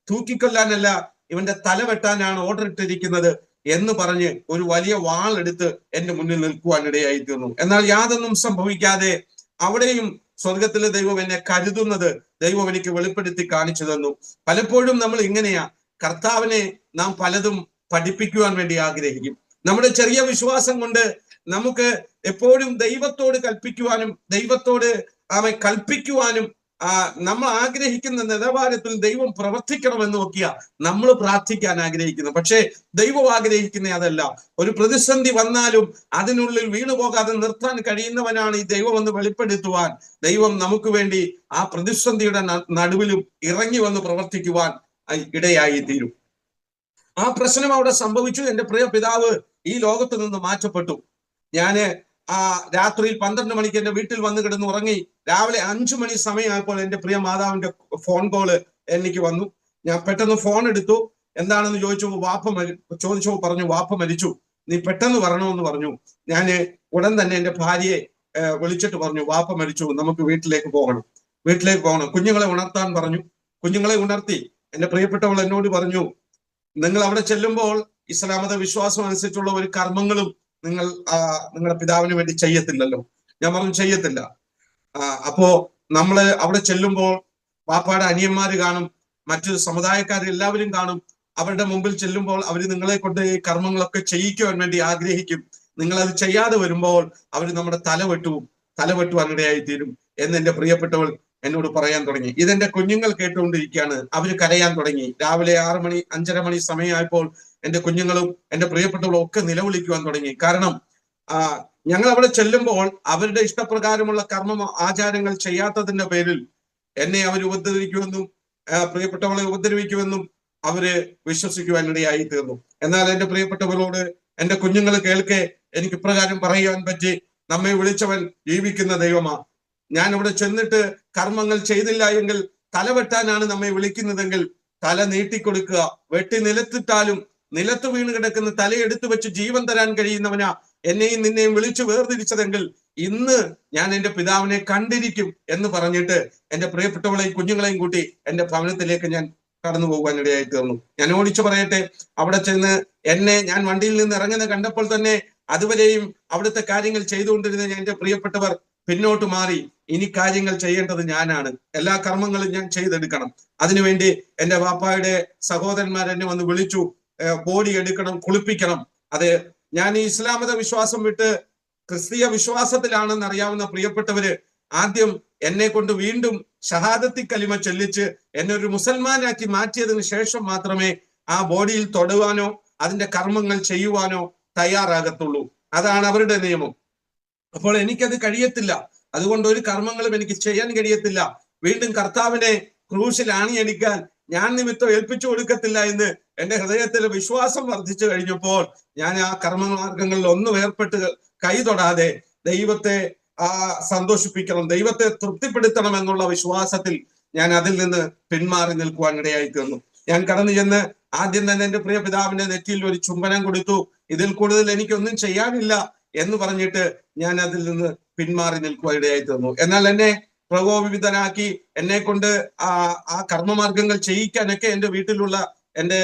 തൂക്കിക്കൊല്ലാനല്ല, ഇവന്റെ തല വെട്ടാനാണ് ഓർഡർ ഇട്ടിരിക്കുന്നത് എന്ന് പറഞ്ഞ് ഒരു വലിയ വാൾ എടുത്ത് എന്റെ മുന്നിൽ നിൽക്കുവാനിടയായി തീർന്നു. എന്നാൽ യാതൊന്നും സംഭവിക്കാതെ അവിടെയും സ്വർഗത്തിലെ ദൈവം എന്നെ കരുതുന്നത് ദൈവം എനിക്ക് വെളിപ്പെടുത്തി കാണിച്ചു തന്നു. പലപ്പോഴും നമ്മൾ ഇങ്ങനെയാ, കർത്താവിനെ നാം പലതും പഠിപ്പിക്കുവാൻ വേണ്ടി ആഗ്രഹിക്കും. നമ്മുടെ ചെറിയ വിശ്വാസം കൊണ്ട് നമുക്ക് എപ്പോഴും ദൈവത്തോട് കൽപ്പിക്കുവാനും ദൈവത്തോട് കൽപ്പിക്കുവാനും നമ്മൾ ആഗ്രഹിക്കുന്ന നിലവാരത്തിൽ ദൈവം പ്രവർത്തിക്കണമെന്ന് നോക്കിയാ നമ്മൾ പ്രാർത്ഥിക്കാൻ ആഗ്രഹിക്കുന്നു. പക്ഷേ ദൈവം ആഗ്രഹിക്കുന്ന അതല്ല. ഒരു പ്രതിസന്ധി വന്നാലും അതിനുള്ളിൽ വീണുപോകാതെ നിർത്താൻ കഴിയുന്നവനാണ് ഈ ദൈവം എന്ന് വെളിപ്പെടുത്തുവാൻ ദൈവം നമുക്ക് വേണ്ടി ആ പ്രതിസന്ധിയുടെ നടുവിലും ഇറങ്ങി വന്ന് പ്രവർത്തിക്കുവാൻ ഇടയായി തീരും. ആ പ്രശ്നം അവിടെ സംഭവിച്ചു. എന്റെ പ്രിയ പിതാവ് ഈ ലോകത്ത് നിന്ന് മാറ്റപ്പെട്ടു. ഞാന് രാത്രിയിൽ 12 മണിക്ക് എന്റെ വീട്ടിൽ വന്ന് കിടന്ന് ഉറങ്ങി. രാവിലെ 5 മണി സമയമായപ്പോൾ എന്റെ പ്രിയ മാതാവിന്റെ ഫോൺ കോള് എനിക്ക് വന്നു. ഞാൻ പെട്ടെന്ന് ഫോൺ എടുത്തു. എന്താണെന്ന് ചോദിച്ചപ്പോൾ പറഞ്ഞു, വാപ്പ മരിച്ചു, നീ പെട്ടെന്ന് വരണമെന്ന് പറഞ്ഞു. ഞാന് ഉടൻ തന്നെ എന്റെ ഭാര്യയെ വിളിച്ചിട്ട് പറഞ്ഞു, വാപ്പ മരിച്ചു, നമുക്ക് വീട്ടിലേക്ക് പോകണം. കുഞ്ഞുങ്ങളെ ഉണർത്താൻ പറഞ്ഞു. കുഞ്ഞുങ്ങളെ ഉണർത്തി. എന്റെ പ്രിയപ്പെട്ടവൾ എന്നോട് പറഞ്ഞു, നിങ്ങൾ അവിടെ ചെല്ലുമ്പോൾ ഇസ്ലാം മത വിശ്വാസം അനുസരിച്ചുള്ള ഒരു കർമ്മങ്ങളും നിങ്ങൾ നിങ്ങളുടെ പിതാവിന് വേണ്ടി ചെയ്യത്തില്ലല്ലോ. ഞാൻ പറഞ്ഞു, ചെയ്യത്തില്ല. അപ്പോ നമ്മള് അവിടെ ചെല്ലുമ്പോൾ വാപ്പാടെ അനിയന്മാര് കാണും, മറ്റു സമുദായക്കാർ എല്ലാവരും കാണും. അവരുടെ മുമ്പിൽ ചെല്ലുമ്പോൾ അവർ നിങ്ങളെ കൊണ്ട് ഈ കർമ്മങ്ങളൊക്കെ ചെയ്യിക്കുവാൻ വേണ്ടി ആഗ്രഹിക്കും. നിങ്ങൾ അത് ചെയ്യാതെ വരുമ്പോൾ അവർ നമ്മുടെ തലവെട്ടുവാനിടയായി തീരും എന്ന് എന്റെ പ്രിയപ്പെട്ടവൾ എന്നോട് പറയാൻ തുടങ്ങി. ഇതെന്റെ കുഞ്ഞുങ്ങൾ കേട്ടുകൊണ്ടിരിക്കുകയാണ്. അവര് കരയാൻ തുടങ്ങി. രാവിലെ 6 മണി 5:30 മണി സമയമായപ്പോൾ എന്റെ കുഞ്ഞുങ്ങളും എന്റെ പ്രിയപ്പെട്ടവളും ഒക്കെ നിലവിളിക്കുവാൻ തുടങ്ങി. കാരണം ഞങ്ങൾ അവിടെ ചെല്ലുമ്പോൾ അവരുടെ ഇഷ്ടപ്രകാരമുള്ള കർമ്മ ആചാരങ്ങൾ ചെയ്യാത്തതിന്റെ പേരിൽ എന്നെ അവർ ഉപദ്രവിക്കുമെന്നും പ്രിയപ്പെട്ടവളെ ഉപദ്രവിക്കുമെന്നും അവര് വിശ്വസിക്കുവാനിടയായി തീർന്നു. എന്നാൽ എന്റെ പ്രിയപ്പെട്ടവരോട് എന്റെ കുഞ്ഞുങ്ങൾ കേൾക്കെ എനിക്ക് ഇപ്രകാരം പറയുവാൻ പറ്റി, നമ്മെ വിളിച്ചവൻ ജീവിക്കുന്ന ദൈവമാ. ഞാൻ അവിടെ ചെന്നിട്ട് കർമ്മങ്ങൾ ചെയ്തില്ല എങ്കിൽ തലവെട്ടാനാണ് നമ്മെ വിളിക്കുന്നതെങ്കിൽ തല നീട്ടിക്കൊടുക്കുക. വെട്ടി നിലത്തിട്ടാലും നിലത്ത് വീണ് കിടക്കുന്ന തലയെടുത്തു വെച്ച് ജീവൻ തരാൻ കഴിയുന്നവനാ എന്നെയും നിന്നെയും വിളിച്ചു വേർതിരിച്ചതെങ്കിൽ ഇന്ന് ഞാൻ എന്റെ പിതാവിനെ കണ്ടിരിക്കും എന്ന് പറഞ്ഞിട്ട് എന്റെ പ്രിയപ്പെട്ടവളെയും കുഞ്ഞുങ്ങളെയും കൂട്ടി എന്റെ ഭവനത്തിലേക്ക് ഞാൻ കടന്നു പോകാനിടയായി തീർന്നു. ഞാൻ ഓടിച്ചു പറയട്ടെ, അവിടെ ചെന്ന് ഞാൻ വണ്ടിയിൽ നിന്ന് ഇറങ്ങുന്നത് കണ്ടപ്പോൾ തന്നെ അതുവരെയും അവിടുത്തെ കാര്യങ്ങൾ ചെയ്തുകൊണ്ടിരുന്ന എന്റെ പ്രിയപ്പെട്ടവർ പിന്നോട്ട് മാറി. ഇനി കാര്യങ്ങൾ ചെയ്യേണ്ടത് ഞാനാണ്. എല്ലാ കർമ്മങ്ങളും ഞാൻ ചെയ്തെടുക്കണം. അതിനുവേണ്ടി എന്റെ വാപ്പായുടെ സഹോദരന്മാർ എന്നെ വന്ന് വിളിച്ചു. ബോഡി എടുക്കണം, കുളിപ്പിക്കണം. അതെ, ഞാൻ ഈ ഇസ്ലാം മത വിശ്വാസം വിട്ട് ക്രിസ്തീയ വിശ്വാസത്തിലാണെന്ന് അറിയാവുന്ന പ്രിയപ്പെട്ടവര് ആദ്യം എന്നെ കൊണ്ട് വീണ്ടും ഷഹാദത്തി കലിമ ചൊല്ലിച്ച് എന്നെ ഒരു മുസൽമാനാക്കി മാറ്റിയതിനു ശേഷം മാത്രമേ ആ ബോഡിയിൽ തൊടുവാനോ അതിന്റെ കർമ്മങ്ങൾ ചെയ്യുവാനോ തയ്യാറാകത്തുള്ളൂ. അതാണ് അവരുടെ നിയമം. അപ്പോൾ എനിക്കത് കഴിയത്തില്ല. അതുകൊണ്ട് ഒരു കർമ്മങ്ങളും എനിക്ക് ചെയ്യാൻ കഴിയത്തില്ല. വീണ്ടും കർത്താവിനെ ക്രൂശിൽ ആണിയടിക്കാൻ ഞാൻ നിമിത്തം ഏൽപ്പിച്ചു കൊടുക്കത്തില്ല എന്ന് എന്റെ ഹൃദയത്തിൽ വിശ്വാസം വർദ്ധിച്ചു കഴിഞ്ഞപ്പോൾ ഞാൻ ആ കർമ്മമാർഗങ്ങളിൽ ഒന്നും ഏർപ്പെട്ട് കൈ തൊടാതെ ദൈവത്തെ സന്തോഷിപ്പിക്കണം, ദൈവത്തെ തൃപ്തിപ്പെടുത്തണം എന്നുള്ള വിശ്വാസത്തിൽ ഞാൻ അതിൽ നിന്ന് പിന്മാറി നിൽക്കുവാൻ ഇടയായി തീർന്നു. ഞാൻ കടന്നു ചെന്ന് ആദ്യം തന്നെ എന്റെ പ്രിയ പിതാവിന്റെ നെറ്റിയിൽ ഒരു ചുംബനം കൊടുത്തു. ഇതിൽ കൂടുതൽ എനിക്കൊന്നും ചെയ്യാനില്ല എന്ന് പറഞ്ഞിട്ട് ഞാൻ അതിൽ നിന്ന് പിന്മാറി നിൽക്കുവാൻ ഇടയായി തീർന്നു. എന്നാൽ എന്നെ പ്രകോപിതനാക്കി എന്നെ കൊണ്ട് ആ കർമ്മമാർഗങ്ങൾ ചെയ്യിക്കാനൊക്കെ എന്റെ വീട്ടിലുള്ള എന്റെ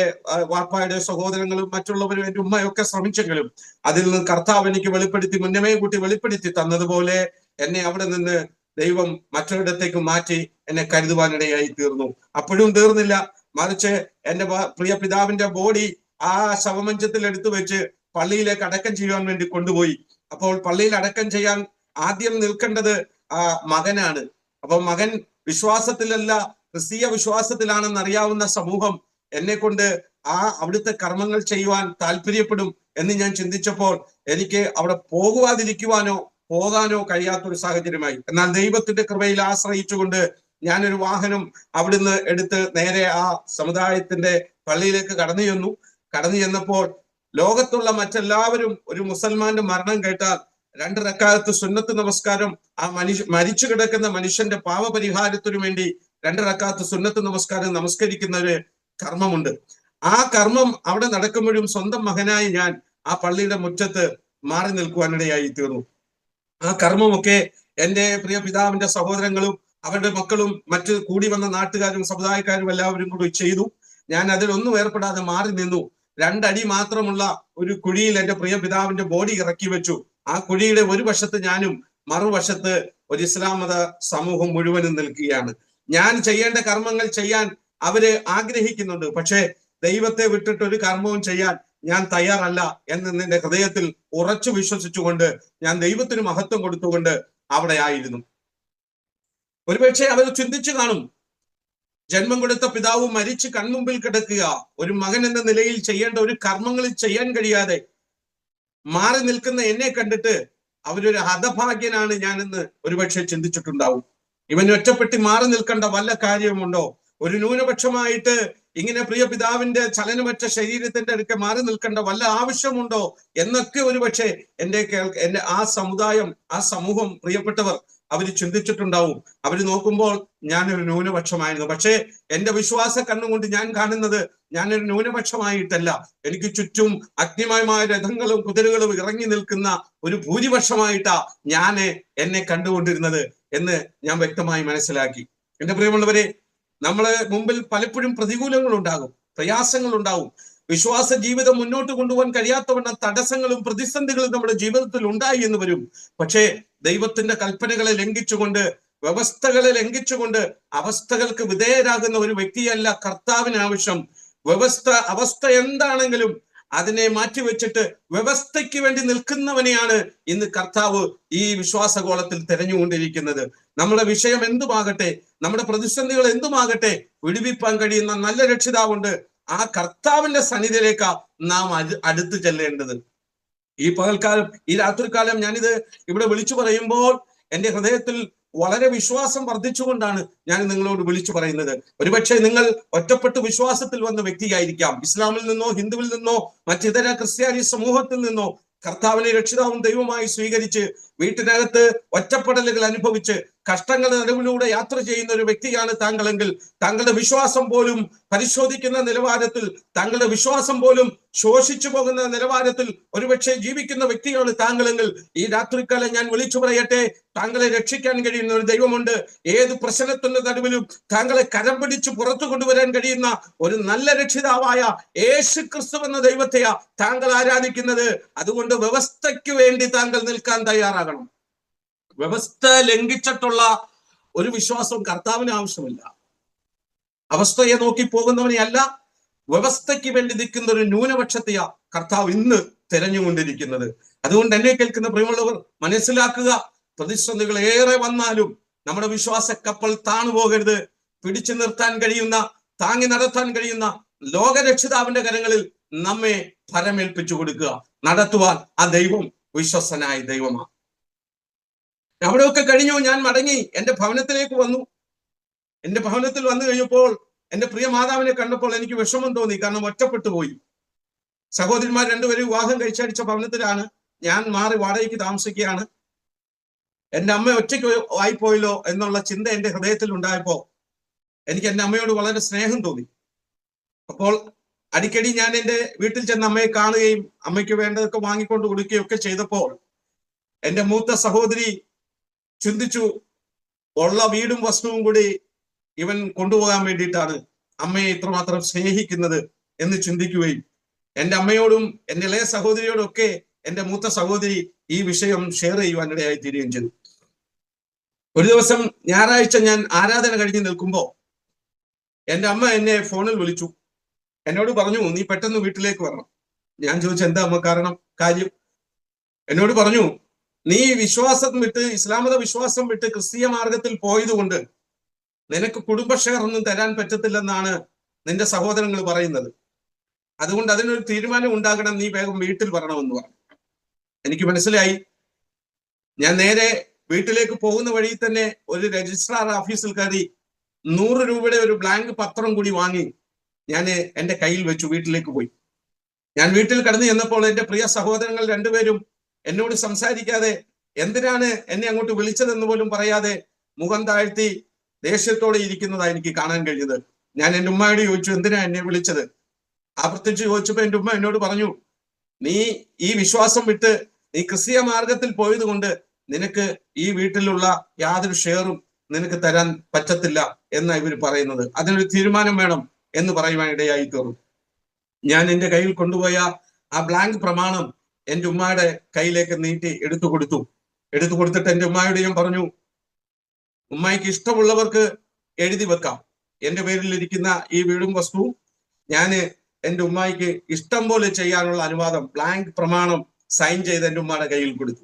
വാപ്പായുടെ സഹോദരങ്ങളും മറ്റുള്ളവരും എന്റെ ഉമ്മയൊക്കെ ശ്രമിച്ചെങ്കിലും അതിൽ നിന്ന് കർത്താവ് എനിക്ക് മുന്നമേ കൂട്ടി വെളിപ്പെടുത്തി തന്നതുപോലെ എന്നെ അവിടെ നിന്ന് ദൈവം മറ്റൊരിടത്തേക്ക് മാറ്റി എന്നെ കരുതുവാനിടയായി തീർന്നു. അപ്പോഴും തീർന്നില്ല, മറിച്ച് എന്റെ പ്രിയ പിതാവിന്റെ ബോഡി ആ ശവമഞ്ചത്തിൽ എടുത്തു വെച്ച് പള്ളിയിലേക്ക് അടക്കം ചെയ്യുവാൻ വേണ്ടി കൊണ്ടുപോയി. അപ്പോൾ പള്ളിയിൽ അടക്കം ചെയ്യാൻ ആദ്യം നിൽക്കേണ്ടത് മകനാണ്. അപ്പൊ മകൻ വിശ്വാസത്തിലല്ല, ക്രിസ്തീയ വിശ്വാസത്തിലാണെന്ന് അറിയാവുന്ന സമൂഹം എന്നെ കൊണ്ട് അവിടുത്തെ കർമ്മങ്ങൾ ചെയ്യുവാൻ താല്പര്യപ്പെടും എന്ന് ഞാൻ ചിന്തിച്ചപ്പോൾ എനിക്ക് അവിടെ പോകാനോ കഴിയാത്തൊരു സാഹചര്യമായി. എന്നാൽ ദൈവത്തിന്റെ കൃപയിൽ ആശ്രയിച്ചുകൊണ്ട് ഞാനൊരു വാഹനം അവിടുന്ന് എടുത്ത് നേരെ ആ സമുദായത്തിന്റെ പള്ളിയിലേക്ക് കടന്നു ചെന്നപ്പോൾ ലോകത്തുള്ള മറ്റെല്ലാവരും ഒരു മുസൽമാന്റെ മരണം കേട്ടാൽ 2 റക്അത്ത് സുന്നത്ത് നമസ്കാരം മരിച്ചു കിടക്കുന്ന മനുഷ്യന്റെ പാപപരിഹാരത്തിനു വേണ്ടി 2 റക്അത്ത് സുന്നത്ത് നമസ്കാരം നമസ്കരിക്കുന്ന ഒരു കർമ്മമുണ്ട്. ആ കർമ്മം അവിടെ നടക്കുമ്പോഴും സ്വന്തം മകനായി ഞാൻ ആ പള്ളിയുടെ മുറ്റത്ത് മാറി നിൽക്കുവാനിടയായി തീർന്നു. ആ കർമ്മമൊക്കെ എന്റെ പ്രിയ പിതാവിന്റെ സഹോദരങ്ങളും അവരുടെ മക്കളും മറ്റ് കൂടി വന്ന നാട്ടുകാരും സമുദായക്കാരും എല്ലാവരും കൂടി ചെയ്തു. ഞാൻ അതിലൊന്നും ഏർപ്പെടാതെ മാറി നിന്നു. 2 അടി മാത്രമുള്ള ഒരു കുഴിയിൽ എന്റെ പ്രിയ പിതാവിന്റെ ബോഡി ഇറക്കി വെച്ചു. ആ കുഴിയുടെ ഒരു വശത്ത് ഞാനും മറുവശത്ത് ഒരു ഇസ്ലാം മത സമൂഹം മുഴുവനും നിൽക്കുകയാണ്. ഞാൻ ചെയ്യേണ്ട കർമ്മങ്ങൾ ചെയ്യാൻ അവര് ആഗ്രഹിക്കുന്നുണ്ട്, പക്ഷേ ദൈവത്തെ വിട്ടിട്ട് ഒരു കർമ്മവും ചെയ്യാൻ ഞാൻ തയ്യാറല്ല എന്ന് എന്റെ ഹൃദയത്തിൽ ഉറച്ചു വിശ്വസിച്ചുകൊണ്ട് ഞാൻ ദൈവത്തിന് മഹത്വം കൊടുത്തുകൊണ്ട് അവിടെ ആയിരുന്നു. ഒരുപക്ഷെ അവർ ചിന്തിച്ചു കാണും, ജന്മം കൊടുത്ത പിതാവ് മരിച്ച് കൺമുമ്പിൽ കിടക്കുക, ഒരു മകൻ എന്ന നിലയിൽ ചെയ്യേണ്ട ഒരു കർമ്മങ്ങളിൽ ചെയ്യാൻ കഴിയാതെ മാറി നിൽക്കുന്ന എന്നെ കണ്ടിട്ട് അവരൊരു ഹതഭാഗ്യനാണ് ഞാനെന്ന് ഒരുപക്ഷെ ചിന്തിച്ചിട്ടുണ്ടാവും. ഇവൻ ഒറ്റപ്പെട്ട് മാറി നിൽക്കേണ്ട വല്ല കാര്യമുണ്ടോ? ഒരു ന്യൂനപക്ഷമായിട്ട് ഇങ്ങനെ പ്രിയ പിതാവിന്റെ ചലനമറ്റ ശരീരത്തിന്റെ അടുക്കെ മാറി നിൽക്കേണ്ട വല്ല ആവശ്യമുണ്ടോ എന്നൊക്കെ ഒരുപക്ഷെ എന്റെ ആ സമുദായം, ആ സമൂഹം, പ്രിയപ്പെട്ടവർ അവര് ചിന്തിച്ചിട്ടുണ്ടാവും. അവര് നോക്കുമ്പോൾ ഞാനൊരു ന്യൂനപക്ഷമായിരുന്നു. പക്ഷേ എന്റെ വിശ്വാസ കണ്ണുകൊണ്ട് ഞാൻ കാണുന്നത് ഞാനൊരു ന്യൂനപക്ഷമായിട്ടല്ല, എനിക്ക് ചുറ്റും അഗ്നിമയമായ രഥങ്ങളും കുതിരകളും ഇറങ്ങി നിൽക്കുന്ന ഒരു ഭൂരിപക്ഷമായിട്ടാ എന്നെ കണ്ടുകൊണ്ടിരുന്നത് എന്ന് ഞാൻ വ്യക്തമായി മനസ്സിലാക്കി. എന്റെ പ്രിയമുള്ളവരെ, നമ്മളെ മുമ്പിൽ പലപ്പോഴും പ്രതികൂലങ്ങൾ ഉണ്ടാകും, പ്രയാസങ്ങൾ ഉണ്ടാവും. വിശ്വാസ ജീവിതം മുന്നോട്ട് കൊണ്ടുപോകാൻ കഴിയാത്തവണ്ണം തടസ്സങ്ങളും പ്രതിസന്ധികളും നമ്മുടെ ജീവിതത്തിൽ ഉണ്ടായി എന്ന് വരും. പക്ഷേ ദൈവത്തിന്റെ കൽപ്പനകളെ ലംഘിച്ചുകൊണ്ട്, വ്യവസ്ഥകളെ ലംഘിച്ചുകൊണ്ട് അവസ്ഥകൾക്ക് വിധേയരാകുന്ന ഒരു വ്യക്തിയല്ല കർത്താവിന് ആവശ്യം. അവസ്ഥ എന്താണെങ്കിലും അതിനെ മാറ്റിവെച്ചിട്ട് വ്യവസ്ഥയ്ക്ക് വേണ്ടി നിൽക്കുന്നവനെയാണ് ഇന്ന് കർത്താവ് ഈ വിശ്വാസഗോളത്തിൽ തെരഞ്ഞുകൊണ്ടിരിക്കുന്നത്. നമ്മുടെ വിഷയം എന്തുമാകട്ടെ, നമ്മുടെ പ്രതിസന്ധികൾ എന്തുമാകട്ടെ, വിടുവിപ്പാൻ കഴിയുന്ന നല്ല രക്ഷിതാവുണ്ട്. ആ കർത്താവിന്റെ സന്നിധിയിലേക്കാ നാം അടുത്തു ചെല്ലേണ്ടത്. ഈ പകൽക്കാലം, ഈ രാത്രികാലം ഞാനിത് ഇവിടെ വിളിച്ചു പറയുമ്പോൾ എന്റെ ഹൃദയത്തിൽ വളരെ വിശ്വാസം വർദ്ധിച്ചുകൊണ്ടാണ് ഞാൻ നിങ്ങളോട് വിളിച്ചു പറയുന്നത്. ഒരുപക്ഷെ നിങ്ങൾ ഒറ്റപ്പെട്ട് വിശ്വാസത്തിൽ വന്ന വ്യക്തിയായിരിക്കാം. ഇസ്ലാമിൽ നിന്നോ ഹിന്ദുവിൽ നിന്നോ മറ്റിതര ക്രിസ്ത്യാനി സമൂഹത്തിൽ നിന്നോ കർത്താവിനെ രക്ഷിതാവും ദൈവമായി സ്വീകരിച്ച് വീട്ടിനകത്ത് ഒറ്റപ്പെടലുകൾ അനുഭവിച്ച് കഷ്ടങ്ങളുടെ നടുവിലൂടെ യാത്ര ചെയ്യുന്ന ഒരു വ്യക്തിയാണ് താങ്കളെങ്കിൽ, താങ്കളുടെ വിശ്വാസം പോലും പരിശോധിക്കുന്ന നിലവാരത്തിൽ, താങ്കളുടെ വിശ്വാസം പോലും ശോഷിച്ചു പോകുന്ന നിലവാരത്തിൽ ഒരുപക്ഷെ ജീവിക്കുന്ന വ്യക്തിയാണ് താങ്കളെങ്കിൽ, ഈ രാത്രിക്കാലം ഞാൻ വിളിച്ചു പറയട്ടെ, താങ്കളെ രക്ഷിക്കാൻ കഴിയുന്ന ഒരു ദൈവമുണ്ട്. ഏത് പ്രശ്നത്തിന്റെ നടുവിലും താങ്കളെ കരം പിടിച്ച് പുറത്തു കൊണ്ടുവരാൻ കഴിയുന്ന ഒരു നല്ല രക്ഷിതാവായ യേശു ക്രിസ്തു എന്ന ദൈവത്തെയാ താങ്കൾ ആരാധിക്കുന്നത്. അതുകൊണ്ട് വ്യവസ്ഥയ്ക്ക് വേണ്ടി താങ്കൾ നിൽക്കാൻ തയ്യാറാകണം. വ്യവസ്ഥ ലംഘിച്ചിട്ടുള്ള ഒരു വിശ്വാസവും കർത്താവിന് ആവശ്യമില്ല. അവസ്ഥയെ നോക്കി പോകുന്നവനെയല്ല, വ്യവസ്ഥയ്ക്ക് വേണ്ടി നിൽക്കുന്ന ഒരു ന്യൂനപക്ഷത്തെയാ കർത്താവ് ഇന്ന് തിരഞ്ഞുകൊണ്ടിരിക്കുന്നത്. അതുകൊണ്ട് എന്നെ കേൾക്കുന്ന പ്രിയമുള്ളവർ മനസ്സിലാക്കുക, പ്രതിസന്ധികൾ ഏറെ വന്നാലും നമ്മുടെ വിശ്വാസ കപ്പൽ താണുപോകരുത്. പിടിച്ചു നിർത്താൻ കഴിയുന്ന, താങ്ങി നടത്താൻ കഴിയുന്ന ലോകരക്ഷിതാവിന്റെ കരങ്ങളിൽ നമ്മെ ഫലമേൽപ്പിച്ചു കൊടുക്കുക. നടത്തുവാൻ ആ ദൈവം വിശ്വസനായ ദൈവമാണ്. അവിടെയൊക്കെ കഴിഞ്ഞു, ഞാൻ മടങ്ങി എന്റെ ഭവനത്തിലേക്ക് വന്നു. എന്റെ ഭവനത്തിൽ വന്നു കഴിഞ്ഞപ്പോൾ എന്റെ പ്രിയ മാതാവിനെ കണ്ടപ്പോൾ എനിക്ക് വിഷമം തോന്നി. കാരണം ഒറ്റപ്പെട്ടു പോയി. സഹോദരിമാർ രണ്ടുപേരും വിവാഹം കഴിച്ചടിച്ച ഭവനത്തിലാണ് ഞാൻ മാറി വാടകയ്ക്ക് താമസിക്കുകയാണ്. എന്റെ അമ്മ ഒറ്റയ്ക്ക് ആയിപ്പോയല്ലോ എന്നുള്ള ചിന്ത എന്റെ ഹൃദയത്തിൽ ഉണ്ടായപ്പോ എനിക്ക് എന്റെ അമ്മയോട് വളരെ സ്നേഹം തോന്നി. അപ്പോൾ അടിക്കടി ഞാൻ എന്റെ വീട്ടിൽ ചെന്ന് അമ്മയെ കാണുകയും അമ്മയ്ക്ക് വേണ്ടതൊക്കെ വാങ്ങിക്കൊണ്ട് കൊടുക്കുകയും ഒക്കെ ചെയ്തപ്പോൾ എന്റെ മൂത്ത സഹോദരി ചിന്തിച്ചു, ഉള്ള വീടും വസ്തുവും കൂടി ഇവൻ കൊണ്ടുപോകാൻ വേണ്ടിയിട്ടാണ് അമ്മയെ ഇത്രമാത്രം സ്നേഹിക്കുന്നത് എന്ന് ചിന്തിക്കുകയും എന്റെ അമ്മയോടും എന്റെ ഇളയ സഹോദരിയോടും ഒക്കെ എന്റെ മൂത്ത സഹോദരി ഈ വിഷയം ഷെയർ ചെയ്യുവാൻ ഇടയായി തീരുകയും ചെയ്തു. ഒരു ദിവസം ഞായറാഴ്ച ഞാൻ ആരാധന കഴിഞ്ഞ് നിൽക്കുമ്പോ എന്റെ അമ്മ എന്നെ ഫോണിൽ വിളിച്ചു. എന്നോട് പറഞ്ഞു, നീ പെട്ടെന്ന് വീട്ടിലേക്ക് വരണം. ഞാൻ ചോദിച്ചു, എന്താ അമ്മ കാര്യം? എന്നോട് പറഞ്ഞു, നീ വിശ്വാസം വിട്ട്, ഇസ്ലാമത വിശ്വാസം വിട്ട് ക്രിസ്തീയ മാർഗത്തിൽ പോയതുകൊണ്ട് നിനക്ക് കുടുംബ ഷെയർ ഒന്നും തരാൻ പറ്റത്തില്ലെന്നാണ് നിന്റെ സഹോദരങ്ങൾ പറയുന്നത്. അതുകൊണ്ട് അതിനൊരു തീരുമാനം ഉണ്ടാകണം, നീ വേഗം വീട്ടിൽ വരണമെന്ന് പറഞ്ഞു. എനിക്ക് മനസ്സിലായി. ഞാൻ നേരെ വീട്ടിലേക്ക് പോകുന്ന വഴി തന്നെ ഒരു രജിസ്ട്രാർ ഓഫീസിൽ കയറി 100 രൂപയുടെ ഒരു ബ്ലാങ്ക് പത്രം കൂടി വാങ്ങി ഞാൻ എന്റെ കയ്യിൽ വെച്ചു വീട്ടിലേക്ക് പോയി. ഞാൻ വീട്ടിൽ കടന്നു ചെന്നപ്പോൾ എന്റെ പ്രിയ സഹോദരങ്ങൾ രണ്ടുപേരും എന്നോട് സംസാരിക്കാതെ, എന്തിനാണ് എന്നെ അങ്ങോട്ട് വിളിച്ചതെന്ന് പോലും പറയാതെ മുഖം താഴ്ത്തി ദേഷ്യത്തോടെ ഇരിക്കുന്നതാണ് എനിക്ക് കാണാൻ കഴിഞ്ഞത്. ഞാൻ എന്റെ ഉമ്മയോട് ചോദിച്ചു, എന്തിനാ എന്നെ വിളിച്ചത്? ആവർത്തിച്ച് ചോദിച്ചപ്പോ എന്റെ ഉമ്മ എന്നോട് പറഞ്ഞു, നീ ഈ വിശ്വാസം വിട്ട് നീ ക്രിസ്തീയ മാർഗത്തിൽ പോയത് കൊണ്ട് നിനക്ക് ഈ വീട്ടിലുള്ള യാതൊരു ഷെയറും നിനക്ക് തരാൻ പറ്റത്തില്ല എന്നാ ഇവര് പറയുന്നത്. അതിനൊരു തീരുമാനം വേണം എന്ന് പറയുവാൻ ഇടയായി തീർന്നു. ഞാൻ എന്റെ കയ്യിൽ കൊണ്ടുപോയ ആ ബ്ലാങ്ക് പ്രമാണം എന്റെ ഉമ്മയുടെ കയ്യിലേക്ക് നീട്ടി എടുത്തു കൊടുത്തിട്ട് എന്റെ ഉമ്മയോട് ഞാൻ പറഞ്ഞു, ഉമ്മയ്ക്ക് ഇഷ്ടമുള്ളവർക്ക് എഴുതി വെക്കാം. എന്റെ പേരിലിരിക്കുന്ന ഈ വീടും വസ്തുവും ഞാന് എന്റെ ഉമ്മയ്ക്ക് ഇഷ്ടം പോലെ ചെയ്യാനുള്ള അനുവാദം ബ്ലാങ്ക് പ്രമാണം സൈൻ ചെയ്ത് എന്റെ ഉമ്മയുടെ കയ്യിൽ കൊടുത്തു.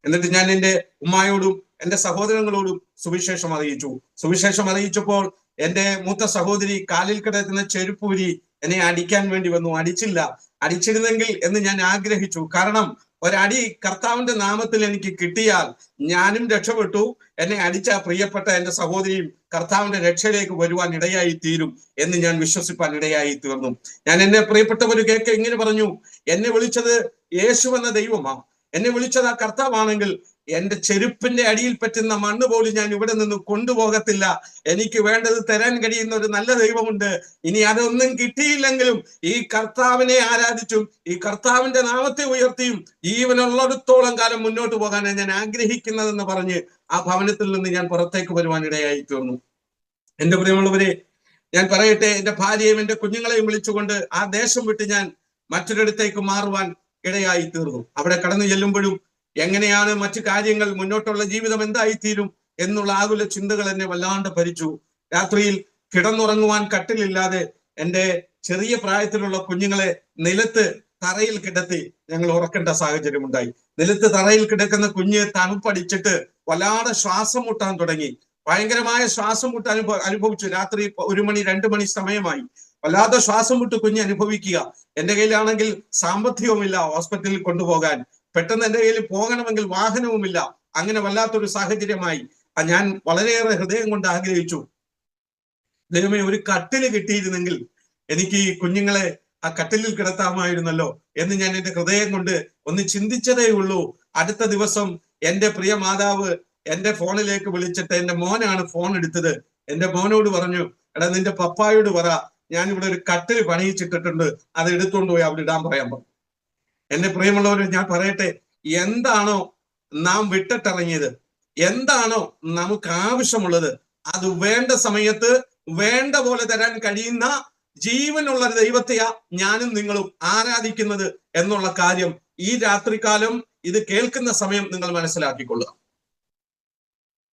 എന്നിട്ട് ഞാൻ എന്റെ ഉമ്മയോടും എന്റെ സഹോദരങ്ങളോടും സുവിശേഷം അറിയിച്ചപ്പോൾ എന്റെ മൂത്ത സഹോദരി കാലിൽ കിടക്കുന്ന ചെരുപ്പൂരി എന്നെ അടിക്കാൻ വേണ്ടി വന്നു. അടിച്ചില്ല. അടിച്ചിരുന്നെങ്കിൽ എന്ന് ഞാൻ ആഗ്രഹിച്ചു. കാരണം ഒരടി കർത്താവിന്റെ നാമത്തിൽ എനിക്ക് കിട്ടിയാൽ ഞാനും രക്ഷപ്പെട്ടു, എന്നെ അടിച്ച പ്രിയപ്പെട്ട എന്റെ സഹോദരിയും കർത്താവിന്റെ രക്ഷയിലേക്ക് വരുവാൻ ഇടയായി തീരും എന്ന് ഞാൻ വിശ്വസിപ്പാൻ ഇടയായി തീർന്നു. ഞാൻ എന്നെ പ്രിയപ്പെട്ടവര് കേൾക്കെ ഇങ്ങനെ പറഞ്ഞു, എന്നെ വിളിച്ചത് യേശു എന്ന ദൈവമാ, എന്നെ വിളിച്ചത് ആ കർത്താവാണെങ്കിൽ എന്റെ ചെരുപ്പിന്റെ അടിയിൽ പറ്റുന്ന മണ്ണ് പോലും ഞാൻ ഇവിടെ നിന്ന് കൊണ്ടുപോകത്തില്ല. എനിക്ക് വേണ്ടത് തരാൻ കഴിയുന്ന ഒരു നല്ല ദൈവമുണ്ട്. ഇനി അതൊന്നും കിട്ടിയില്ലെങ്കിലും ഈ കർത്താവിനെ ആരാധിച്ചും ഈ കർത്താവിന്റെ നാമത്തെ ഉയർത്തിയും ജീവനുള്ളിടത്തോളം കാലം മുന്നോട്ട് പോകാനാണ് ഞാൻ ആഗ്രഹിക്കുന്നതെന്ന് പറഞ്ഞ് ആ ഭവനത്തിൽ നിന്ന് ഞാൻ പുറത്തേക്ക് വരുവാൻ ഇടയായി തീർന്നു. എന്റെ പ്രിയമുള്ളവരെ, ഞാൻ പറയട്ടെ, എന്റെ ഭാര്യയും എന്റെ കുഞ്ഞുങ്ങളെയും വിളിച്ചുകൊണ്ട് ആ ദേശം വിട്ട് ഞാൻ മറ്റൊരിടത്തേക്ക് മാറുവാൻ ഇടയായി തീർന്നു. അവിടെ കടന്നു ചെല്ലുമ്പോഴും എങ്ങനെയാണ് മറ്റു കാര്യങ്ങൾ, മുന്നോട്ടുള്ള ജീവിതം എന്തായിത്തീരും എന്നുള്ള ആകുല ചിന്തകൾ എന്നെ വല്ലാണ്ട് ഭരിച്ചു. രാത്രിയിൽ കിടന്നുറങ്ങുവാൻ കട്ടിലില്ലാതെ എൻ്റെ ചെറിയ പ്രായത്തിലുള്ള കുഞ്ഞുങ്ങളെ നിലത്ത് തറയിൽ കിടത്തി ഞങ്ങൾ ഉറക്കേണ്ട സാഹചര്യം ഉണ്ടായി. നിലത്ത് തറയിൽ കിടക്കുന്ന കുഞ്ഞ് തണുപ്പടിച്ചിട്ട് വല്ലാതെ ശ്വാസം മുട്ടാൻ തുടങ്ങി. ഭയങ്കരമായ ശ്വാസം മുട്ട് അനുഭവിച്ചു. രാത്രി 1 മണി 2 മണി സമയമായി. വല്ലാതെ ശ്വാസം മുട്ട് കുഞ്ഞ് അനുഭവിക്കുക. എന്റെ കയ്യിലാണെങ്കിൽ സാമ്പത്തികവുമില്ല ഹോസ്പിറ്റലിൽ കൊണ്ടുപോകാൻ. പെട്ടെന്ന് എന്റെ കയ്യിൽ പോകണമെങ്കിൽ വാഹനവുമില്ല. അങ്ങനെ വല്ലാത്തൊരു സാഹചര്യമായി. ഞാൻ വളരെയേറെ ഹൃദയം കൊണ്ട് ആഗ്രഹിച്ചു, ദൈവമേ, ഒരു കട്ടില് കിട്ടിയിരുന്നെങ്കിൽ എനിക്ക് ഈ കുഞ്ഞുങ്ങളെ ആ കട്ടിലിൽ കിടത്താമായിരുന്നല്ലോ എന്ന് ഞാൻ എന്റെ ഹൃദയം കൊണ്ട് ഒന്ന് ചിന്തിച്ചതേ ഉള്ളൂ. അടുത്ത ദിവസം എന്റെ പ്രിയ മാതാവ് എന്റെ ഫോണിലേക്ക് വിളിച്ചിട്ട്, എന്റെ മോനാണ് ഫോൺ എടുത്തത്, എന്റെ മോനോട് പറഞ്ഞു, എടാ നിന്റെ പപ്പായോട് പറ, ഞാൻ ഇവിടെ ഒരു കട്ടില് പണിയിച്ചിട്ടിട്ടുണ്ട്, അത് എടുത്തുകൊണ്ട് പോയി അവിടെ ഇടാൻ പറയാൻ പറഞ്ഞു. എന്റെ പ്രിയമുള്ളവരെ, ഞാൻ പറയട്ടെ, എന്താണോ നാം വിട്ടിട്ടിറങ്ങിയത്, എന്താണോ നമുക്ക് ആവശ്യമുള്ളത്, അത് വേണ്ട സമയത്ത് വേണ്ട പോലെ തരാൻ കഴിയുന്ന ജീവനുള്ള ദൈവത്തെയാ ഞാനും നിങ്ങളും ആരാധിക്കുന്നത് എന്നുള്ള കാര്യം ഈ രാത്രികാലം ഇത് കേൾക്കുന്ന സമയം നിങ്ങൾ മനസ്സിലാക്കിക്കൊള്ളുക.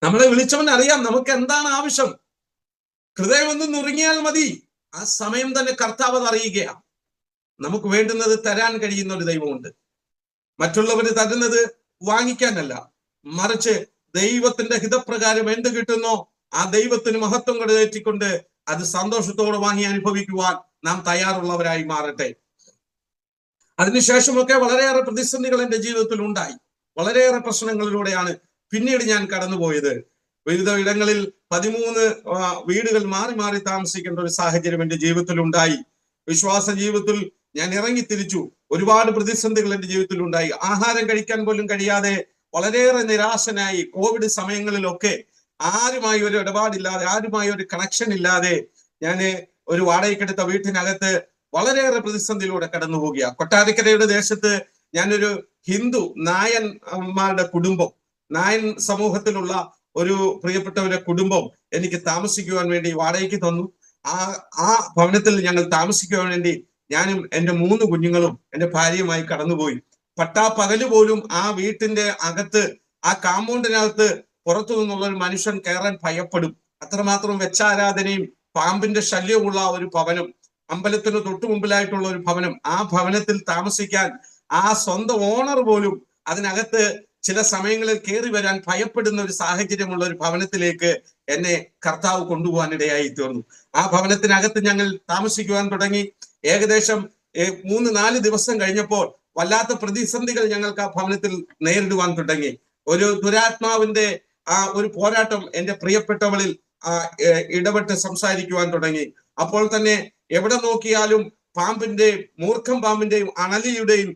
നമ്മളെ വിളിച്ചവൻ അറിയാം നമുക്ക് എന്താണ് ആവശ്യം. ഹൃദയം ഒന്ന് നുറുങ്ങിയാൽ മതി, ആ സമയം തന്നെ കർത്താവ് അത് അറിയുകയാണ്. നമുക്ക് വേണ്ടുന്നത് തരാൻ കഴിയുന്ന ഒരു ദൈവമുണ്ട്. മറ്റുള്ളവര് തരുന്നത് വാങ്ങിക്കാനല്ല, മറിച്ച് ദൈവത്തിന്റെ ഹിതപ്രകാരം എന്ത് കിട്ടുന്നോ ആ ദൈവത്തിന് മഹത്വം കടയേറ്റിക്കൊണ്ട് അത് സന്തോഷത്തോടെ വാങ്ങി അനുഭവിക്കുവാൻ നാം തയ്യാറുള്ളവരായി മാറട്ടെ. അതിനുശേഷമൊക്കെ വളരെയേറെ പ്രതിസന്ധികൾ എന്റെ ജീവിതത്തിൽ ഉണ്ടായി. വളരെയേറെ പ്രശ്നങ്ങളിലൂടെയാണ് പിന്നീട് ഞാൻ കടന്നുപോയത്. വിവിധ ഇടങ്ങളിൽ 13 വീടുകൾ മാറി മാറി താമസിക്കേണ്ട ഒരു സാഹചര്യം എന്റെ ജീവിതത്തിൽ ഉണ്ടായി. വിശ്വാസ ജീവിതത്തിൽ ഞാൻ ഇറങ്ങിത്തിരിച്ചു. ഒരുപാട് പ്രതിസന്ധികൾ എന്റെ ജീവിതത്തിൽ ഉണ്ടായി. ആഹാരം കഴിക്കാൻ പോലും കഴിയാതെ വളരെയേറെ നിരാശനായി. കോവിഡ് സമയങ്ങളിലൊക്കെ ആരുമായി ഒരു ഇടപാടില്ലാതെ, ആരുമായി ഒരു കണക്ഷൻ ഇല്ലാതെ ഞാൻ ഒരു വാടകയ്ക്കെടുത്ത വീട്ടിനകത്ത് വളരെയേറെ പ്രതിസന്ധിയിലൂടെ കടന്നു പോകുക. കൊട്ടാരക്കരയുടെ ദേശത്ത് ഞാനൊരു ഹിന്ദു നായന്മാരുടെ കുടുംബം, നായൻ സമൂഹത്തിലുള്ള ഒരു പ്രിയപ്പെട്ടവരുടെ കുടുംബം എനിക്ക് താമസിക്കുവാൻ വേണ്ടി വാടകയ്ക്ക് തന്നു. ആ ഭവനത്തിൽ ഞങ്ങൾ താമസിക്കുവാൻ വേണ്ടി ഞാനും എൻ്റെ 3 കുഞ്ഞുങ്ങളും എൻ്റെ ഭാര്യയുമായി കടന്നുപോയി. പട്ടാപ്പകല് പോലും ആ വീട്ടിന്റെ അകത്ത്, ആ കാമ്പൗണ്ടിനകത്ത് പുറത്തു നിന്നുള്ള ഒരു മനുഷ്യൻ കയറാൻ ഭയപ്പെടും. അത്രമാത്രം വെച്ചാരാധനയും പാമ്പിന്റെ ശല്യമുള്ള ഒരു ഭവനം, അമ്പലത്തിന് തൊട്ടു മുമ്പിലായിട്ടുള്ള ഒരു ഭവനം. ആ ഭവനത്തിൽ താമസിക്കാൻ ആ സ്വന്തം ഓണർ പോലും അതിനകത്ത് ചില സമയങ്ങളിൽ കയറി വരാൻ ഭയപ്പെടുന്ന ഒരു സാഹചര്യമുള്ള ഒരു ഭവനത്തിലേക്ക് എന്നെ കർത്താവ് കൊണ്ടുപോകാനിടയായി തീർന്നു. ആ ഭവനത്തിനകത്ത് ഞങ്ങൾ താമസിക്കുവാൻ തുടങ്ങി. ഏകദേശം 3-4 ദിവസം കഴിഞ്ഞപ്പോൾ വല്ലാത്ത പ്രതിസന്ധികൾ ഞങ്ങൾക്ക് ആ ഭവനത്തിൽ നേരിടുവാൻ തുടങ്ങി. ഒരു ദുരാത്മാവിന്റെ ഒരു പോരാട്ടം എൻ്റെ പ്രിയപ്പെട്ടവളിൽ ഇടപെട്ട് സംസാരിക്കുവാൻ തുടങ്ങി. അപ്പോൾ തന്നെ എവിടെ നോക്കിയാലും പാമ്പിന്റെയും മൂർഖം പാമ്പിന്റെയും അണലിയുടെയും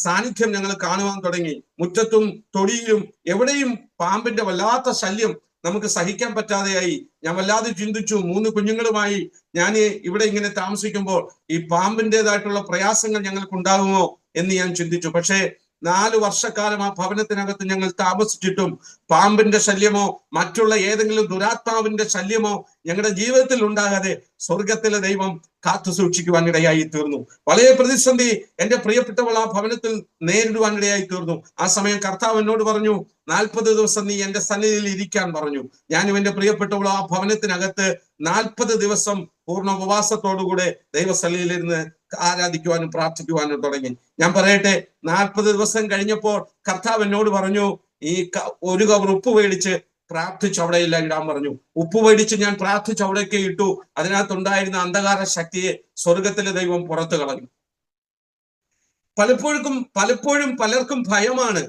സാന്നിധ്യം ഞങ്ങൾ കാണുവാൻ തുടങ്ങി. മുറ്റത്തും തൊടിയിലും എവിടെയും പാമ്പിന്റെ വല്ലാത്ത ശല്യം നമുക്ക് സഹിക്കാൻ പറ്റാതെയായി. ഞാൻ വല്ലാതെ ചിന്തിച്ചു, 3 കുഞ്ഞുങ്ങളുമായി ഞാൻ ഇവിടെ ഇങ്ങനെ താമസിക്കുമ്പോൾ ഈ പാമ്പിൻ്റെതായിട്ടുള്ള പ്രയാസങ്ങൾ ഞങ്ങൾക്ക് ഉണ്ടാകുമോ എന്ന് ഞാൻ ചിന്തിച്ചു. പക്ഷേ 4 വർഷക്കാലം ആ ഭവനത്തിനകത്ത് ഞങ്ങൾ താമസിച്ചിട്ടും പാമ്പിന്റെ ശല്യമോ മറ്റുള്ള ഏതെങ്കിലും ദുരാത്മാവിന്റെ ശല്യമോ ഞങ്ങളുടെ ജീവിതത്തിൽ ഉണ്ടാകാതെ സ്വർഗത്തിലെ ദൈവം കാത്തു സൂക്ഷിക്കുവാൻ ഇടയായി തീർന്നു. വളരെ പ്രതിസന്ധി എൻ്റെ പ്രിയപ്പെട്ടവൾ ആ ഭവനത്തിൽ നേരിടുവാൻ ഇടയായി തീർന്നു. ആ സമയം കർത്താവ് എന്നോട് പറഞ്ഞു, 40 ദിവസം നീ എൻ്റെ സന്നിധിയിൽ ഇരിക്കാൻ പറഞ്ഞു. ഞാനും എൻ്റെ പ്രിയപ്പെട്ടവൾ ആ ഭവനത്തിനകത്ത് 40 ദിവസം പൂർണ്ണ ഉപവാസത്തോടുകൂടെ ദൈവസന്നിധിയിലിരുന്ന് ആരാധിക്കുവാനും പ്രാർത്ഥിക്കുവാനും തുടങ്ങി. ഞാൻ പറയട്ടെ, 40 ദിവസം കഴിഞ്ഞപ്പോൾ കർത്താവ് എന്നോട് പറഞ്ഞു, ഈ 1 കവർ ഉപ്പ് മേടിച്ച് പ്രാർത്ഥിച്ചു അവിടെയെല്ലാം ഇടാൻ പറഞ്ഞു. ഉപ്പ് മേടിച്ച് ഞാൻ പ്രാർത്ഥിച്ചു അവിടേക്ക് ഇട്ടു. അതിനകത്തുണ്ടായിരുന്ന അന്ധകാര ശക്തിയെ സ്വർഗത്തിലെ ദൈവം പുറത്തു കളഞ്ഞു. പലപ്പോഴും പലർക്കും ഭയമാണ്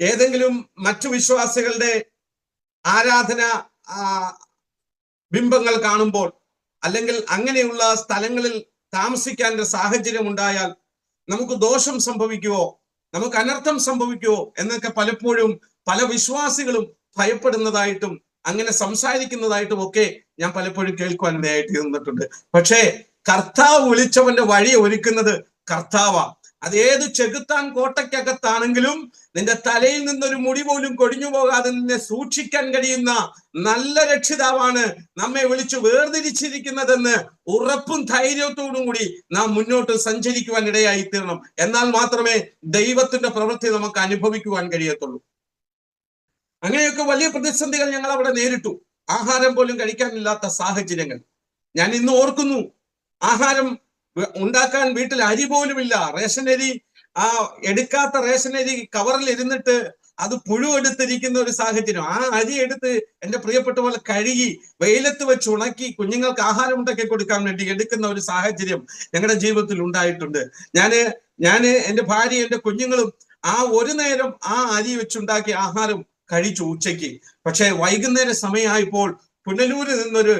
ഏതെങ്കിലും മറ്റു വിശ്വാസികളുടെ ആരാധന ബിംബങ്ങൾ കാണുമ്പോൾ, അല്ലെങ്കിൽ അങ്ങനെയുള്ള സ്ഥലങ്ങളിൽ താമസിക്കാൻ ഒരു സാഹചര്യം ഉണ്ടായാൽ നമുക്ക് ദോഷം സംഭവിക്കുവോ, നമുക്ക് അനർത്ഥം സംഭവിക്കുവോ എന്നൊക്കെ പലപ്പോഴും പല വിശ്വാസികളും ഭയപ്പെടുന്നതായിട്ടും അങ്ങനെ സംസാരിക്കുന്നതായിട്ടും ഒക്കെ ഞാൻ പലപ്പോഴും കേൾക്കുവാൻ ഇടയായിട്ട് നിന്നിട്ടുണ്ട്. പക്ഷേ കർത്താവ് വിളിച്ചവന്റെ വഴി ഒരുക്കുന്നത് കർത്താവാ. അതേത് ചെകുത്താൻ കോട്ടയ്ക്കകത്താണെങ്കിലും നിന്റെ തലയിൽ നിന്നൊരു മുടി പോലും കൊടിഞ്ഞു പോകാതെ നിന്നെ സൂക്ഷിക്കാൻ കഴിയുന്ന നല്ല രക്ഷിതാവാണ് നമ്മെ വിളിച്ചു വേർതിരിച്ചിരിക്കുന്നതെന്ന് ഉറപ്പും ധൈര്യത്തോടും കൂടി നാം മുന്നോട്ട് സഞ്ചരിക്കുവാൻ ഇടയായി തീരണം. എന്നാൽ മാത്രമേ ദൈവത്തിന്റെ പ്രവൃത്തി നമുക്ക് അനുഭവിക്കുവാൻ കഴിയത്തുള്ളൂ. അങ്ങനെയൊക്കെ വലിയ പ്രതിസന്ധികൾ ഞങ്ങൾ അവിടെ നേരിട്ടു. ആഹാരം പോലും കഴിക്കാനില്ലാത്ത സാഹചര്യങ്ങൾ ഞാൻ ഇന്ന് ഓർക്കുന്നു. ആഹാരം ഉണ്ടാക്കാൻ വീട്ടിൽ അരി പോലുമില്ല. റേഷനരി, എടുക്കാത്ത റേഷനരി കവറിൽ ഇരുന്നിട്ട് അത് പുഴുവെടുത്തിരിക്കുന്ന ഒരു സാഹചര്യം. ആ അരി എടുത്ത് എൻ്റെ പ്രിയപ്പെട്ട പോലെ കഴുകി വെയിലത്ത് വെച്ച് ഉണക്കി കുഞ്ഞുങ്ങൾക്ക് ആഹാരം ഉണ്ടാക്കി കൊടുക്കാൻ വേണ്ടി എടുക്കുന്ന ഒരു സാഹചര്യം ഞങ്ങളുടെ ജീവിതത്തിൽ ഉണ്ടായിട്ടുണ്ട്. ഞാന് എൻ്റെ ഭാര്യ, എൻ്റെ കുഞ്ഞുങ്ങളും ആ ഒരു നേരം ആ അരി വെച്ചുണ്ടാക്കിയ ആഹാരം കഴിച്ചു ഉച്ചയ്ക്ക്. പക്ഷെ വൈകുന്നേര സമയമായപ്പോൾ പുനലൂരിൽ നിന്നൊരു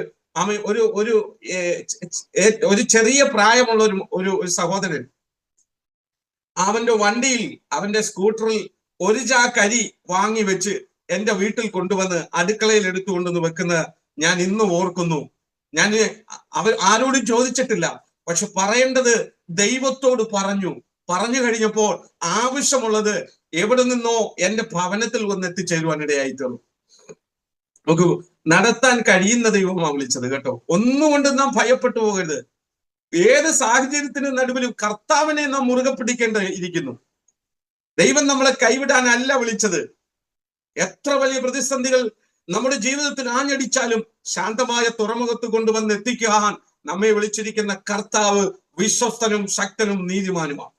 ഒരു ചെറിയ പ്രായമുള്ള ഒരു സഹോദരൻ അവന്റെ വണ്ടിയിൽ, അവന്റെ സ്കൂട്ടറിൽ ഒരു ചാക്ക് അരി വാങ്ങി വെച്ച് എന്റെ വീട്ടിൽ കൊണ്ടുവന്ന് അടുക്കളയിൽ എടുത്തുകൊണ്ടുവന്ന് വെക്കുന്നത് ഞാൻ ഇന്നും ഓർക്കുന്നു. ഞാൻ ആരോടും ചോദിച്ചിട്ടില്ല, പക്ഷെ പറയേണ്ടത് ദൈവത്തോട് പറഞ്ഞു കഴിഞ്ഞപ്പോൾ ആവശ്യമുള്ളത് എവിടെ നിന്നോ എന്റെ ഭവനത്തിൽ വന്ന് എത്തിച്ചേരുവാൻ ഇടയായിത്തുള്ളൂ. നമുക്ക് നടത്താൻ കഴിയുന്ന ദൈവമാണ് വിളിച്ചത് കേട്ടോ. ഒന്നുകൊണ്ട് നാം ഭയപ്പെട്ടു പോകരുത്. ഏത് സാഹചര്യത്തിന് നടുവിലും കർത്താവിനെ നാം മുറുകെ പിടിക്കേണ്ടിയിരിക്കുന്നു. ദൈവം നമ്മളെ കൈവിടാനല്ല വിളിച്ചത്. എത്ര വലിയ പ്രതിസന്ധികൾ നമ്മുടെ ജീവിതത്തിൽ ആഞ്ഞടിച്ചാലും ശാന്തമായ തുറമുഖത്ത് കൊണ്ടുവന്ന് എത്തിക്കാൻ നമ്മെ വിളിച്ചിരിക്കുന്ന കർത്താവ് വിശ്വസ്തനും ശക്തനും നീതിമാനുമാണ്.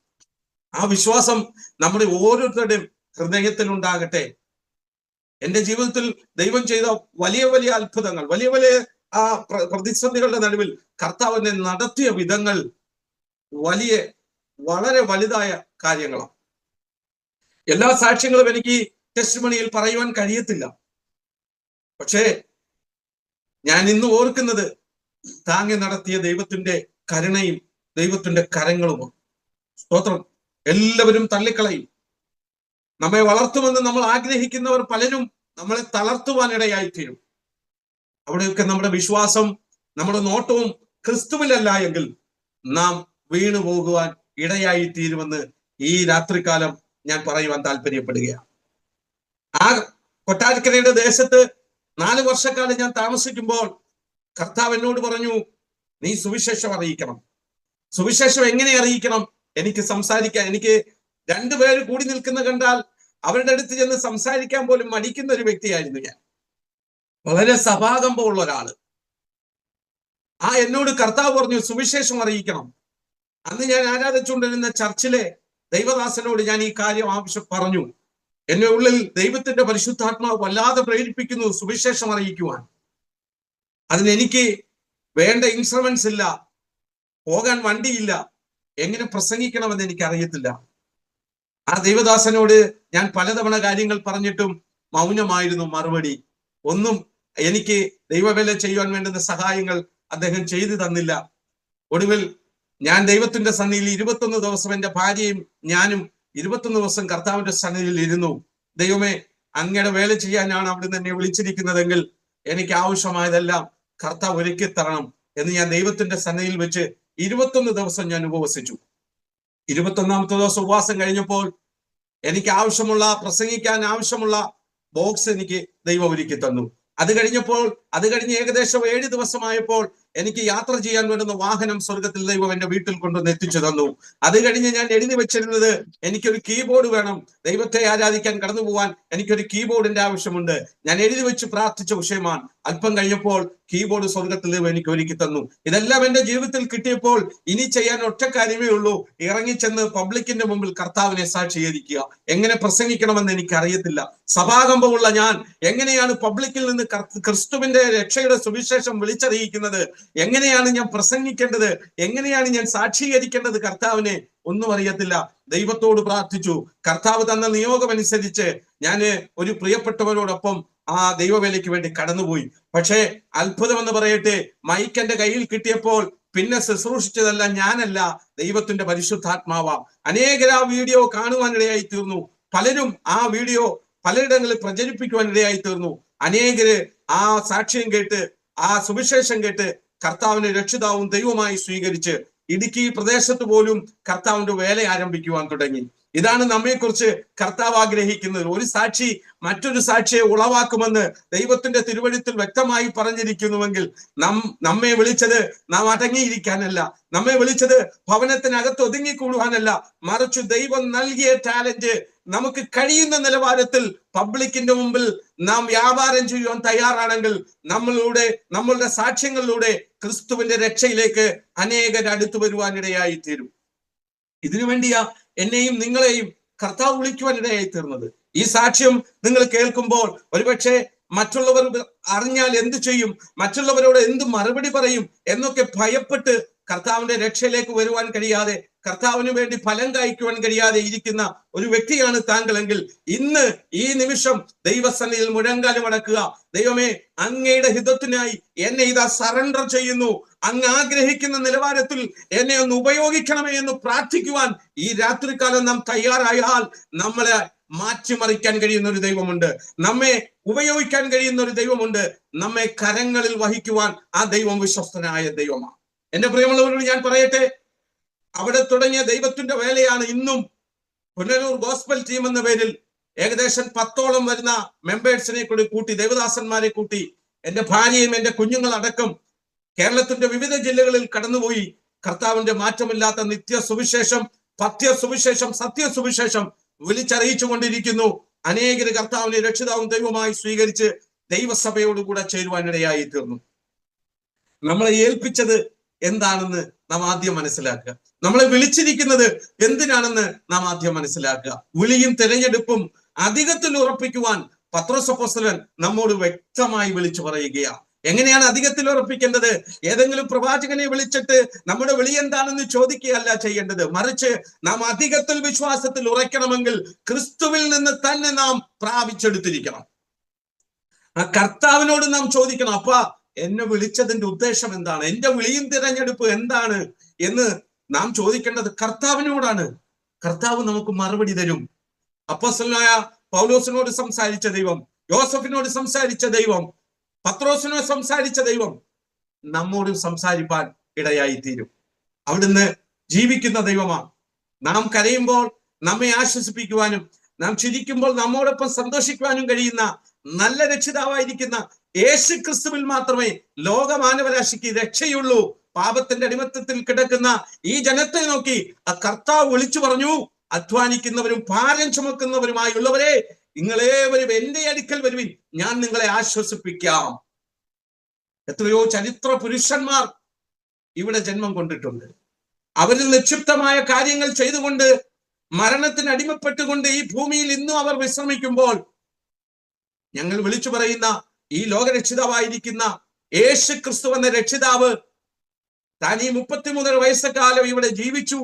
ആ വിശ്വാസം നമ്മുടെ ഓരോരുത്തരുടെയും ഹൃദയത്തിൽ ഉണ്ടാകട്ടെ. എന്റെ ജീവിതത്തിൽ ദൈവം ചെയ്ത വലിയ വലിയ അത്ഭുതങ്ങൾ, വലിയ വലിയ പ്രതിസന്ധികളുടെ നടുവിൽ കർത്താവിനെ നടത്തിയ വിധങ്ങൾ വളരെ വലുതായ കാര്യങ്ങളാണ്. എല്ലാ സാക്ഷ്യങ്ങളും എനിക്ക് ടെസ്റ്റിമണിയിൽ പറയുവാൻ കഴിയത്തില്ല. പക്ഷേ ഞാൻ ഇന്ന് ഓർക്കുന്നത് താങ്ങി നടത്തിയ ദൈവത്തിന്റെ കരുണയും ദൈവത്തിന്റെ കരങ്ങളുമാണ്. സ്തോത്രം. എല്ലാവരും തള്ളിക്കളയും. നമ്മെ വളർത്തുമെന്ന് നമ്മൾ ആഗ്രഹിക്കുന്നവർ പലരും നമ്മളെ തളർത്തുവാനിടയായിത്തീരും. അവിടെയൊക്കെ നമ്മുടെ വിശ്വാസം, നമ്മുടെ നോട്ടവും ക്രിസ്തുവിലല്ല എങ്കിൽ നാം വീണു പോകുവാൻ ഇടയായിത്തീരുമെന്ന് ഈ രാത്രികാലം ഞാൻ പറയുവാൻ താല്പര്യപ്പെടുകയാണ്. ആ കൊട്ടാരക്കരയുടെ ദേശത്ത് 4 വർഷക്കാലം ഞാൻ താമസിക്കുമ്പോൾ കർത്താവ് എന്നോട് പറഞ്ഞു, നീ സുവിശേഷം അറിയിക്കണം. സുവിശേഷം എങ്ങനെ അറിയിക്കണം? എനിക്ക് സംസാരിക്കാൻ, എനിക്ക് 2 പേര് കൂടി നിൽക്കുന്ന കണ്ടാൽ അവരുടെ അടുത്ത് ചെന്ന് സംസാരിക്കാൻ പോലും മടിക്കുന്ന ഒരു വ്യക്തിയായിരുന്നു ഞാൻ. വളരെ സഭാകമ്പമുള്ള ഒരാള്. എന്നോട് കർത്താവ് പറഞ്ഞു സുവിശേഷം അറിയിക്കണം. അന്ന് ഞാൻ ആരാധിച്ചുകൊണ്ടിരുന്ന ചർച്ചിലെ ദൈവദാസനോട് ഞാൻ ഈ കാര്യം പറഞ്ഞു. എന്റെ ഉള്ളിൽ ദൈവത്തിന്റെ പരിശുദ്ധാത്മാവ് വല്ലാതെ പ്രേരിപ്പിക്കുന്നു സുവിശേഷം അറിയിക്കുവാൻ. അതിനെനിക്ക് വേണ്ട ഇൻസ്ട്രുമെന്റ്സ് ഇല്ല, പോകാൻ വണ്ടിയില്ല, എങ്ങനെ പ്രസംഗിക്കണമെന്ന് എനിക്ക് അറിയത്തില്ല. ആ ദൈവദാസനോട് ഞാൻ പലതവണ കാര്യങ്ങൾ പറഞ്ഞിട്ടും മൗനമായിരുന്നു മറുപടി. ഒന്നും എനിക്ക് ദൈവവേല ചെയ്യുവാൻ വേണ്ടുന്ന സഹായങ്ങൾ അദ്ദേഹം ചെയ്തു തന്നില്ല. ഒടുവിൽ ഞാൻ ദൈവത്തിന്റെ സന്നിധിയിൽ 21 ദിവസം എൻ്റെ ഭാര്യയും ഞാനും 21 ദിവസം കർത്താവിന്റെ സന്നിധിയിൽ ഇരുന്നു. ദൈവമേ, അങ്ങയുടെ വേല ചെയ്യാനാണ് അവിടുന്ന് എന്നെ വിളിച്ചിരിക്കുന്നതെങ്കിൽ എനിക്ക് ആവശ്യമായതെല്ലാം കർത്താവ് ഒരുക്കി തരണം എന്ന് ഞാൻ ദൈവത്തിന്റെ സന്നിധിയിൽ വെച്ച് 21 ദിവസം ഞാൻ ഉപവസിച്ചു. 21ാമത്തെ ദിവസം ഉപവാസം കഴിഞ്ഞപ്പോൾ എനിക്ക് പ്രസംഗിക്കാൻ ആവശ്യമുള്ള ബോക്സ് എനിക്ക് ദൈവം ഒരുക്കി തന്നു. അത് കഴിഞ്ഞ് ഏകദേശം 7 ദിവസമായപ്പോൾ എനിക്ക് യാത്ര ചെയ്യാൻ വേണ്ടുന്ന വാഹനം സ്വർഗത്തിൽ ദൈവം എന്റെ വീട്ടിൽ കൊണ്ടുവന്ന് എത്തിച്ചു തന്നു. അത് കഴിഞ്ഞ് ഞാൻ എഴുതി വെച്ചിരുന്നത് എനിക്കൊരു കീബോർഡ് വേണം, ദൈവത്തെ ആരാധിക്കാൻ കടന്നു പോകാൻ എനിക്കൊരു കീബോർഡിന്റെ ആവശ്യമുണ്ട്. ഞാൻ എഴുതി വെച്ച് പ്രാർത്ഥിച്ച വിഷയമാണ്. അല്പം കഴിഞ്ഞപ്പോൾ കീബോർഡ് സ്വർഗത്തിൽ ദൈവം എനിക്ക് ഒരുക്കി തന്നു. ഇതെല്ലാം എന്റെ ജീവിതത്തിൽ കിട്ടിയപ്പോൾ ഇനി ചെയ്യാൻ ഒറ്റ കാര്യമേ ഉള്ളൂ, ഇറങ്ങിച്ചെന്ന് പബ്ലിക്കിന്റെ മുമ്പിൽ കർത്താവിനെ സാക്ഷീകരിക്കുക. എങ്ങനെ പ്രസംഗിക്കണമെന്ന് എനിക്ക് അറിയത്തില്ല. സഭാകമ്പമുള്ള ഞാൻ എങ്ങനെയാണ് പബ്ലിക്കിൽ നിന്ന് ക്രിസ്തുവിന്റെ രക്ഷയുടെ സുവിശേഷം വിളിച്ചറിയിക്കുന്നത്? എങ്ങനെയാണ് ഞാൻ പ്രസംഗിക്കേണ്ടത്, എങ്ങനെയാണ് ഞാൻ സാക്ഷീകരിക്കേണ്ടത്, കർത്താവിനെ ഒന്നും അറിയത്തില്ല. ദൈവത്തോട് പ്രാർത്ഥിച്ചു. കർത്താവ് തന്ന നിയോഗം അനുസരിച്ച് ഞാൻ ഒരു പ്രിയപ്പെട്ടവരോടൊപ്പം ആ ദൈവവേലയ്ക്ക് വേണ്ടി കടന്നുപോയി. പക്ഷേ അത്ഭുതം എന്ന് പറയട്ടെ, മൈക്ക് എന്റെ കയ്യിൽ കിട്ടിയപ്പോൾ പിന്നെ ശുശ്രൂഷിച്ചതല്ല ഞാനല്ല, ദൈവത്തിന്റെ പരിശുദ്ധാത്മാവാം. അനേകർ ആ വീഡിയോ കാണുവാനിടയായി തീർന്നു. പലരും ആ വീഡിയോ പലയിടങ്ങളിൽ പ്രചരിപ്പിക്കുവാനിടയായി തീർന്നു. അനേകര് ആ സാക്ഷ്യം കേട്ട്, ആ സുവിശേഷം കേട്ട് കർത്താവിനെ രക്ഷിതാവും ദൈവമായി സ്വീകരിച്ച് ഇടുക്കി പ്രദേശത്ത് പോലും കർത്താവിന്റെ വേല ആരംഭിക്കുവാൻ തുടങ്ങി. ഇതാണ് നമ്മെക്കുറിച്ച് കർത്താവ് ആഗ്രഹിക്കുന്നത്. ഒരു സാക്ഷി മറ്റൊരു സാക്ഷിയെ ഉളവാക്കുമെന്ന് ദൈവത്തിന്റെ തിരുവഴുത്തിൽ വ്യക്തമായി പറഞ്ഞിരിക്കുന്നുവെങ്കിൽ നമ്മെ വിളിച്ചത് നാം അടങ്ങിയിരിക്കാനല്ല, നമ്മെ വിളിച്ചത് ഭവനത്തിനകത്ത് ഒതുങ്ങിക്കൂടുവാനല്ല, മറിച്ച് ദൈവം നൽകിയ ടാലന്റ് നമുക്ക് കഴിയുന്ന നിലവാരത്തിൽ പബ്ലിക്കിന്റെ മുമ്പിൽ നാം വ്യാപാരം ചെയ്യുവാൻ തയ്യാറാണെങ്കിൽ നമ്മളുടെ സാക്ഷ്യങ്ങളിലൂടെ ക്രിസ്തുവിന്റെ രക്ഷയിലേക്ക് അനേകർ അടുത്തു വരുവാനിടയായി തീരും. ഇതിനു വേണ്ടിയാ എന്നെയും നിങ്ങളെയും കർത്താവ് വിളിക്കുവാനിടയായി തീർന്നത്. ഈ സാക്ഷ്യം നിങ്ങൾ കേൾക്കുമ്പോൾ ഒരുപക്ഷെ മറ്റുള്ളവർ അറിഞ്ഞാൽ എന്ത് ചെയ്യും, മറ്റുള്ളവരോട് എന്ത് മറുപടി പറയും എന്നൊക്കെ ഭയപ്പെട്ട് കർത്താവിന്റെ രക്ഷയിലേക്ക് വരുവാൻ കഴിയാതെ, കർത്താവിന് വേണ്ടി ഫലം കായ്ക്കുവാൻ കഴിയാതെ ഇരിക്കുന്ന ഒരു വ്യക്തിയാണ് താങ്കളെങ്കിൽ ഇന്ന് ഈ നിമിഷം ദൈവസന്നിധിയിൽ മുഴങ്കാലം അടക്കുക. ദൈവമേ, അങ്ങയുടെ ഹിതത്തിനായി എന്നെ ഇതാ സറണ്ടർ ചെയ്യുന്നു, അങ്ങ് ആഗ്രഹിക്കുന്ന നിലവാരത്തിൽ എന്നെ ഒന്ന് ഉപയോഗിക്കണമേ എന്ന് പ്രാർത്ഥിക്കുവാൻ ഈ രാത്രികാലം നാം തയ്യാറായാൽ നമ്മളെ മാറ്റിമറിക്കാൻ കഴിയുന്ന ഒരു ദൈവമുണ്ട്, നമ്മെ ഉപയോഗിക്കാൻ കഴിയുന്ന ഒരു ദൈവമുണ്ട്, നമ്മെ കരങ്ങളിൽ വഹിക്കുവാൻ ആ ദൈവം വിശ്വസ്തനായ ദൈവമാണ്. എന്റെ പ്രിയമുള്ളവരോട് ഞാൻ പറയട്ടെ, അവിടെ തുടങ്ങിയ ദൈവത്തിന്റെ വേലയാണ് ഇന്നും പുനലൂർ ഗോസ്പൽ ടീം എന്ന പേരിൽ ഏകദേശം 10ഓളം വരുന്ന മെമ്പേഴ്സിനെ കൂടി കൂട്ടി, ദേവദാസന്മാരെ കൂട്ടി, എന്റെ ഭാര്യയും എന്റെ കുഞ്ഞുങ്ങളടക്കം കേരളത്തിന്റെ വിവിധ ജില്ലകളിൽ കടന്നുപോയി കർത്താവിന്റെ മാറ്റമില്ലാത്ത നിത്യ സുവിശേഷം, പഥ്യസുവിശേഷം, സത്യസുവിശേഷം വിളിച്ചറിയിച്ചു കൊണ്ടിരിക്കുന്നു. അനേകര് കർത്താവിനെ രക്ഷിതാവും ദൈവമായി സ്വീകരിച്ച് ദൈവസഭയോടുകൂടെ ചേരുവാനിടയായി തീർന്നു. നമ്മളെ ഏൽപ്പിച്ചത് എന്താണെന്ന് നാം ആദ്യം മനസ്സിലാക്കുക. നമ്മളെ വിളിച്ചിരിക്കുന്നത് എന്തിനാണെന്ന് നാം ആദ്യം മനസ്സിലാക്കുക. വിളിയും തിരഞ്ഞെടുപ്പും അധികത്തിൽ ഉറപ്പിക്കുവാൻ പത്രോസ് അപ്പോസ്തലൻ നമ്മോട് വ്യക്തമായി വിളിച്ചു പറയുകയാണ്. എങ്ങനെയാണ് അധികത്തിൽ ഉറപ്പിക്കേണ്ടത്? ഏതെങ്കിലും പ്രവാചകനെ വിളിച്ചിട്ട് നമ്മുടെ വിളി എന്താണെന്ന് ചോദിക്കുകയല്ല ചെയ്യേണ്ടത്, മറിച്ച് നാം അധികത്തിൽ വിശ്വാസത്തിൽ ഉറയ്ക്കണമെങ്കിൽ ക്രിസ്തുവിൽ നിന്ന് തന്നെ നാം പ്രാപിച്ചെടുത്തിരിക്കണം. ആ കർത്താവിനോട് നാം ചോദിക്കണം, അപ്പാ എന്നെ വിളിച്ചതിന്റെ ഉദ്ദേശം എന്താണ്, എന്റെ വിളിയും തിരഞ്ഞെടുപ്പ് എന്താണ് എന്ന് നാം ചോദിക്കേണ്ടത് കർത്താവിനോടാണ്. കർത്താവ് നമുക്ക് മറുപടി തരും. അപ്പോസ്തലനായ പൗലോസിനോട് സംസാരിച്ച ദൈവം, യോസഫിനോട് സംസാരിച്ച ദൈവം, പത്രോസിനോട് സംസാരിച്ച ദൈവം നമ്മോട് സംസാരിപ്പാൻ ഇടയായി തീരും. അവിടുന്ന് ജീവിക്കുന്ന ദൈവമാണ്. നാം കരയുമ്പോൾ നമ്മെ ആശ്വസിപ്പിക്കുവാനും നാം ചിരിക്കുമ്പോൾ നമ്മോടൊപ്പം സന്തോഷിക്കുവാനും കഴിയുന്ന നല്ല രക്ഷിതാവായിരിക്കുന്ന യേശു ക്രിസ്തുവിൽ മാത്രമേ ലോകമാനവരാശിക്ക് രക്ഷയുള്ളൂ. പാപത്തിന്റെ അടിമത്തത്തിൽ കിടക്കുന്ന ഈ ജനത്തെ നോക്കി ആ കർത്താവ് വിളിച്ചു പറഞ്ഞു, അധ്വാനിക്കുന്നവരും ഭാരം ചുമക്കുന്നവരുമായുള്ളവരെ നിങ്ങളേവരും എന്റെ അടുക്കൽ വരുവിൻ, ഞാൻ നിങ്ങളെ ആശ്വസിപ്പിക്കാം. എത്രയോ ചരിത്ര പുരുഷന്മാർ ഇവിടെ ജന്മം കൊണ്ടിട്ടുണ്ട്. അവരിൽ നിക്ഷിപ്തമായ കാര്യങ്ങൾ ചെയ്തുകൊണ്ട് മരണത്തിന് അടിമപ്പെട്ടുകൊണ്ട് ഈ ഭൂമിയിൽ ഇന്നും അവർ വിശ്രമിക്കുമ്പോൾ ഞങ്ങൾ വിളിച്ചു പറയുന്ന ഈ ലോകരക്ഷിതാവായിരിക്കുന്ന യേശു ക്രിസ്തു എന്ന രക്ഷിതാവ് താൻ ഈ 33 വയസ്സുകാലം ഇവിടെ ജീവിച്ചു.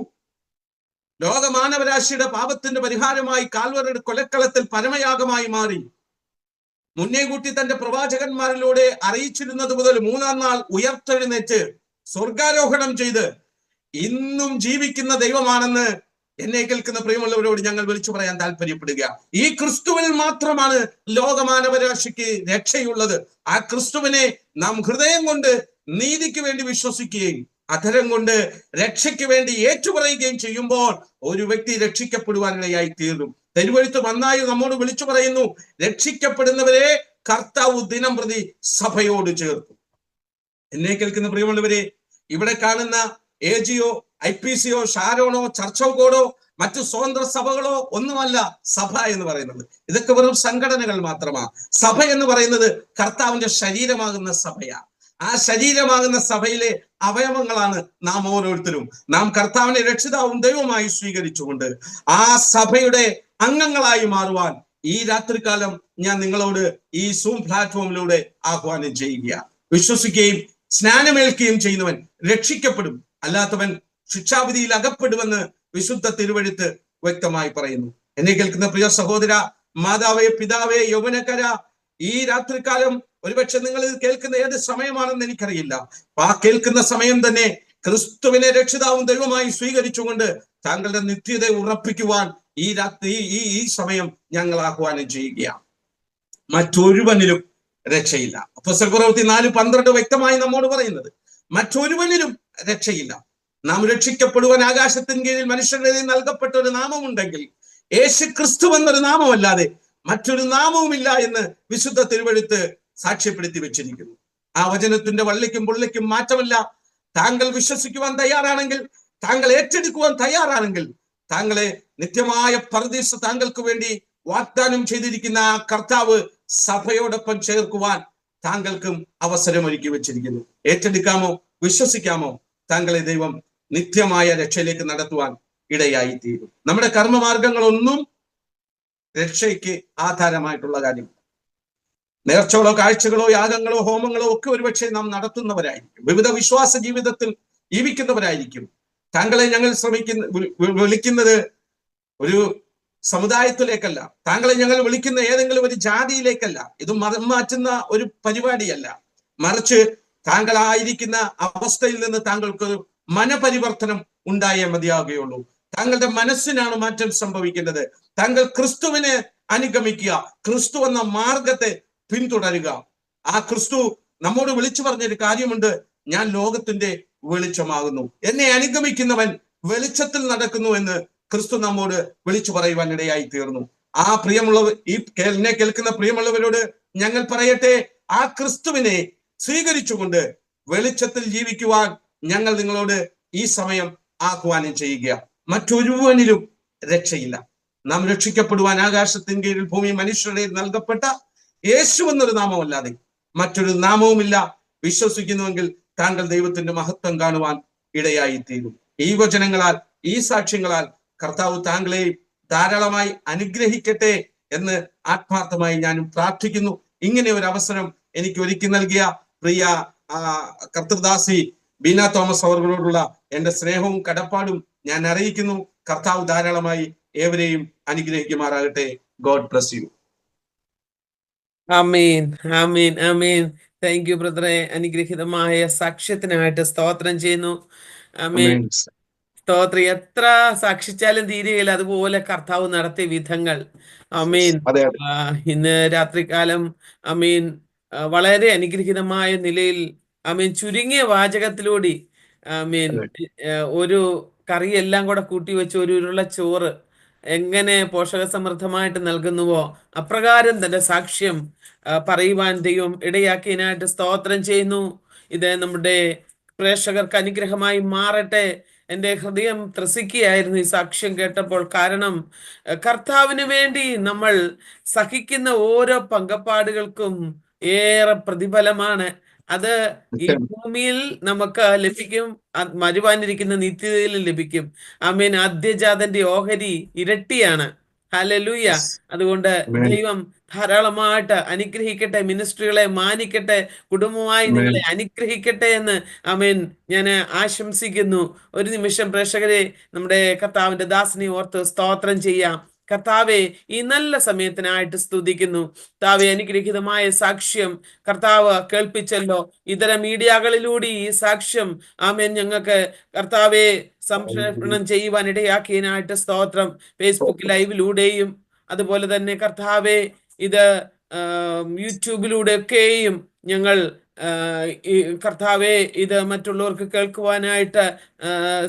ലോകമാനവരാശിയുടെ പാപത്തിന്റെ പരിഹാരമായി കാൽവറിയുടെ കൊലക്കളത്തിൽ പരമയാഗമായി മാറി. മുന്നേ കൂട്ടി തന്റെ പ്രവാചകന്മാരിലൂടെ അറിയിച്ചിരുന്നത് മുതൽ 3-ാം നാൾ ഉയർത്തെഴുന്നേറ്റ് സ്വർഗാരോഹണം ചെയ്ത് ഇന്നും ജീവിക്കുന്ന ദൈവമാണെന്ന് എന്നെ കേൾക്കുന്ന പ്രിയമുള്ളവരോട് ഞങ്ങൾ വിളിച്ചു പറയാൻ താല്പര്യപ്പെടുക. ഈ ക്രിസ്തുവിൽ മാത്രമാണ് ലോകമാനവരാശിക്ക് രക്ഷയുള്ളത്. ആ ക്രിസ്തുവിനെ നാം ഹൃദയം കൊണ്ട് നീതിക്ക് വേണ്ടി വിശ്വസിക്കുകയും അധരം കൊണ്ട് രക്ഷയ്ക്ക് വേണ്ടി ഏറ്റുപറയുകയും ചെയ്യുമ്പോൾ ഒരു വ്യക്തി രക്ഷിക്കപ്പെടുവാനിടയായി തീർന്നു. തിരുവെഴുത്ത് നന്നായി നമ്മോട് വിളിച്ചു പറയുന്നു, രക്ഷിക്കപ്പെടുന്നവരെ കർത്താവ് ദിനം പ്രതി സഭയോട് ചേർത്തു. എന്നെ കേൾക്കുന്ന പ്രിയമുള്ളവരെ, ഇവിടെ കാണുന്ന AGO, IPCO, ഷാരോണോ, ചർച്ച് ഓഫ് ഗോഡോ മറ്റു സ്വതന്ത്ര സഭകളോ ഒന്നുമല്ല സഭ എന്ന് പറയുന്നത്. ഇതൊക്കെ വെറും സംഘടനകൾ മാത്രമാണ്. സഭ എന്ന് പറയുന്നത് കർത്താവിന്റെ ശരീരമാകുന്ന സഭയാണ്. ആ ശരീരമാകുന്ന സഭയിലെ അവയവങ്ങളാണ് നാം ഓരോരുത്തരും. നാം കർത്താവിനെ രക്ഷിതാവും ദൈവമായി സ്വീകരിച്ചുകൊണ്ട് ആ സഭയുടെ അംഗങ്ങളായി മാറുവാൻ ഈ രാത്രികാലം ഞാൻ നിങ്ങളോട് ഈ സൂം പ്ലാറ്റ്ഫോമിലൂടെ ആഹ്വാനം ചെയ്യുക. വിശ്വസിക്കുകയും സ്നാനമേൽക്കുകയും ചെയ്യുന്നവൻ രക്ഷിക്കപ്പെടും, അല്ലാത്തവൻ ശിക്ഷാവിധിയിൽ അകപ്പെടുമെന്ന് വിശുദ്ധ തിരുവെഴുത്ത് വ്യക്തമായി പറയുന്നു. എന്നെ കേൾക്കുന്ന പ്രിയ സഹോദര, മാതാവേ, പിതാവേ, യൗവനക്കാര, ഈ രാത്രികാലം ഒരുപക്ഷെ നിങ്ങൾ ഇത് കേൾക്കുന്ന ഏത് സമയമാണെന്ന് എനിക്കറിയില്ല. ആ കേൾക്കുന്ന സമയം തന്നെ ക്രിസ്തുവിനെ രക്ഷിതാവും ദൈവമായി സ്വീകരിച്ചുകൊണ്ട് താങ്കളുടെ നിത്യത ഉറപ്പിക്കുവാൻ ഈ രാത്രി ഈ സമയം ഞങ്ങൾ ആഹ്വാനം ചെയ്യുകയാണ്. മറ്റൊരുവനിലും രക്ഷയില്ല. അപ്പോസ്തല പ്രവൃത്തി 4:12 വ്യക്തമായി നമ്മോട് പറയുന്നത്, മറ്റൊരുവനിലും രക്ഷയില്ല. നാം രക്ഷിക്കപ്പെടുവാൻ ആകാശത്തിന് കീഴിൽ മനുഷ്യരുടെ നൽകപ്പെട്ട ഒരു നാമമുണ്ടെങ്കിൽ യേശു ക്രിസ്തു എന്നൊരു നാമമല്ലാതെ മറ്റൊരു നാമവുമില്ല എന്ന് വിശുദ്ധ തിരുവെഴുത്ത് സാക്ഷ്യപ്പെടുത്തി വെച്ചിരിക്കുന്നു. ആ വചനത്തിന്റെ വള്ളിക്കും പുള്ളിക്കും മാറ്റമില്ല. താങ്കൾ വിശ്വസിക്കുവാൻ തയ്യാറാണെങ്കിൽ, താങ്കൾ ഏറ്റെടുക്കുവാൻ തയ്യാറാണെങ്കിൽ, താങ്കളെ നിത്യമായ പരദീസ താങ്കൾക്ക് വേണ്ടി വാഗ്ദാനം ചെയ്തിരിക്കുന്ന ആ കർത്താവ് സഭയോടൊപ്പം ചേർക്കുവാൻ താങ്കൾക്കും അവസരം ഒരുക്കി വെച്ചിരിക്കുന്നു. ഏറ്റെടുക്കാമോ? വിശ്വസിക്കാമോ? താങ്കളെ ദൈവം നിത്യമായ രക്ഷയിലേക്ക് നടത്തുവാൻ ഇടയായി തീരും. നമ്മുടെ കർമ്മമാർഗങ്ങളൊന്നും രക്ഷയ്ക്ക് ആധാരമായിട്ടുള്ള കാര്യങ്ങൾ. നേർച്ചകളോ കാഴ്ചകളോ യാഗങ്ങളോ ഹോമങ്ങളോ ഒക്കെ ഒരുപക്ഷെ നാം നടത്തുന്നവരായിരിക്കും, വിവിധ വിശ്വാസ ജീവിതത്തിൽ ജീവിക്കുന്നവരായിരിക്കും. താങ്കളെ ഞങ്ങൾ വിളിക്കുന്നത് ഒരു സമുദായത്തിലേക്കല്ല, താങ്കളെ ഞങ്ങൾ വിളിക്കുന്ന ഏതെങ്കിലും ഒരു ജാതിയിലേക്കല്ല, ഇത് മതം മാറ്റുന്ന ഒരു പരിപാടിയല്ല. മറിച്ച് താങ്കളായിരിക്കുന്ന അവസ്ഥയിൽ നിന്ന് താങ്കൾക്ക് മനപരിവർത്തനം ഉണ്ടായേ മതിയാകുകയുള്ളൂ. താങ്കളുടെ മനസ്സിനാണ് മാറ്റം സംഭവിക്കേണ്ടത്. താങ്കൾ ക്രിസ്തുവിനെ അനുഗമിക്കുക, ക്രിസ്തു എന്ന മാർഗത്തെ പിന്തുടരുക. ആ ക്രിസ്തു നമ്മോട് വിളിച്ചു പറഞ്ഞൊരു കാര്യമുണ്ട്, ഞാൻ ലോകത്തിന്റെ വെളിച്ചമാകുന്നു, എന്നെ അനുഗമിക്കുന്നവൻ വെളിച്ചത്തിൽ നടക്കുന്നു എന്ന് ക്രിസ്തു നമ്മോട് വിളിച്ചു പറയുവാൻ ഇടയായി തീർന്നു. ആ പ്രിയമുള്ളവർ, എന്നെ കേൾക്കുന്ന പ്രിയമുള്ളവരോട് ഞങ്ങൾ പറയട്ടെ, ആ ക്രിസ്തുവിനെ സ്വീകരിച്ചുകൊണ്ട് വെളിച്ചത്തിൽ ജീവിക്കുവാൻ ഞങ്ങൾ നിങ്ങളോട് ഈ സമയം ആഹ്വാനം ചെയ്യുക. മറ്റൊരുവനിലും രക്ഷയില്ല. നാം രക്ഷിക്കപ്പെടുവാൻ ആകാശത്തിന് കീഴിൽ ഭൂമി മനുഷ്യരുടെ നൽകപ്പെട്ട യേശു എന്നൊരു നാമമല്ലാതെ മറ്റൊരു നാമവുമില്ല. വിശ്വസിക്കുന്നുവെങ്കിൽ താങ്കൾ ദൈവത്തിന്റെ മഹത്വം കാണുവാൻ ഇടയായി തീരും. ഈ വചനങ്ങളാൽ, ഈ സാക്ഷ്യങ്ങളാൽ കർത്താവ് താങ്കളെ ധാരാളമായി അനുഗ്രഹിക്കട്ടെ എന്ന് ആത്മാർത്ഥമായി ഞാനും പ്രാർത്ഥിക്കുന്നു. ഇങ്ങനെ ഒരു അവസരം എനിക്ക് ഒരുക്കി നൽകിയ പ്രിയ കർത്തൃദാസി ബീന തോമസ് അവരോടുള്ള എന്റെ സ്നേഹവും കടപ്പാടും ഞാൻ അറിയിക്കുന്നു. കർത്താവ് ധാരാളമായി ഏവരെയും അനുഗ്രഹിക്കുമാറാകട്ടെ. God bless you. Amen, amen, amen. Thank you ബ്രദറെ. അനുഗ്രഹീതമായ സാക്ഷ്യത്തിനായിട്ട് സ്തോത്രം ചെയ്യുന്നു. ആമേൻ. സ്തോത്രം. എത്ര സാക്ഷിച്ചാലും തീരുകയില്ല, അതുപോലെ കർത്താവ് നടത്തിയ വിധങ്ങൾ. ആമേൻ. ഇന്ന് രാത്രികാലം ആമേൻ വളരെ അനുഗ്രഹീതമായ നിലയിൽ ആമേൻ ചുരുങ്ങിയ വാചകത്തിലൂടെ ആമേൻ ഒരു കറിയെല്ലാം കൂടെ കൂട്ടി വെച്ച് ഒരു ഉരുള ചോറ് എങ്ങനെ പോഷക സമൃദ്ധമായിട്ട് നൽകുന്നുവോ അപ്രകാരം തന്റെ സാക്ഷ്യം പറയുവാൻ ദൈവം ഇടയാക്കിയതിനായിട്ട് സ്തോത്രം ചെയ്യുന്നു. ഇത് നമ്മുടെ പ്രേക്ഷകർക്ക് അനുഗ്രഹമായി മാറട്ടെ. എൻ്റെ ഹൃദയം ത്രസിക്കുകയായിരുന്നു ഈ സാക്ഷ്യം കേട്ടപ്പോൾ. കാരണം കർത്താവിന് വേണ്ടി നമ്മൾ സഹിക്കുന്ന ഓരോ പങ്കപ്പാടുകൾക്കും ഏറെ പ്രതിഫലമാണ്. അത് ഈ ഭൂമിയിൽ നമുക്ക് ലഭിക്കും, വരുവാനിരിക്കുന്ന നിത്യതയിലും ലഭിക്കും. ആമേൻ. ആദ്യജാതന്റെ ഓഹരി ഇരട്ടിയാണ്. ഹല്ലേലൂയ. അതുകൊണ്ട് ദൈവം ധാരാളമായിട്ട് അനുഗ്രഹിക്കട്ടെ, മിനിസ്ട്രികളെ മാനിക്കട്ടെ, കുടുംബമായി നിങ്ങളെ അനുഗ്രഹിക്കട്ടെ എന്ന് ആമേൻ ഞാൻ ആശംസിക്കുന്നു. ഒരു നിമിഷം പ്രേക്ഷകരെ നമ്മുടെ കർത്താവിന്റെ ദാസനെ ഓർത്ത് സ്തോത്രം ചെയ്യാം. കർത്താവെ, ഈ നല്ല സമയത്തിനായിട്ട് സ്തുതിക്കുന്നു. കർത്താവെ, അനുഗ്രഹീതമായ സാക്ഷ്യം കർത്താവ് കേൾപ്പിച്ചല്ലോ. ഇതര മീഡിയകളിലൂടെ ഈ സാക്ഷ്യം ആമേൻ ഞങ്ങൾക്ക് കർത്താവെ സംപ്രേഷണം ചെയ്യുവാൻ ഇടയാക്കിയതിനായിട്ട് സ്തോത്രം. ഫേസ്ബുക്ക് ലൈവിലൂടെയും അതുപോലെ തന്നെ കർത്താവെ ഇത് യൂട്യൂബിലൂടെ ഒക്കെയും ഞങ്ങൾ ഈ കർത്താവെ ഇത് മറ്റുള്ളവർക്ക് കേൾക്കുവാനായിട്ട്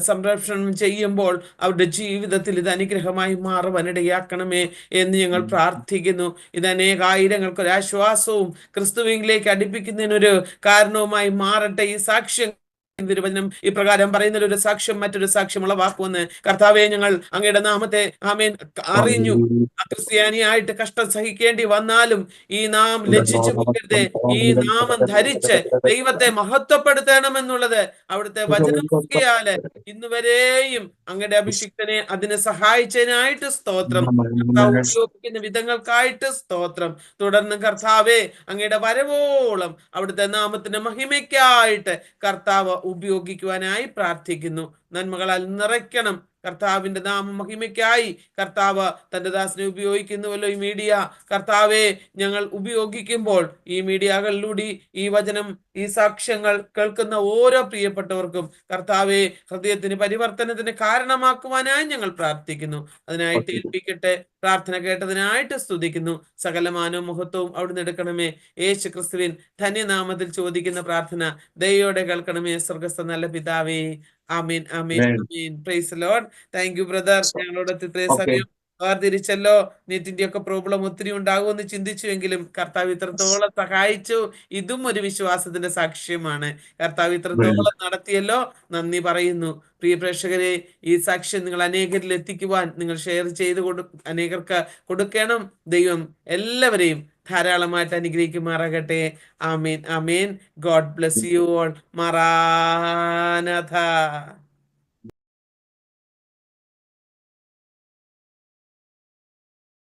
സംരക്ഷണം ചെയ്യുമ്പോൾ അവരുടെ ജീവിതത്തിൽ ഇത് അനുഗ്രഹമായി മാറുവാനിടയാക്കണമേ എന്ന് ഞങ്ങൾ പ്രാർത്ഥിക്കുന്നു. ഇത് അനേകായിരങ്ങൾക്ക് ഒരു ആശ്വാസവും ക്രിസ്തുവിലേക്ക് അടുപ്പിക്കുന്നതിനൊരു കാരണവുമായി മാറട്ടെ. ഈ സാക്ഷ്യം തിരുവചനം ഇപ്രകാരം പറയുന്ന ഒരു സാക്ഷ്യം മറ്റൊരു സാക്ഷ്യം ഉളവാക്കുമെന്ന്. കർത്താവെ, ഞങ്ങൾ അങ്ങയുടെ നാമത്തെ ആമേൻ അറിഞ്ഞു. ക്രിസ്ത്യാനിയായിട്ട് കഷ്ടം സഹിക്കേണ്ടി വന്നാലും ഈ നാം ലജ്ജിച്ചു പോകരുത്. ഈ നാമം ധരിച്ച് ദൈവത്തെ മഹത്വപ്പെടുത്തണമെന്നുള്ളത് അവിടുത്തെ വചനമൊക്കെയാല് ഇന്നുവരെയും അങ്ങയുടെ അഭിഷിക്തനെ അതിന് സഹായിച്ചതിനായിട്ട് സ്തോത്രം. കർത്താവ് ഉപയോഗിക്കുന്ന വിധങ്ങൾക്കായിട്ട് സ്തോത്രം. തുടർന്ന് കർത്താവെ, അങ്ങയുടെ വരവോളം അവിടുത്തെ നാമത്തിന്റെ മഹിമയ്ക്കായിട്ട് കർത്താവ് ഉപയോഗിക്കുവാനായി പ്രാർത്ഥിക്കുന്നു. നന്മകളാൽ നിറയ്ക്കണം. കർത്താവിന്റെ നാമ മഹിമയ്ക്കായി കർത്താവ് തന്റെ ദാസനെ ഉപയോഗിക്കുന്നുവല്ലോ ഈ മീഡിയ. കർത്താവെ, ഞങ്ങൾ ഉപയോഗിക്കുമ്പോൾ ഈ മീഡിയകളിലൂടെ ഈ വചനം, ഈ സാക്ഷ്യങ്ങൾ കേൾക്കുന്ന ഓരോ പ്രിയപ്പെട്ടവർക്കും കർത്താവെ ഹൃദയത്തിന് പരിവർത്തനത്തിന് കാരണമാക്കുവാനായി ഞങ്ങൾ പ്രാർത്ഥിക്കുന്നു. അതിനായിട്ട് ഏൽപ്പിക്കട്ടെ. പ്രാർത്ഥന കേട്ടതിനായിട്ട് സ്തുതിക്കുന്നു. സകലമാനവും മഹത്വവും അവിടുന്ന് എടുക്കണമേ. യേശു ക്രിസ്തുവിൻ ധന്യനാമത്തിൽ ചോദിക്കുന്ന പ്രാർത്ഥന ദയോടെ കേൾക്കണമേ. സ്വർഗസ്ഥ നല്ല പിതാവേ. ആമീൻ, ആമീൻ, ആമീൻ. Praise Lord. Thank you brother. ഞങ്ങളോട് ഇത്രയും സമയം വേർതിരിച്ചല്ലോ. നെറ്റിന്റെ ഒക്കെ പ്രോബ്ലം ഒത്തിരി ഉണ്ടാകുമെന്ന് ചിന്തിച്ചുവെങ്കിലും കർത്താവ് ഇത്രത്തോളം സഹായിച്ചു. ഇതും ഒരു വിശ്വാസത്തിന്റെ സാക്ഷ്യമാണ്. കർത്താവ് ഇത്രത്തോളം നടത്തിയല്ലോ. നന്ദി പറയുന്നു. പ്രിയ പ്രേക്ഷകരെ, ഈ സാക്ഷ്യം നിങ്ങൾ അനേകരിൽ എത്തിക്കുവാൻ നിങ്ങൾ ഷെയർ ചെയ്ത് അനേകർക്ക് കൊടുക്കണം. ദൈവം എല്ലാവരെയും ധാരാളമായിട്ട് അനുഗ്രഹിക്കുമാറാകട്ടെ. ആമേൻ, ആമേൻ. God bless you all. മറാനഥ.